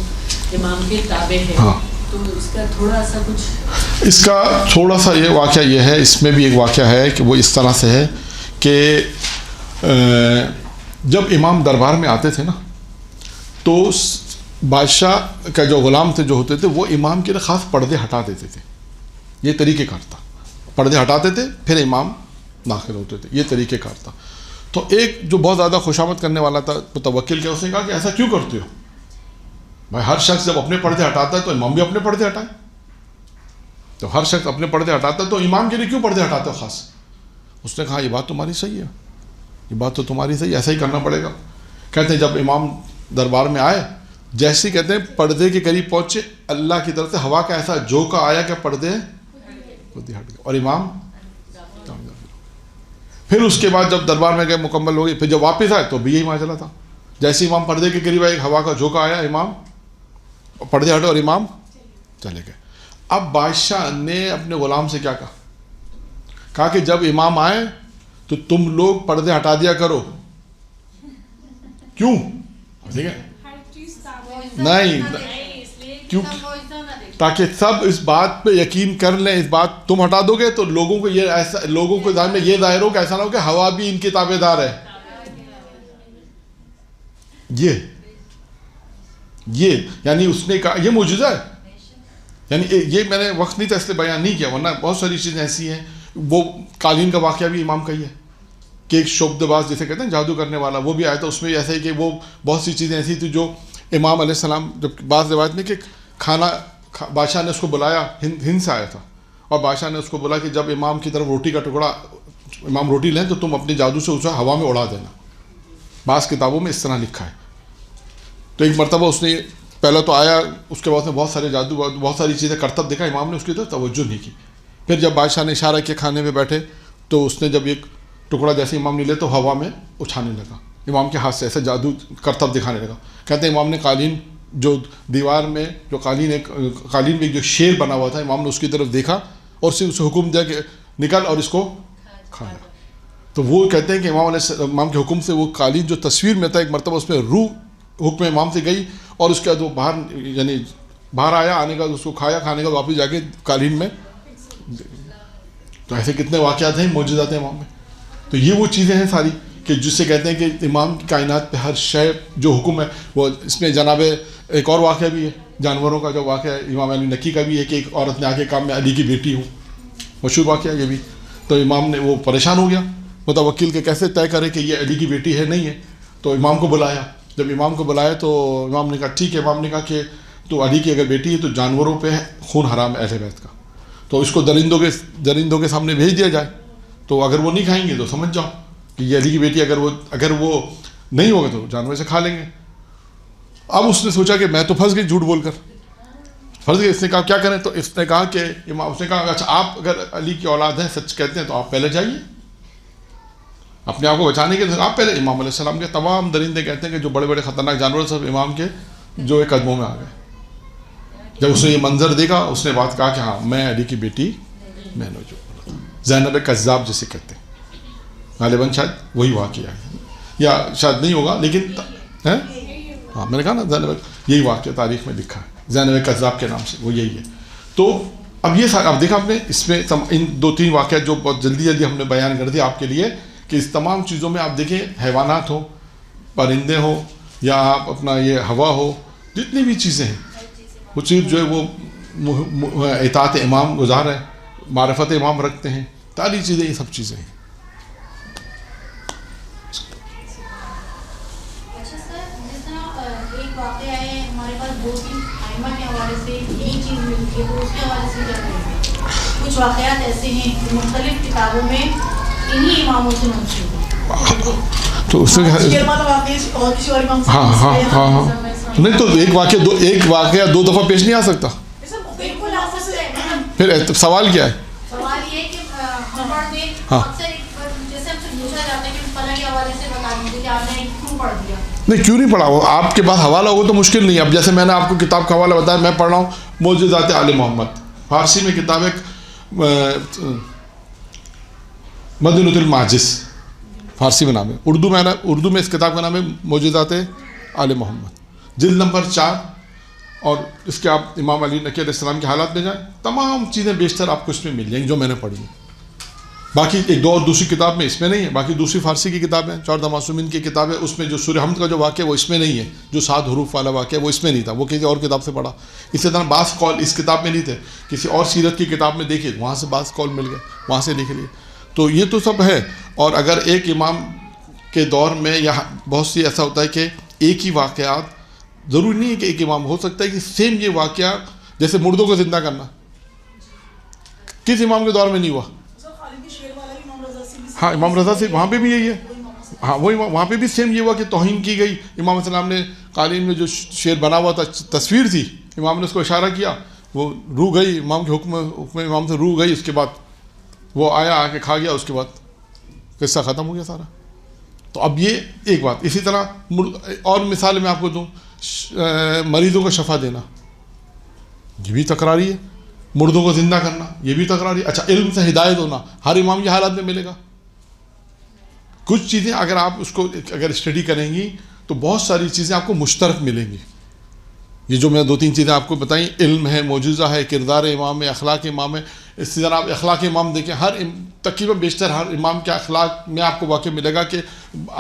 امام کے تابع ہے. تو اس کا تھوڑا سا کچھ، اس کا تھوڑا سا یہ واقعہ یہ ہے، اس میں بھی ایک واقعہ ہے کہ وہ اس طرح سے ہے کہ جب امام دربار میں آتے تھے نا تو بادشاہ کا جو غلام تھے جو ہوتے تھے وہ امام کے لیے خاص پردے ہٹا دیتے تھے. یہ طریقہ کار تھا. پردے ہٹاتے تھے پھر امام داخل ہوتے تھے. یہ طریقہ کار تھا. تو ایک جو بہت زیادہ خوشامد کرنے والا تھا متوکل کیا، اس نے کہا کہ ایسا کیوں کرتے ہو بھائی؟ ہر شخص جب اپنے پردے ہٹاتا ہے تو امام بھی اپنے پردے ہٹائے. تو ہر شخص اپنے پردے ہٹاتا ہے تو امام کے لیے کیوں پردے ہٹاتے ہو خاص؟ اس نے کہا یہ بات تمہاری صحیح ہے، یہ بات تو تمہاری صحیح، ایسا ہی کرنا پڑے گا. کہتے ہیں جب امام دربار میں آئے، جیسے کہتے ہیں پردے کے قریب پہنچے، اللہ کی طرف سے ہوا کا ایسا جھونکا آیا کہ پردے خود ہی ہٹ گئے اور امام. پھر اس کے بعد جب دربار میں گئے مکمل ہو گئی، پھر جب واپس آئے تو بھی یہی ماجرا تھا. جیسے امام پردے کے قریب آئے، ہوا کا جھونکا آیا، امام پردے ہٹے اور امام چلے گئے. اب بادشاہ نے اپنے غلام سے کیا کہا کہ جب امام آئے تو تم لوگ پردے ہٹا دیا کرو. کیوں؟ ٹھیک ہے نہیں کیوں؟ تاکہ سب اس بات پہ یقین کر لیں. اس بات تم ہٹا دو گے تو لوگوں کو یہ ایسا، لوگوں کے ذہن میں یہ ظاہر ہو کہ ایسا نہ ہو کہ ہوا بھی ان کے تابع دار ہے. یہ یعنی اس نے کہا یہ معجزہ ہے. یعنی یہ میں نے وقت نہیں تھا اس لیے بیان نہیں کیا، ورنہ بہت ساری چیزیں ایسی ہیں. وہ قالین کا واقعہ بھی امام کا ہی ہے کہ ایک شعبد باز جسے کہتے ہیں جادو کرنے والا، وہ بھی آیا تھا. اس میں ایسا ہی کہ وہ بہت سی چیزیں ایسی تھیں جو امام علیہ السلام، جب بعض روایت میں کہ کھانا بادشاہ نے اس کو بلایا، ہند سے آیا تھا، اور بادشاہ نے اس کو بولا کہ جب امام کی طرف روٹی کا ٹکڑا، امام روٹی لیں تو تم اپنے جادو سے اسے ہوا میں اڑا دینا. بعض کتابوں میں اس طرح لکھا ہے. تو ایک مرتبہ اس نے پہلا تو آیا، اس کے بعد میں بہت سارے جادو، بہت ساری چیزیں کرتب دیکھا، امام نے اس کی طرف توجہ نہیں کی. پھر جب بادشاہ نے اشارہ کیا کھانے میں بیٹھے تو اس نے جب ایک ٹکڑا جیسے امام نے لے تو ہوا میں اچھانے لگا، امام کے ہاتھ سے ایسے جادو کرتب دکھانے لگا. کہتے ہیں امام نے قالین جو دیوار میں جو قالین میں جو شیر بنا ہوا تھا، امام نے اس کی طرف دیکھا اور اسے حکم دیا کہ نکل اور اس کو کھانا. تو وہ کہتے ہیں کہ امام کے حکم سے وہ قالین جو تصویر میں تھا، ایک مرتبہ اس میں روح حکم امام سے گئی اور اس کے بعد وہ باہر آیا، آنے کا اس کو کھایا، کھانے کا واپس جا کے قالین میں. تو ایسے کتنے واقعات ہیں معجزات ہیں امام میں. تو یہ وہ چیزیں ہیں ساری کہ جس سے کہتے ہیں کہ امام کی کائنات پہ ہر شے جو حکم ہے وہ. اس میں جناب ایک اور واقعہ بھی ہے جانوروں کا جو واقعہ ہے، امام علی نکی کا بھی ہے کہ ایک عورت نے آ کے کہا میں علی کی بیٹی ہوں، مشہور واقعہ یہ بھی. تو امام نے وہ پریشان ہو گیا متوکل کہ کیسے طے کرے کہ یہ علی کی بیٹی ہے نہیں ہے. تو امام کو بلایا. جب امام کو بلایا تو امام نے کہا ٹھیک ہے. امام نے کہا کہ تو علی کی اگر بیٹی ہے تو جانوروں پہ خون حرام ہے اہل بیت کا, تو اس کو درندوں کے سامنے بھیج دیا جائے, تو اگر وہ نہیں کھائیں گے تو سمجھ جاؤ کہ یہ علی کی بیٹی اگر وہ نہیں ہوگا تو جانور سے کھا لیں گے. اب اس نے سوچا کہ میں تو پھنس گئی جھوٹ بول کر, پھنس گئی. اس نے کہا کیا کریں, تو اس نے کہا کہ امام, اس نے کہا اچھا آپ اگر علی کی اولاد ہیں سچ کہتے ہیں تو آپ پہلے جائیے اپنے آپ کو بچانے کے لیے, آپ پہلے. امام علیہ السلام کے تمام درندے کہتے ہیں کہ جو بڑے بڑے خطرناک جانور سب امام کے جو ایک قدموں میں آ گئے. جب اس نے یہ منظر دیکھا اس نے بات کہا کہ ہاں میں علی کی بیٹی میں نے جو زینب کذاب جسے کہتے ہیں, غالباً شاید وہی واقعہ ہے یا شاید نہیں ہوگا لیکن ہاں میں نے کہا نا زینب, یہی واقعہ تاریخ میں لکھا ہے زینب کذاب کے نام سے, وہ یہی ہے. تو اب یہ اب دیکھا آپ نے اس میں ان 2-3 واقعات جو بہت جلدی ہم نے بیان کر دیا آپ کے لیے کہ اس تمام چیزوں میں آپ دیکھیں حیوانات ہو, پرندے ہو, یا آپ اپنا یہ ہوا ہو, جتنی بھی چیزیں ہیں وہ چیز جو ہے وہ اطاعت امام گزار ہے, معرفت امام رکھتے ہیں, ساری چیزیں یہ سب چیزیں ہیں. اچھا سر, جس طرح ایک واقعہ ہے ہمارے پاس 2-3 ائمہ کے حوالے سے یہی چیز ملتی ہے, تو اس کے حوالے سے کیا کریں گے؟ کچھ واقعات ایسے ہیں جو مختلف کتابوں میں انہی اماموں سے منسوب ہیں, تو اس میں ہاں نہیں, تو ایک واقعہ 2 دفعہ پیش نہیں آ سکتا. پھر سوال کیا ہے؟ سوال یہ کہ ہاں جیسے ہم سے پوچھا جاتا ہے کہ فلاں کے حوالے سے بتا دیجیے کہ آپ نے کیوں پڑھ دیا. نہیں کیوں نہیں پڑھا, وہ آپ کے پاس حوالہ ہوگا تو مشکل نہیں. اب جیسے میں نے آپ کو کتاب کا حوالہ بتایا, میں پڑھ رہا ہوں معجزات آل محمد, فارسی میں کتاب ایک مدینۃ المعجز فارسی میں نام ہے, اردو میں اس کتاب کا نام ہے معجزات آل محمد, جلد نمبر 4. اور اس کے آپ امام علی نقی علیہ السلام کے حالات میں جائیں, تمام چیزیں بیشتر آپ کو اس میں مل جائیں گی جو میں نے پڑھی ہیں. باقی ایک دو اور دوسری کتاب میں اس میں نہیں ہے, باقی دوسری فارسی کی کتاب ہے 14 معصومین کی کتاب ہے, اس میں جو سورہ حمد کا جو واقعہ ہے وہ اس میں نہیں ہے, جو 7 حروف والا واقعہ ہے وہ اس میں نہیں تھا, وہ کسی اور کتاب سے پڑھا. اسی طرح بعض قول اس کتاب میں نہیں تھے, کسی اور سیرت کی کتاب میں دیکھیے وہاں سے بعض قول مل گئے, وہاں سے لکھ لیے. تو یہ تو سب ہے. اور اگر ایک امام کے دور میں یا بہت سی ایسا ہوتا ہے کہ ایک ہی واقعات, ضروری نہیں ہے کہ ایک امام, ہو سکتا ہے کہ سیم یہ واقعہ جیسے مردوں کو زندہ کرنا کس امام کے دور میں نہیں ہوا. ہاں امام رضا سے وہاں پہ بھی یہی ہے, ہاں وہی وہاں پہ بھی سیم یہ ہوا کہ توہین کی گئی. امام السلام نے قالین میں جو شعر بنا ہوا تھا, تصویر تھی, امام نے اس کو اشارہ کیا, وہ روح گئی, امام کے حکم امام سے روح گئی, اس کے بعد وہ آیا آ کے کھا گیا, اس کے بعد قصہ ختم ہو گیا سارا. تو اب یہ ایک بات. اسی طرح اور مثال میں آپ کو دوں, مریضوں کو شفا دینا یہ بھی تکراری ہے, مردوں کو زندہ کرنا یہ بھی تکراری. اچھا علم سے ہدایت ہونا ہر امام کے حالات میں ملے گا. کچھ چیزیں اگر آپ اس کو اگر اسٹڈی کریں گی تو بہت ساری چیزیں آپ کو مشترک ملیں گی. یہ جو میں 2-3 چیزیں آپ کو بتائیں, علم ہے, معجزہ ہے, کردار امام ہے, اخلاق امام ہے. اس سے آپ اخلاق امام دیکھیں, ہر تقریباً بیشتر ہر امام کے اخلاق میں آپ کو واقع ملے گا کہ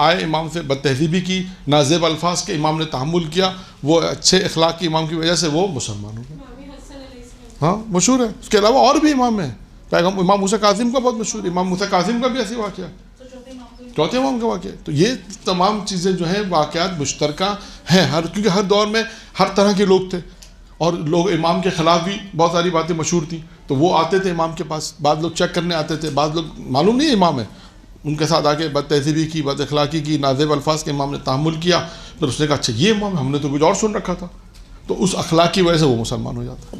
آئے امام سے بد تہذیبی کی, نازیب الفاظ کے امام نے تحمل کیا, وہ اچھے اخلاق کی امام کی وجہ سے وہ مسلمان ہو گئے. ہاں مشہور ہے. اس کے علاوہ اور بھی امام ہیں, امام موسیٰ کاظم کا بہت مشہور ہے, امام موسیٰ کاظم کا بھی ایسی واقعہ ہے, چوتھے امام کا واقعہ. تو یہ تمام چیزیں جو ہیں واقعات مشترکہ ہیں, کیونکہ ہر دور میں ہر طرح کے لوگ تھے, اور لوگ امام کے خلاف بھی بہت ساری باتیں مشہور تھیں, تو وہ آتے تھے امام کے پاس. بعض لوگ چیک کرنے آتے تھے, بعض لوگ معلوم نہیں امام ہے, ان کے ساتھ آ کے بد تہذیبی کی, بد اخلاقی کی, نازیب الفاظ کے امام نے تحمل کیا. پھر اس نے کہا اچھا یہ امام, ہم نے تو کچھ اور سن رکھا تھا. تو اس اخلاق کی وجہ سے وہ مسلمان ہو جاتا.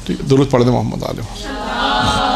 ٹھیک ہے, درود پڑھ دیں محمد علیہ.